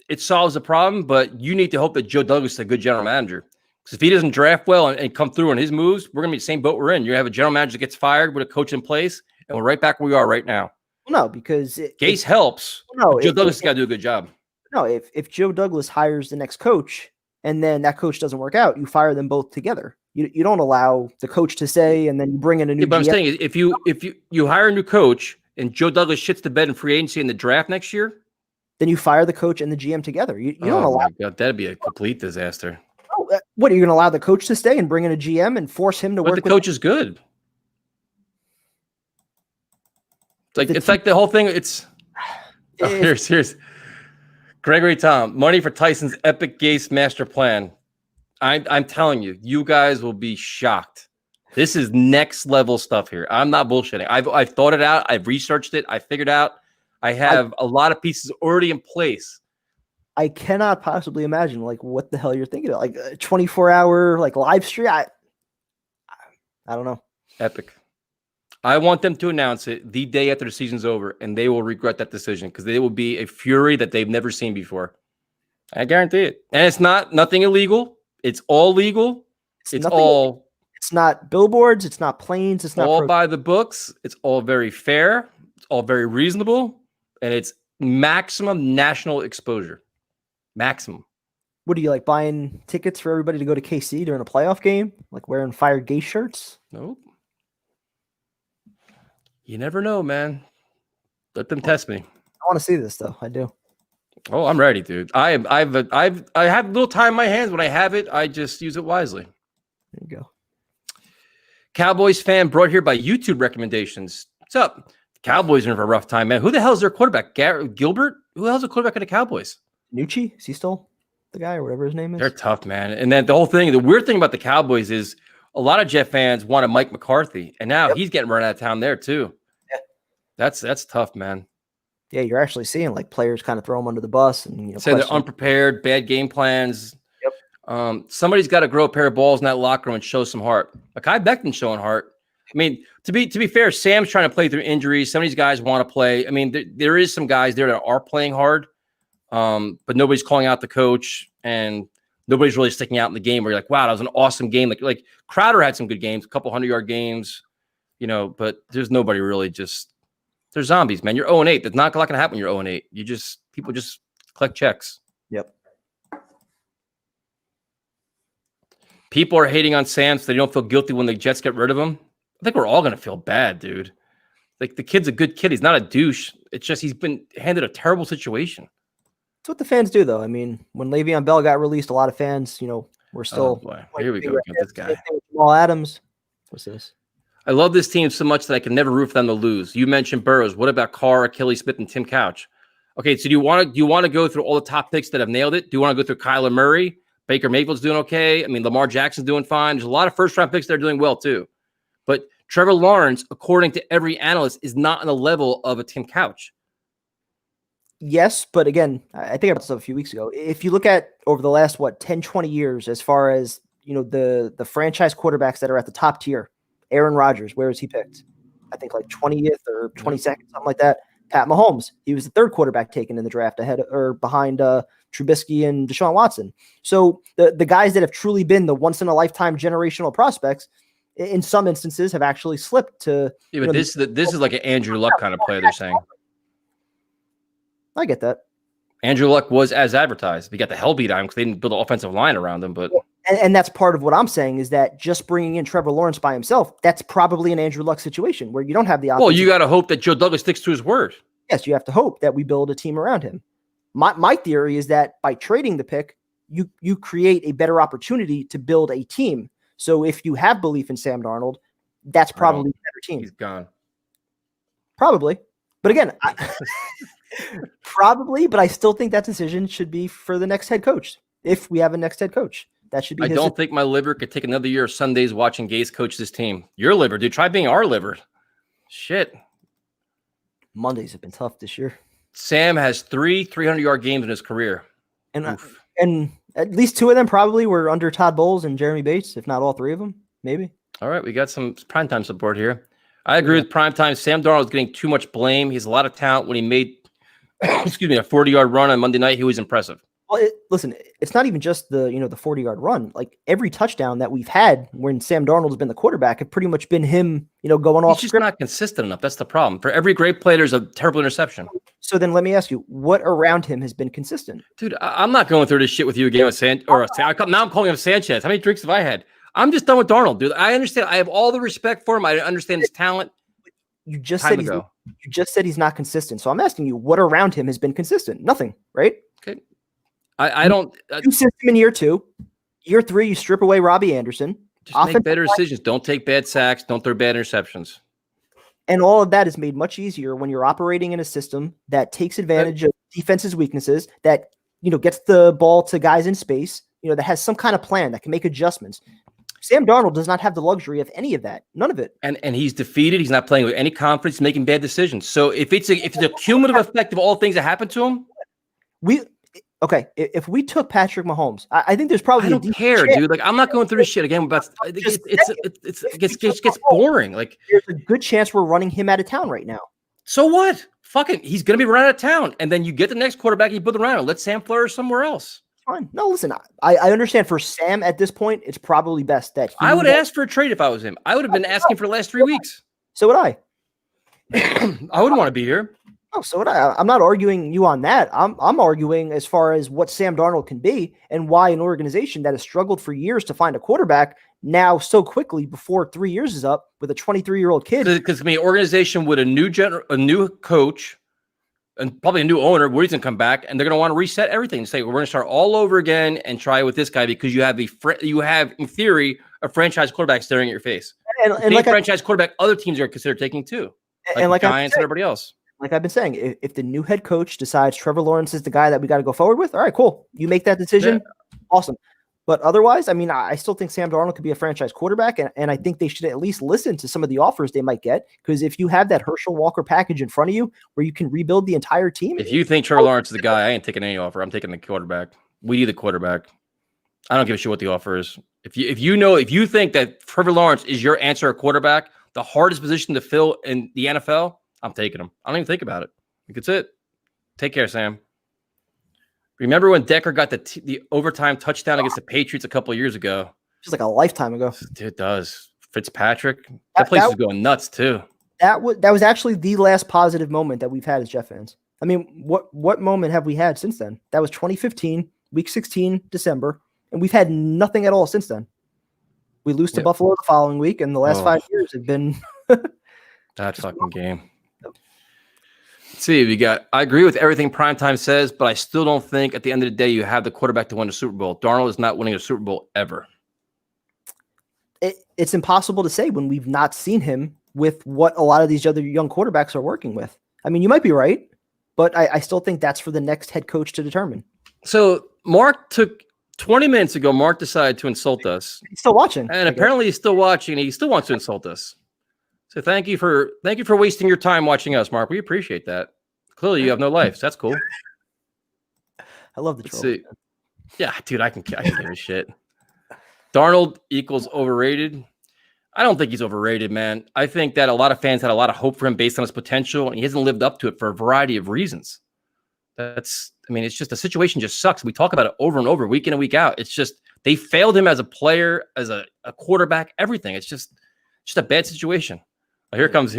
It solves the problem, but you need to hope that Joe Douglas is a good general manager. Because if he doesn't draft well and come through on his moves, we're going to be the same boat we're in. You're going to have a general manager that gets fired with a coach in place, and we're right back where we are right now. Well, no, because Gase helps. No, Joe Douglas has got to do a good job. No, if Joe Douglas hires the next coach and then that coach doesn't work out, you fire them both together. You don't allow the coach to stay and then you bring in a new. Yeah, but I'm saying if you hire a new coach and Joe Douglas shits the bed in free agency in the draft next year, then you fire the coach and the GM together. You don't allow. My God, that'd be a complete disaster. Oh, what are you going to allow the coach to stay and bring in a GM and force him to work? But the coach is good. It's like the whole thing. Here's Gregory Tom. Money for Tyson's epic Gase master plan. I'm telling you, you guys will be shocked. This is next level stuff here. I'm not bullshitting. I've thought it out. I've researched it. I figured out. I have a lot of pieces already in place. I cannot possibly imagine what the hell you're thinking about. A 24-hour live stream. I don't know. Epic. I want them to announce it the day after the season's over, and they will regret that decision because they will be a fury that they've never seen before. I guarantee it. And it's nothing illegal. It's all legal. It's not billboards. It's not planes. It's not all by the books. It's all very fair. It's all very reasonable. And it's maximum national exposure. Maximum. What do you like buying tickets for everybody to go to KC during a playoff game? Like wearing Fire Gase shirts? Nope. You never know, man. Let them test me. I want to see this though. I do. Oh, I'm ready, dude. I have a little time in my hands. When I have it, I just use it wisely. There you go. Cowboys fan brought here by YouTube recommendations. What's up? The Cowboys are in for a rough time, man. Who the hell is their quarterback? Gilbert? Who the hell's the quarterback of the Cowboys? Nucci? Is he still the guy or whatever his name is? They're tough, man. And then the weird thing about the Cowboys is a lot of Jet fans wanted Mike McCarthy, and now he's getting run out of town there too. Yeah. That's tough, man. Yeah, you're actually seeing players kind of throw them under the bus and say they're unprepared, bad game plans. Yep. Somebody's got to grow a pair of balls in that locker room and show some heart. Kai Becton's showing heart. I mean, to be fair, Sam's trying to play through injuries. Some of these guys want to play. I mean, there is some guys there that are playing hard, but nobody's calling out the coach, and nobody's really sticking out in the game where you're like, wow, that was an awesome game. Like Crowder had some good games, a couple 100-yard games, but there's nobody really just – they're zombies, man. You're 0-8. That's not going to happen when you're 0-8. People just collect checks. Yep. People are hating on Sam so they don't feel guilty when the Jets get rid of him. I think we're all going to feel bad, dude. The kid's a good kid. He's not a douche. It's just he's been handed a terrible situation. That's what the fans do, though. I mean, when Le'Veon Bell got released, a lot of fans, were still. Oh, boy. Here we go again with this guy. Jamal Adams. What's this? I love this team so much that I can never root for them to lose. You mentioned Burrows. What about Carr, Achilles Smith, and Tim Couch? Okay, so do you want to go through all the top picks that have nailed it? Do you want to go through Kyler Murray? Baker Mayfield's doing okay. I mean, Lamar Jackson's doing fine. There's a lot of first-round picks that are doing well, too. But Trevor Lawrence, according to every analyst, is not on the level of a Tim Couch. Yes, but again, I think I brought this up a few weeks ago. If you look at over the last, 10, 20 years, as far as, the franchise quarterbacks that are at the top tier, Aaron Rodgers, where is he picked? I think 20th or 22nd, something like that. Pat Mahomes, he was the third quarterback taken in the draft behind Trubisky and Deshaun Watson. So the guys that have truly been the once-in-a-lifetime generational prospects, in some instances, have actually slipped to. Yeah, but this is like an Andrew Luck kind of player. They're saying. I get that. Andrew Luck was as advertised. He got the hell beat out of him because they didn't build an offensive line around him. But and that's part of what I'm saying is that just bringing in Trevor Lawrence by himself, that's probably an Andrew Luck situation where you don't have the offense. Well, you got to hope that Joe Douglas sticks to his word. Yes, you have to hope that we build a team around him. My theory is that by trading the pick, you create a better opportunity to build a team. So if you have belief in Sam Darnold, that's probably a better team. He's gone. Probably. But again, probably, but I still think that decision should be for the next head coach. If we have a next head coach, that should be I don't think my liver could take another year of Sundays watching Gase coach this team. Your liver, dude. Try being our liver. Shit. Mondays have been tough this year. Sam has 3 300-yard games in his career. And at least 2 of them probably were under Todd Bowles and Jeremy Bates, if not all 3 of them, maybe. All right, we got some primetime support here. I agree with primetime. Sam Darnold is getting too much blame. He has a lot of talent. When he made, a 40-yard run on Monday night, he was impressive. Well, listen, it's not even just the 40-yard run. Like every touchdown that we've had when Sam Darnold has been the quarterback have pretty much been him, going off. He's just not consistent enough. That's the problem. For every great play, there's a terrible interception. So then let me ask you, what around him has been consistent? Dude, I'm not going through this shit with you again with now I'm calling him Sanchez. How many drinks have I had? I'm just done with Darnold, dude. I understand. I have all the respect for him. I understand his talent. You just said he's not consistent. So I'm asking you, what around him has been consistent? Nothing, right? Okay. I don't. You system in year 2. Year 3, you strip away Robbie Anderson. Just make better decisions. Don't take bad sacks. Don't throw bad interceptions. And all of that is made much easier when you're operating in a system that takes advantage of defense's weaknesses, that gets the ball to guys in space, that has some kind of plan that can make adjustments. Sam Darnold does not have the luxury of any of that. None of it. And he's defeated. He's not playing with any confidence, making bad decisions. So if it's a cumulative effect of all things that happened to him, if we took Patrick Mahomes, I think there's probably I don't care, dude. Like I'm not going through this shit again. But it gets boring. Like there's a good chance we're running him out of town right now. So what? Fucking, he's gonna be run out of town, and then you get the next quarterback. You put him around. Let Sam flourish somewhere else. Fine. No, listen. I understand for Sam at this point, it's probably best that I would ask for a trade if I was him. I would have been asking for the last 3 weeks. So would I. I wouldn't want to be here. Oh, so would I. I'm not arguing you on that. I'm arguing as far as what Sam Darnold can be and why an organization that has struggled for years to find a quarterback now so quickly before 3 years is up with a 23-year-old kid. Because organization with a new coach and probably a new owner, where he's going to come back, and they're going to want to reset everything and say, we're going to start all over again and try with this guy because you have in theory a franchise quarterback staring at your face. And like franchise quarterback, other teams are considered taking too, like Giants and everybody else. Like I've been saying, if the new head coach decides Trevor Lawrence is the guy that we got to go forward with, all right, cool. You make that decision, awesome. But otherwise, I mean, I still think Sam Darnold could be a franchise quarterback, and I think they should at least listen to some of the offers they might get, because if you have that Herschel Walker package in front of you where you can rebuild the entire team. If you think Trevor Lawrence is the guy, I ain't taking any offer. I'm taking the quarterback. We need the quarterback. I don't give a shit what the offer is. If you think that Trevor Lawrence is your answer at quarterback, the hardest position to fill in the NFL, I'm taking him. I don't even think about it. That's it. Take care, Sam. Remember when Decker got the overtime touchdown against the Patriots a couple of years ago? Just like a lifetime ago. It does. Fitzpatrick. That place was going nuts too. That was actually the last positive moment that we've had as Jet fans. I mean, what moment have we had since then? That was 2015, week 16, December, and we've had nothing at all since then. We lose to Buffalo the following week, and the last 5 years have been that fucking game. Let's see, I agree with everything Primetime says, but I still don't think at the end of the day you have the quarterback to win a Super Bowl. Darnold is not winning a Super Bowl ever. It's impossible to say when we've not seen him with what a lot of these other young quarterbacks are working with. I mean, you might be right, but I still think that's for the next head coach to determine. So Mark took 20 minutes ago, Mark decided to insult us. He's still watching. And apparently he's still watching, and he still wants to insult us. So thank you for wasting your time watching us, Mark. We appreciate that. Clearly you have no life. So that's cool. I love the troll. See. Yeah, dude, I can give a shit. Darnold equals overrated. I don't think he's overrated, man. I think that a lot of fans had a lot of hope for him based on his potential, and he hasn't lived up to it for a variety of reasons. It's just the situation just sucks. We talk about it over and over, week in and week out. It's just they failed him as a player, as a quarterback, everything. It's just a bad situation. Here comes.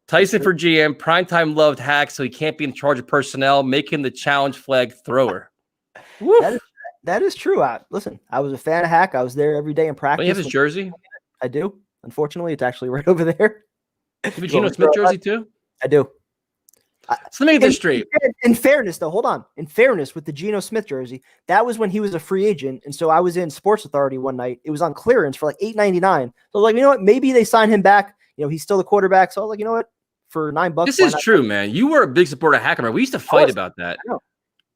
Tyson for GM. Primetime loved Hack, so he can't be in charge of personnel. Make him the challenge flag thrower. That is true. Listen, I was a fan of Hack. I was there every day in practice. Don't you have his jersey? I do. Unfortunately, it's actually right over there. You have a Geno Smith jersey too? I do. So let me get this straight. In fairness, though, hold on. In fairness, with the Geno Smith jersey, that was when he was a free agent, and so I was in Sports Authority one night. It was on clearance for like $8.99. So I was like, you know what? Maybe they sign him back. You know, he's still the quarterback. So I was like, you know what? For $9, this is true, man. You were a big supporter of Hackenberg. We used to fight about that.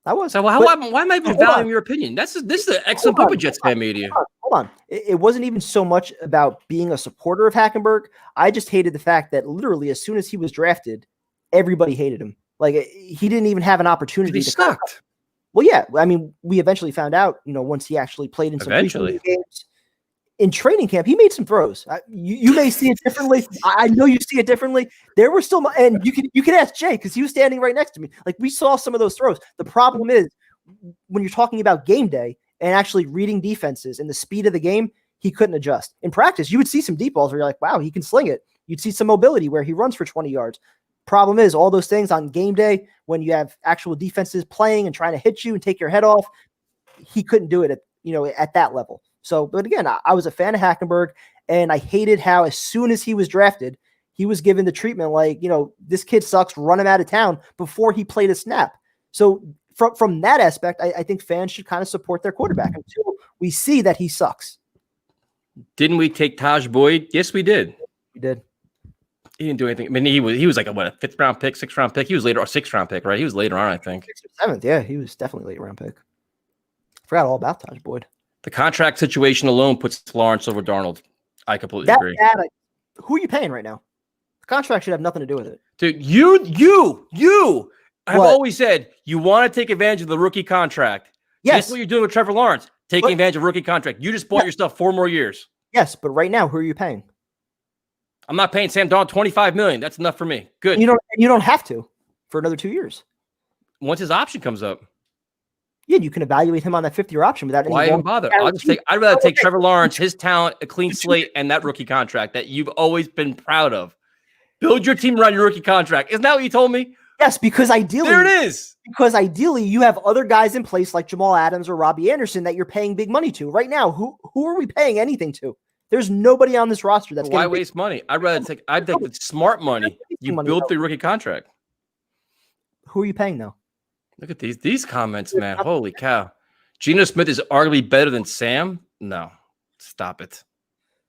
I was. So why am I even valuing your opinion? This is an excellent point with Jets fan media. Hold on. It wasn't even so much about being a supporter of Hackenberg. I just hated the fact that literally as soon as he was drafted, everybody hated him. Like, he didn't even have an opportunity. He sucked. Well, yeah. I mean, we eventually found out, you know, once he actually played in some preseason games. In training camp, he made some throws. You may see it differently. I know you see it differently. There were still, and you can ask Jay because he was standing right next to me. Like, we saw some of those throws. The problem is when you're talking about game day and actually reading defenses and the speed of the game, he couldn't adjust. In practice, you would see some deep balls where you're like, wow, he can sling it. You'd see some mobility where he runs for 20 yards. Problem is, all those things on game day when you have actual defenses playing and trying to hit you and take your head off, he couldn't do it at that level. So, but again, I was a fan of Hackenberg, and I hated how as soon as he was drafted, he was given the treatment like, you know, this kid sucks, run him out of town before he played a snap. So from that aspect, I think fans should kind of support their quarterback until we see that he sucks. Didn't we take Taj Boyd? Yes, we did. We did. He didn't do anything. I mean, he was like a 5th round pick, 6th round pick. He was later, or 6th round pick, right? He was later on, I think. 6th or 7th, yeah. He was definitely late round pick. Forgot all about Taj Boyd. The contract situation alone puts Lawrence over Darnold. I completely agree. Who are you paying right now? The contract should have nothing to do with it. Dude, you have always said you want to take advantage of the rookie contract. Yes. That's what you're doing with Trevor Lawrence, taking advantage of rookie contract. You just bought yourself 4 more years. Yes, but right now, who are you paying? I'm not paying Sam Darnold $25 million. That's enough for me. Good. You don't have to for another 2 years. Once his option comes up. Yeah, you can evaluate him on that 5th-year option without any. Why even bother? I'd rather take Trevor Lawrence, his talent, a clean slate, and that rookie contract that you've always been proud of. Build your team around your rookie contract. Isn't that what you told me? Yes, because ideally, there it is. Because ideally, you have other guys in place like Jamal Adams or Robbie Anderson that you're paying big money to. Right now, who are we paying anything to? There's nobody on this roster that's why waste money? I'd take the smart money. You build the rookie contract. Who are you paying though? Look at these comments, man. Holy cow. Geno Smith is arguably better than Sam? No. Stop it.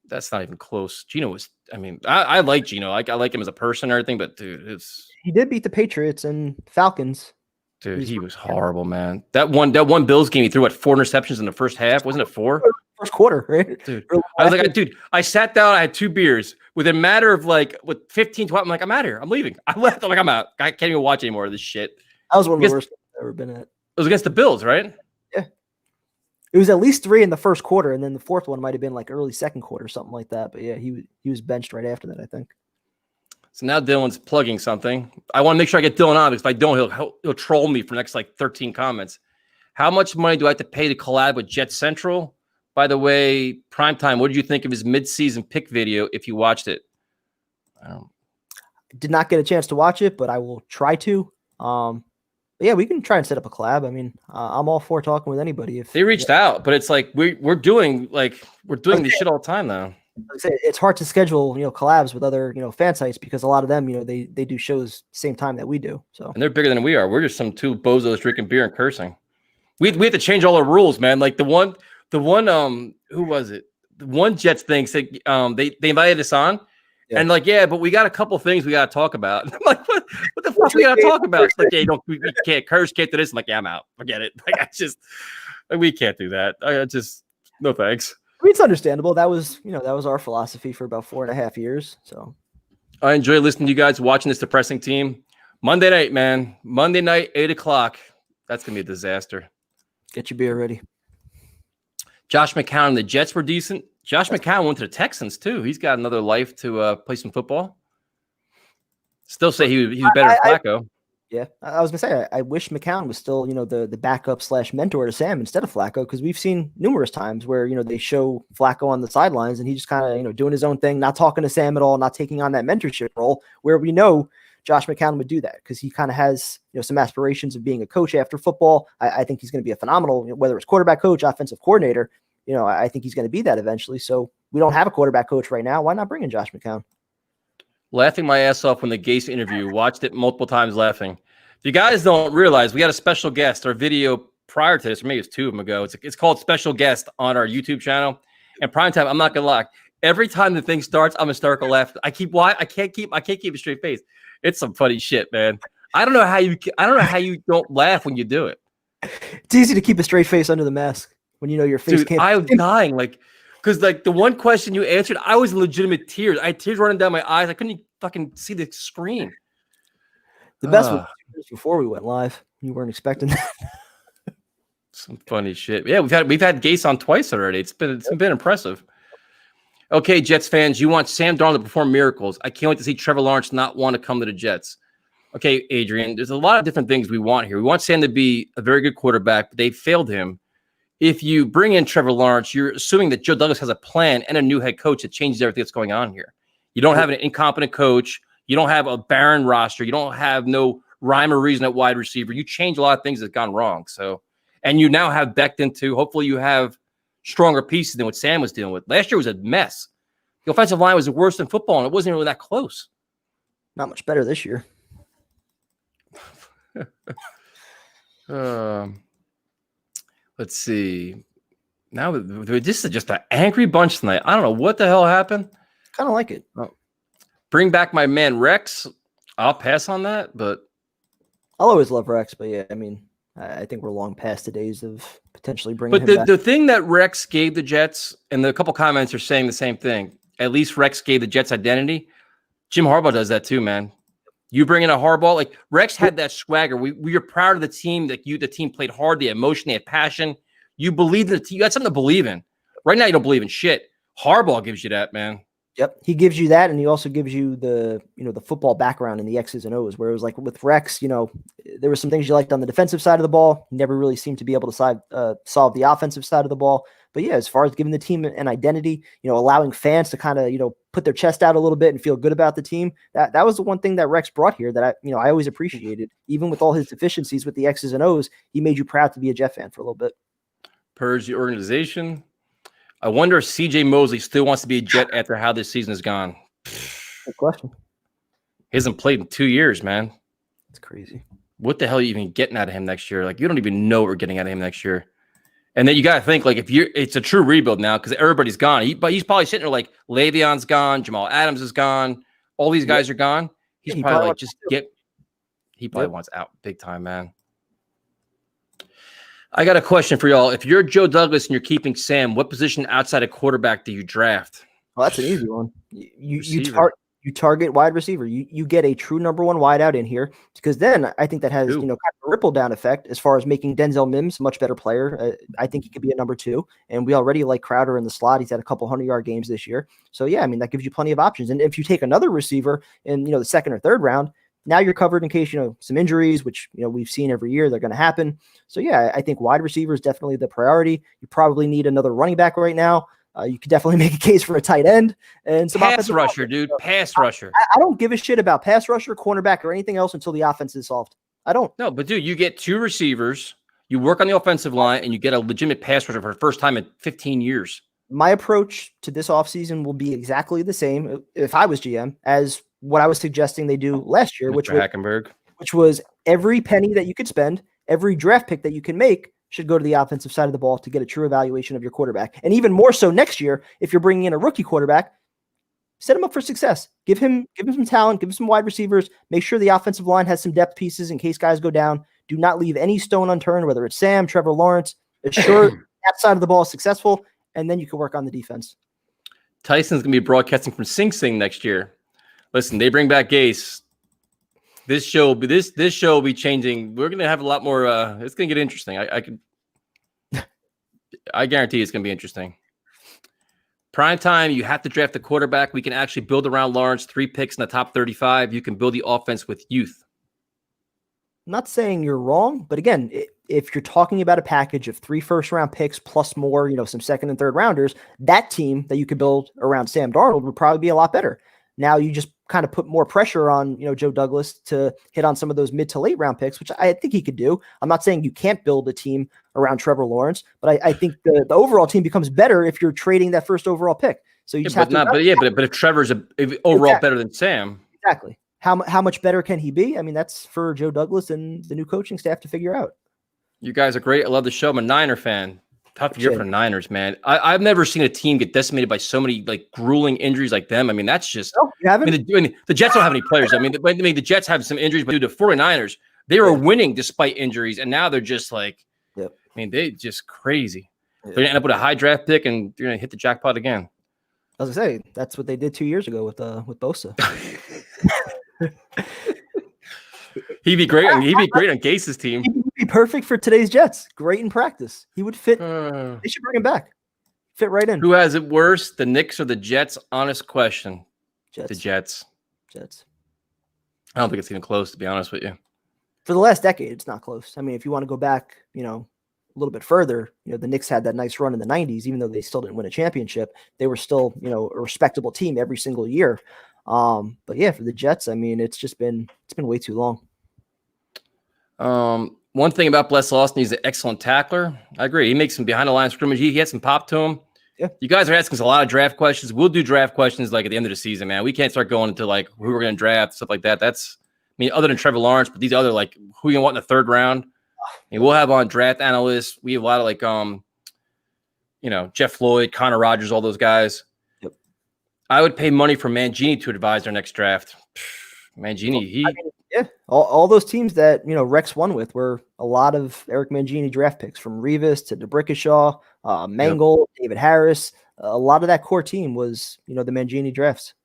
That's not even close. Geno was, I mean, I like Geno. I like him as a person and everything, but dude, he did beat the Patriots and Falcons. Dude, he was horrible, man. That one Bills game, he threw 4 interceptions in the first half. Wasn't it 4? First quarter, right? Dude, I was like, I sat down, I had 2 beers. Within a matter of with 15, 12, I'm like, I'm out of here. I'm leaving. I left. I'm like, I'm out. I can't even watch any more of this shit. That was one of the worst I've ever been at. It was against the Bills, right? Yeah. It was at least 3 in the first quarter, and then the 4th one might have been like early second quarter, something like that. But yeah, he was benched right after that, I think. So now Dylan's plugging something. I want to make sure I get Dylan on because if I don't, he'll troll me for the next 13 comments. How much money do I have to pay to collab with Jet Central? By the way, Primetime, what did you think of his mid-season pick video if you watched it? Did not get a chance to watch it, but I will try to. But yeah, we can try and set up a collab. I mean, I'm all for talking with anybody. If they reached out, but it's like we're doing this shit all the time now. It's hard to schedule, collabs with other, fan sites because a lot of them, they do shows same time that we do. So and they're bigger than we are. We're just some 2 bozos drinking beer and cursing. We have to change all our rules, man. Like the one who was it? The one Jets thing said they invited us on. Yeah. And but we got a couple things we got to talk about. I'm like, what the fuck we got to talk about? It's like, yeah, we can't curse, can't do this. I'm like, yeah, I'm out. Forget it. We can't do that. No thanks. I mean, it's understandable. That was our philosophy for about 4.5 years. So I enjoy listening to you guys, watching this depressing team. Monday night, man. Monday night, 8:00. That's gonna be a disaster. Get your beer ready. Josh McCown, the Jets were decent. Josh McCown went to the Texans too. He's got another life to play some football. Still say he was better than Flacco. Yeah, I was gonna say I wish McCown was still the backup / mentor to Sam instead of Flacco because we've seen numerous times where they show Flacco on the sidelines and he just kind of doing his own thing, not talking to Sam at all, not taking on that mentorship role where we know Josh McCown would do that because he kind of has some aspirations of being a coach after football. I think he's going to be a phenomenal whether it's quarterback coach, offensive coordinator. I think he's going to be that eventually. So we don't have a quarterback coach right now. Why not bring in Josh McCown? Laughing my ass off when the Gase interview. Watched it multiple times laughing. If you guys don't realize, we got a special guest. Our video prior to this, or maybe it's 2 of them ago. It's called Special Guest on our YouTube channel. And Primetime, I'm not gonna lie. Every time the thing starts, I'm hysterical laugh. I can't keep a straight face. It's some funny shit, man. I don't know how you don't laugh when you do it. It's easy to keep a straight face under the mask when you know your face can't. I was dying, because the one question you answered, I was in legitimate tears. I had tears running down my eyes. I couldn't even fucking see the screen. The best was before we went live. You weren't expecting that. Some funny shit. Yeah, we've had Gase on twice already. It's been impressive. Okay, Jets fans, you want Sam Darnold to perform miracles. I can't wait to see Trevor Lawrence not want to come to the Jets. Okay, Adrian, there's a lot of different things we want here. We want Sam to be a very good quarterback, but they failed him. If you bring in Trevor Lawrence, you're assuming that Joe Douglas has a plan and a new head coach that changes everything that's going on here. You don't have an incompetent coach. You don't have a barren roster. You don't have no rhyme or reason at wide receiver. You change a lot of things that's gone wrong. So, and you now have Becton too. Hopefully you have stronger pieces than what Sam was dealing with. Last year was a mess. The offensive line was the worst in football, and it wasn't really that close. Not much better this year. Let's see. Now this is just an angry bunch tonight. I don't know what the hell happened. Kind of like it. Bring back my man Rex. I'll pass on that, but I'll always love Rex. But yeah, I mean, I think we're long past the days of potentially bringing him back. The thing that Rex gave the Jets, and a couple comments are saying the same thing. At least Rex gave the Jets identity. Jim Harbaugh does that too, man. You bring in a Harbaugh, like Rex had that swagger. We are proud of the team. That the team played hard, the emotion, they had passion. You believe in the team. You had something to believe in. Right now, you don't believe in shit. Harbaugh gives you that, man. Yep, he gives you that, and he also gives you the football background and the X's and O's. Where it was like with Rex, there were some things you liked on the defensive side of the ball. He never really seemed to be able to solve the offensive side of the ball. But yeah, as far as giving the team an identity, allowing fans to kind of put their chest out a little bit and feel good about the team. That was the one thing that Rex brought here that I always appreciated. Even with all his deficiencies with the X's and O's, he made you proud to be a Jet fan for a little bit. Purge the organization. I wonder if C.J. Mosley still wants to be a Jet after how this season has gone. Good question. He hasn't played in 2 years, man. It's crazy. What the hell are you even getting out of him next year? Like, you don't even know what we're getting out of him next year. And then you got to think, like, it's a true rebuild now because everybody's gone. But he's probably sitting there like, Le'Veon's gone, Jamal Adams is gone, all these guys are gone. He's probably like, he probably wants out big time, man. I got a question for y'all. If you're Joe Douglas and you're keeping Sam, what position outside of quarterback do you draft? Well, that's an easy one. You target wide receiver. You get a true number one wideout in here because then I think that has kind of a ripple down effect as far as making Denzel Mims a much better player. I think he could be a number 2, and we already like Crowder in the slot. He's had a couple 100-yard games this year. So yeah, I mean that gives you plenty of options. And if you take another receiver in the second or third round, now you're covered in case some injuries, which we've seen every year they're going to happen. So yeah, I think wide receiver is definitely the priority. You probably need another running back right now. You could definitely make a case for a tight end and some pass rusher, dude. Pass rusher. I don't give a shit about pass rusher, cornerback, or anything else until the offense is solved. I don't. No, but dude, you get 2 receivers, you work on the offensive line, and you get a legitimate pass rusher for the first time in 15 years. My approach to this offseason will be exactly the same if I was GM as what I was suggesting they do last year, which was every penny that you could spend, every draft pick that you can make should go to the offensive side of the ball to get a true evaluation of your quarterback. And even more so next year, if you're bringing in a rookie quarterback, set him up for success. Give him some talent, give him some wide receivers, make sure the offensive line has some depth pieces in case guys go down. Do not leave any stone unturned, whether it's Sam, Trevor Lawrence. Assure that side of the ball is successful, and then you can work on the defense. Tyson's going to be broadcasting from Sing Sing next year. Listen, they bring back Gase. This show will be changing. We're going to have a lot more. It's going to get interesting. I guarantee it's going to be interesting. Prime time, you have to draft a quarterback. We can actually build around Lawrence. 3 picks in the top 35. You can build the offense with youth. I'm not saying you're wrong, but again, if you're talking about a package of 3 first-round picks plus more, some second and third rounders, that team that you could build around Sam Darnold would probably be a lot better. Now you just kind of put more pressure on, Joe Douglas to hit on some of those mid to late round picks, which I think he could do. I'm not saying you can't build a team around Trevor Lawrence, but I think the overall team becomes better if you're trading that first overall pick. So you just but have to. not, but yeah, but if Trevor's overall better than Sam, exactly. How much better can he be? I mean, that's for Joe Douglas and the new coaching staff to figure out. you guys are great. I love the show. I'm a Niner fan. Tough year for the Niners, man. I've never seen a team get decimated by so many like grueling injuries like them. I mean, that's just. No, you haven't? I mean, the Jets don't have any players. I mean, the Jets have some injuries, but dude, the 49ers, they were winning despite injuries, and now they're just like, I mean, they just crazy. They're gonna end up with a high draft pick, and you're gonna hit the jackpot again. I was gonna say that's what they did 2 years ago with Bosa. He'd be great. He'd be great on Gase's team. He would be perfect for today's Jets. Great in practice. He would fit. They should bring him back. Fit right in. Who has it worse, the Knicks or the Jets? Honest question. Jets. The Jets. Jets. I don't think it's even close, to be honest with you. For the last decade, it's not close. I mean, if you want to go back, a little bit further, the Knicks had that nice run in the 90s, even though they still didn't win a championship. They were still, a respectable team every single year. But yeah, for the Jets, I mean, it's been way too long. One thing about Bless Austin, he's an excellent tackler. I agree. He makes some behind the line of scrimmage. He had some pop to him. Yeah. You guys are asking us a lot of draft questions. We'll do draft questions like at the end of the season, man. We can't start going into like who we're going to draft, stuff like that. Other than Trevor Lawrence, but these other like who you going to want in the third round. I mean, we'll have on draft analysts. We have a lot of like, Jeff Floyd, Connor Rogers, all those guys. Yep. I would pay money for Mangini to advise our next draft. Mangini, all those teams that Rex won with were a lot of Eric Mangini draft picks, from Revis to DeBrickashaw, Mangold, David Harris. A lot of that core team was the Mangini drafts.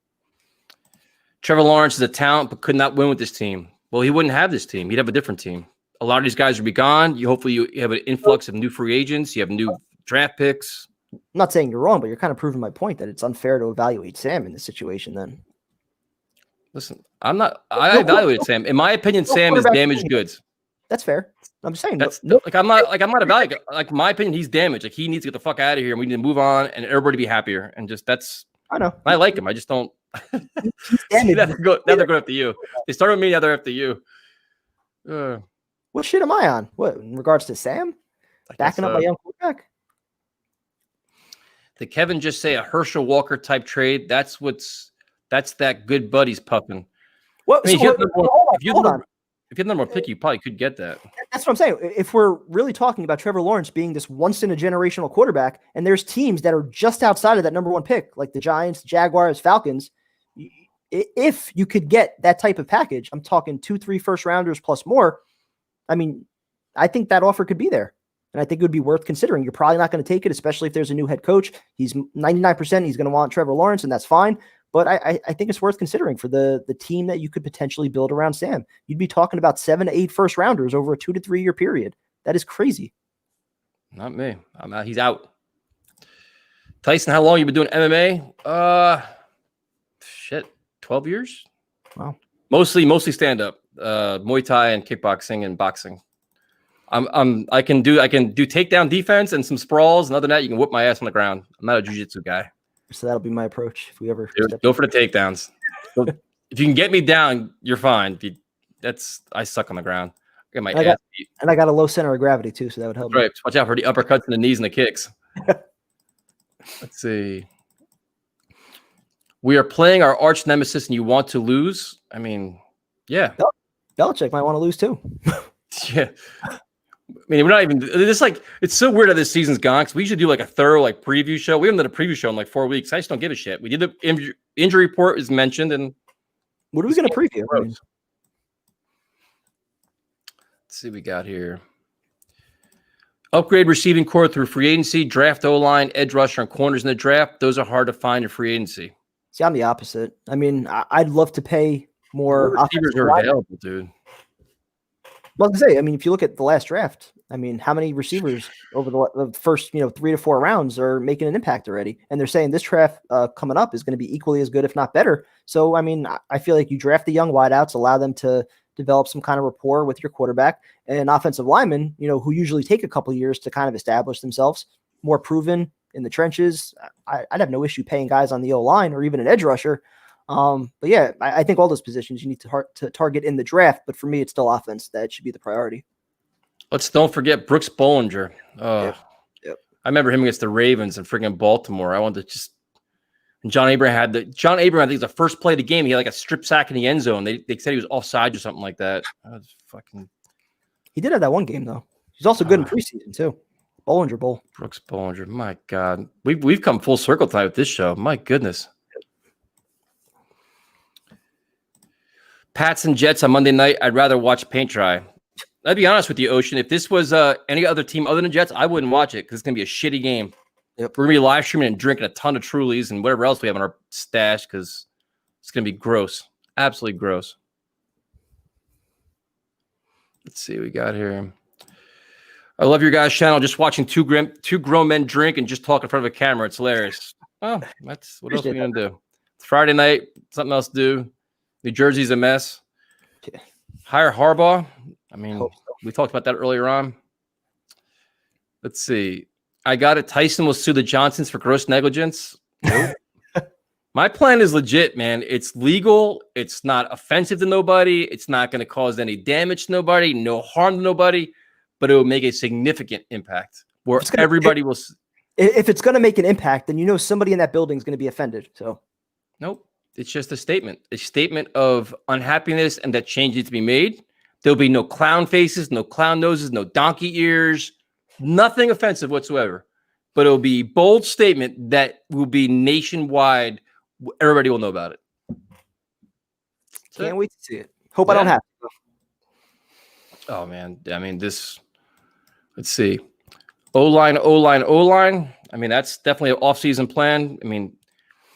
Trevor Lawrence is a talent, but could not win with this team. Well, he wouldn't have this team. He'd have a different team. A lot of these guys would be gone. Hopefully you have an influx of new free agents. You have new draft picks. I'm not saying you're wrong, but you're kind of proving my point that it's unfair to evaluate Sam in this situation then. Listen, I evaluated Sam. In my opinion, Sam is damaged goods. That's fair. I'm just saying. I'm not evaluating. Like, my opinion, he's damaged. Like, he needs to get the fuck out of here, and we need to move on, and everybody be happier. And just I know. I like him. I just don't. See, now they're going after you. They started with me. Now they're after you. What shit am I on? What, in regards to Sam? Backing up my young quarterback? Did Kevin just say a Herschel Walker type trade? That's that good buddies puffing. What? I mean, so if you had the number one pick, you probably could get that. That's what I'm saying. If we're really talking about Trevor Lawrence being this once in a generational quarterback, and there's teams that are just outside of that number one pick, like the Giants, Jaguars, Falcons, if you could get that type of package, I'm talking 2-3 first rounders plus more. I mean, I think that offer could be there. And I think it would be worth considering. You're probably not going to take it, especially if there's a new head coach. He's 99%. He's going to want Trevor Lawrence, and that's fine. But I think it's worth considering for the team that you could potentially build around Sam. You'd be talking about 7 to 8 first rounders over a 2 to 3 year period. That is crazy. Not me. I'm out. He's out. Tyson, how long you been doing MMA? 12 years. Wow. Mostly stand up. Muay Thai and kickboxing and boxing. I can do takedown defense and some sprawls, and other than that, you can whip my ass on the ground. I'm not a jiu-jitsu guy. So that'll be my approach if we ever go for the takedowns. If you can get me down, you're fine. I suck on the ground. I got my ass beat. And I got a low center of gravity too, so that would help. Right. Watch out for the uppercuts and the knees and the kicks. Let's see. We are playing our arch nemesis, and you want to lose? I mean, yeah. Belichick might want to lose too. Yeah. I mean, we're not even. It's like it's so weird how this season's gone. Because we should do like a thorough preview show. We haven't done a preview show in like 4 weeks. I just don't give a shit. We did the injury report is mentioned, and what are we going to preview? Let's see what we got here. Upgrade receiving core through free agency, draft O-line, edge rusher, and corners in the draft. Those are hard to find in free agency. See, I'm the opposite. I mean, I'd love to pay more. Receivers are available, dude. Well, I was gonna say, I mean, if you look at the last draft, I mean, how many receivers over the first 3 to 4 rounds are making an impact already? And they're saying this draft coming up is going to be equally as good, if not better. So, I mean, I feel like you draft the young wideouts, allow them to develop some kind of rapport with your quarterback, and offensive linemen, who usually take a couple of years to kind of establish themselves, more proven in the trenches. I'd have no issue paying guys on the O-line or even an edge rusher. But yeah, I think all those positions you need to target in the draft. But for me, it's still offense that should be the priority. Don't forget Brooks Bollinger. Yep. I remember him against the Ravens and freaking Baltimore. I wanted to And John Abraham I think was the first play of the game. He had like a strip sack in the end zone. They said he was offside or something like that. He did have that one game though. He's also good in preseason too. Bollinger Bowl. Brooks Bollinger. My God. We've come full circle tonight with this show. My goodness. Pats and Jets on Monday night. I'd rather watch paint dry. I'll be honest with you, Ocean. If this was any other team other than Jets, I wouldn't watch it because it's going to be a shitty game. Yep. We're going to be live streaming and drinking a ton of Trulies and whatever else we have in our stash because it's going to be gross. Absolutely gross. Let's see what we got here. I love your guys' channel. Just watching two grown men drink and just talk in front of a camera. It's hilarious. Oh, that's what else are we going to do? It's Friday night. Something else to do. New Jersey's a mess. Yeah. Hire Harbaugh. I mean, we talked about that earlier on. Let's see. I got it. Tyson will sue the Johnsons for gross negligence. Nope. My plan is legit, man. It's legal. It's not offensive to nobody. It's not going to cause any damage to nobody, no harm to nobody, but it will make a significant impact where everybody will. If it's going to make an impact, then you know somebody in that building is going to be offended. So, nope. It's just a statement of unhappiness and that change needs to be made. There'll be no clown faces, no clown noses, no donkey ears, nothing offensive whatsoever. But it'll be a bold statement that will be nationwide. Everybody will know about it. Can't wait to see it. Hope I don't have to. Oh, man. I mean, let's see. O-line. I mean, that's definitely an off-season plan. I mean,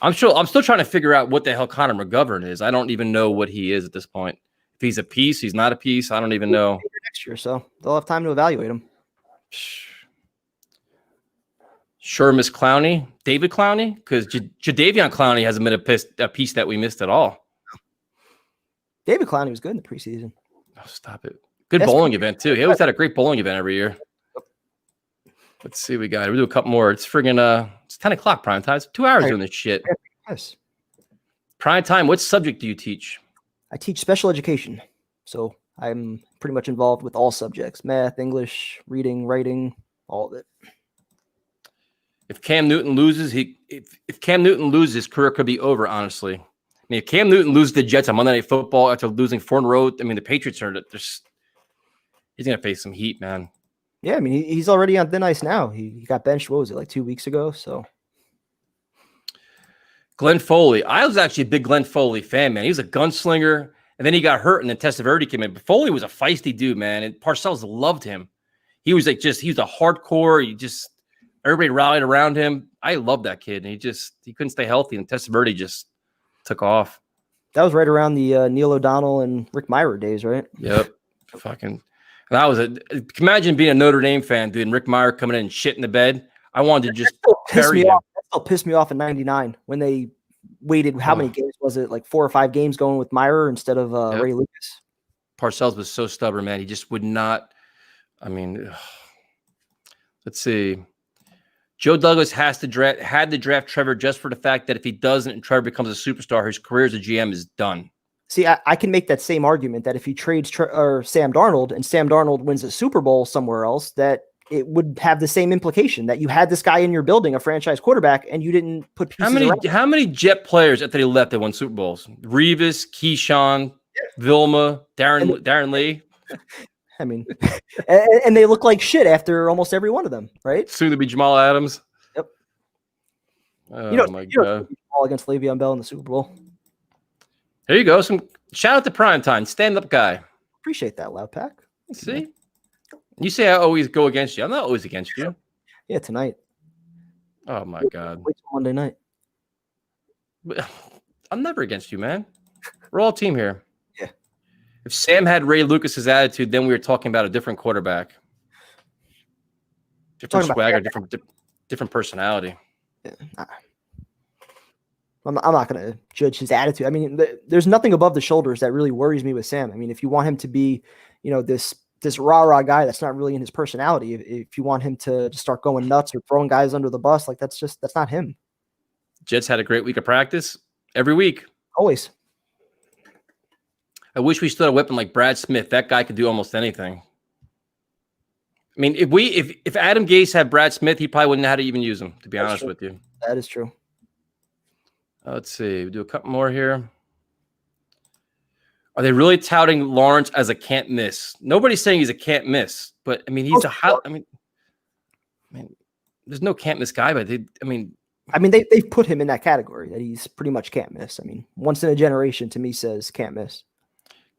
I'm still trying to figure out what the hell Connor McGovern is. I don't even know what he is at this point. If he's a piece, he's not a piece. I don't even know. Next year, so they'll have time to evaluate him. Sure, Miss Clowney, David Clowney, because Jadeveon Clowney hasn't been a piece that we missed at all. David Clowney was good in the preseason. Oh, stop it! Good bowling event too. He always had a great bowling event every year. Let's see, we got it. We'll do a couple more. It's friggin' it's 10 o'clock prime time. It's 2 hours doing this shit. Yes. Prime time. What subject do you teach? I teach special education, so I'm pretty much involved with all subjects: math, English, reading, writing, all of it. If Cam Newton loses, if Cam Newton loses, his career could be over. Honestly, I mean, if Cam Newton loses the Jets on Monday Night Football after losing 4 in a row, I mean, the Patriots are he's gonna face some heat, man. Yeah, I mean, he's already on thin ice now. He got benched. What was it, like 2 weeks ago? So, Glenn Foley. I was actually a big Glenn Foley fan, man. He was a gunslinger, and then he got hurt, and then Testaverde came in. But Foley was a feisty dude, man, and Parcells loved him. He was like he was a hardcore. Everybody rallied around him. I loved that kid, and he couldn't stay healthy, and Testaverde just took off. That was right around the Neil O'Donnell and Rick Meyer days, right? Yep. Fucking. And I was imagine being a Notre Dame fan, dude, and Rick Meyer coming in and shit in the bed. I wanted to just bury him. That still pissed me off in '99 when they waited. How many games was it? Like 4 or 5 games going with Meyer instead of Ray Lucas. Parcells was so stubborn, man. He just would not. I mean, let's see. Joe Douglas had to draft Trevor just for the fact that if he doesn't and Trevor becomes a superstar, his career as a GM is done. See, I can make that same argument that if he trades Sam Darnold and Sam Darnold wins a Super Bowl somewhere else, that it would have the same implication that you had this guy in your building, a franchise quarterback, and you didn't put pieces around. How many Jet players after they left that won Super Bowls? Revis, Keyshawn, Vilma, Darren Lee. I mean, and they look like shit after almost every one of them, right? Soon to be Jamal Adams. Yep. Oh, my God. All against Le'Veon Bell in the Super Bowl. There you go. Some shout out to Primetime, stand-up guy. Appreciate that, Loud Pack. See? You say I always go against you. I'm not always against you. Yeah, tonight. Oh, my God. Wait till Monday night. I'm never against you, man. We're all team here. Yeah. If Sam had Ray Lucas's attitude, then we were talking about a different quarterback. Different swagger, different personality. Yeah. I'm not going to judge his attitude. I mean, there's nothing above the shoulders that really worries me with Sam. I mean, if you want him to be, this rah-rah guy, that's not really in his personality. If you want him to start going nuts or throwing guys under the bus, like that's not him. Jets had a great week of practice every week. Always. I wish we still had a weapon like Brad Smith. That guy could do almost anything. I mean, if Adam Gase had Brad Smith, he probably wouldn't know how to even use him, to be honest with you. That is true. Let's see. We'll do a couple more here. Are they really touting Lawrence as a can't miss? Nobody's saying he's a can't miss, but I mean, he's a high. I mean, there's no can't miss guy, but they've put him in that category that he's pretty much can't miss. I mean, once in a generation to me says can't miss.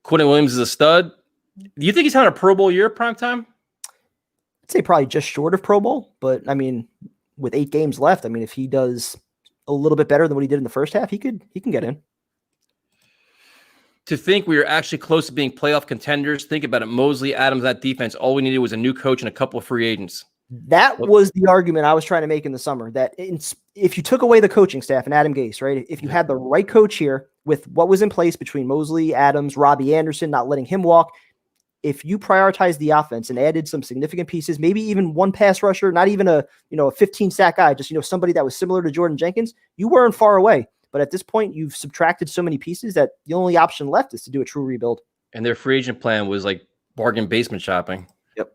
Quincy Williams is a stud. Do you think he's having a Pro Bowl year prime time? I'd say probably just short of Pro Bowl, but I mean, with 8 games left, I mean, if he does a little bit better than what he did in the first half, he can get in. To think we were actually close to being playoff contenders. Think about it. Mosley, Adams, that defense. All we needed was a new coach and a couple of free agents. That was the argument I was trying to make in the summer, that if you took away the coaching staff and Adam Gase, right, if you had the right coach here with what was in place between Mosley, Adams, Robbie Anderson, not letting him walk, if you prioritize the offense and added some significant pieces, maybe even one pass rusher, not even a 15 sack guy, just somebody that was similar to Jordan Jenkins, you weren't far away. But at this point, you've subtracted so many pieces that the only option left is to do a true rebuild. And their free agent plan was like bargain basement shopping. Yep.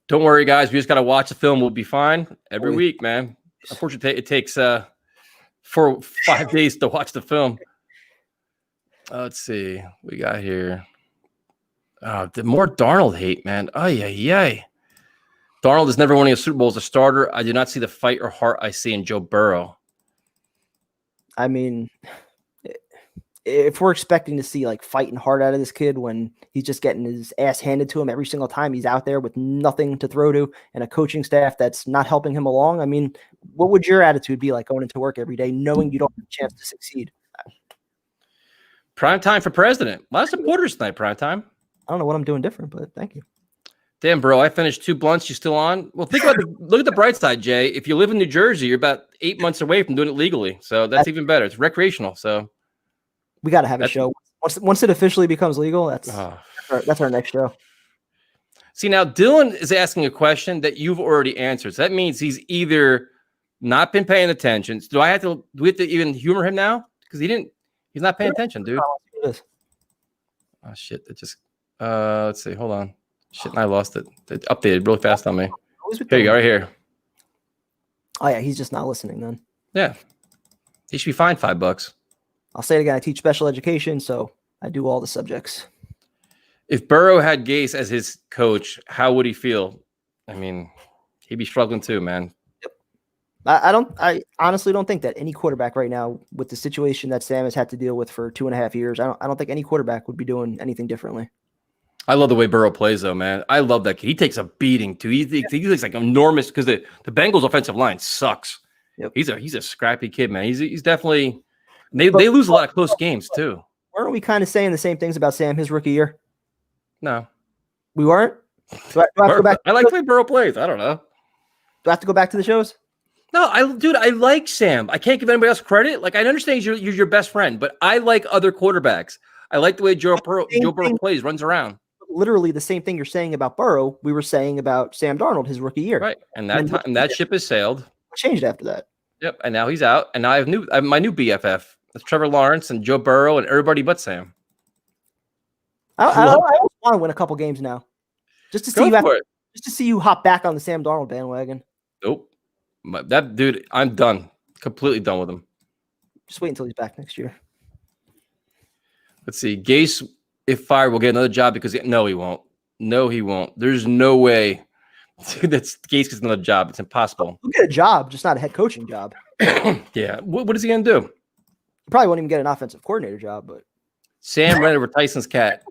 Don't worry, guys. We just got to watch the film. We'll be fine every week, man. Unfortunately, it takes 4 or 5 days to watch the film. Let's see. What we got here. The more Darnold hate, man. Darnold is never winning a Super Bowl as a starter. I do not see the fight or heart I see in Joe Burrow. I mean, if we're expecting to see like fighting heart out of this kid when he's just getting his ass handed to him every single time he's out there with nothing to throw to and a coaching staff that's not helping him along, I mean, what would your attitude be like going into work every day knowing you don't have a chance to succeed? Prime time for president. A lot of supporters tonight, prime time. I don't know what I'm doing different, but thank you. Damn, bro, I finished 2 blunts. You still on? Well, look at the bright side, Jay. If you live in New Jersey, you're about 8 months away from doing it legally. So that's even better. It's recreational. So we got to have a show. Once it officially becomes legal, that's our next show. See, now Dylan is asking a question that you've already answered. So that means he's either not been paying attention. Do we have to even humor him now? Because he's not paying attention, dude. Oh shit. Let's see. Hold on. Shit, and I lost it. It updated really fast on me. Here you go, right here. Oh yeah, he's just not listening then. Yeah. He should be fined $5. I'll say it again. I teach special education, so I do all the subjects. If Burrow had Gase as his coach, how would he feel? I mean, he'd be struggling too, man. Yep. I honestly don't think that any quarterback right now, with the situation that Sam has had to deal with for 2.5 years, I don't think any quarterback would be doing anything differently. I love the way Burrow plays, though, man. I love that kid. He takes a beating too. He looks like enormous because the Bengals' offensive line sucks. Yep. He's a scrappy kid, man. He's definitely. They lose a lot of close games too. Weren't we kind of saying the same things about Sam his rookie year? No, we weren't. Do I have to go back? I like the way Burrow plays. I don't know. Do I have to go back to the shows? No, I like Sam. I can't give anybody else credit. Like I understand you're your best friend, but I like other quarterbacks. I like the way Joe Burrow plays, runs around. Literally the same thing you're saying about Burrow, we were saying about Sam Darnold his rookie year. Right. And that ship has sailed. What changed after that? Yep. And now he's out. And now I have my new BFF. That's Trevor Lawrence and Joe Burrow and everybody but Sam. I want to win a couple games now. Just to see you hop back on the Sam Darnold bandwagon. Nope. That dude, I'm done. Completely done with him. Just wait until he's back next year. Let's see. Gase, if fired, will get another job because no, he won't. No, he won't. There's no way that Gase gets another job. It's impossible. He'll get a job, just not a head coaching job. Yeah. What is he gonna do? He probably won't even get an offensive coordinator job. But Sam ran over Tyson's cat.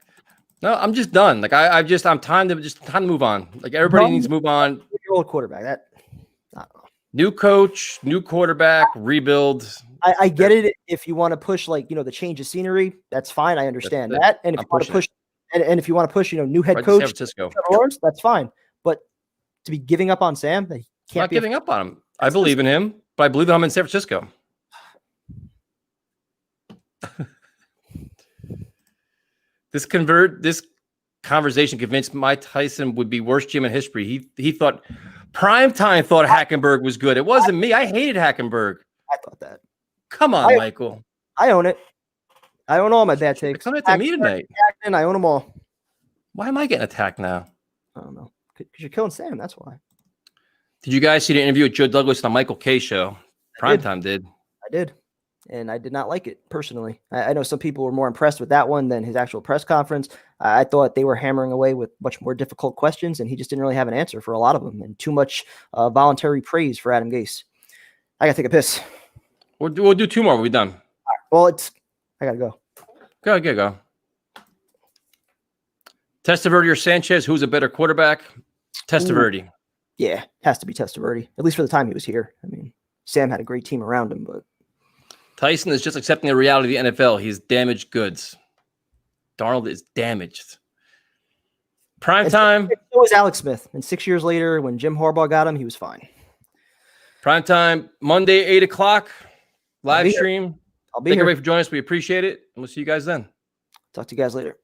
No, I'm just done. Like I'm time to move on. Like everybody needs to move on. Your old quarterback. I don't know. New coach, new quarterback, rebuild. I get it. If you want to push, the change of scenery, that's fine. I understand that. And if you want to push, and if you want to push, new head coach, San Francisco, Lawrence, that's fine. But to be giving up on Sam, they can't not giving up on him. I believe in him, but I believe in him in San Francisco. This conversation convinced Mike Tyson would be worst GM in history. He thought Primetime thought Hackenberg was good. It wasn't me. I hated Hackenberg. I thought that. Come on, Michael. I own it. I own all my bad takes. Come to me tonight. I own them all. Why am I getting attacked now? I don't know. Because you're killing Sam. That's why. Did you guys see the interview with Joe Douglas on the Michael K show? Primetime did. I did. and I did not like it personally. I know some people were more impressed with that one than his actual press conference. I thought they were hammering away with much more difficult questions, and he just didn't really have an answer for a lot of them, and too much voluntary praise for Adam Gase. I got to take a piss. We'll do 2 more. We'll be done. Well, I got to go. Go. Testaverde or Sanchez, who's a better quarterback? Testaverde. Yeah, has to be Testaverde, at least for the time he was here. I mean, Sam had a great team around him, but Tyson is just accepting the reality of the NFL. He's damaged goods. Darnold is damaged. Prime time. So was Alex Smith. And 6 years later, when Jim Harbaugh got him, he was fine. Prime time, Monday, 8 o'clock, live stream. I'll be Thank here. everybody for joining us. We appreciate it. And we'll see you guys then. Talk to you guys later.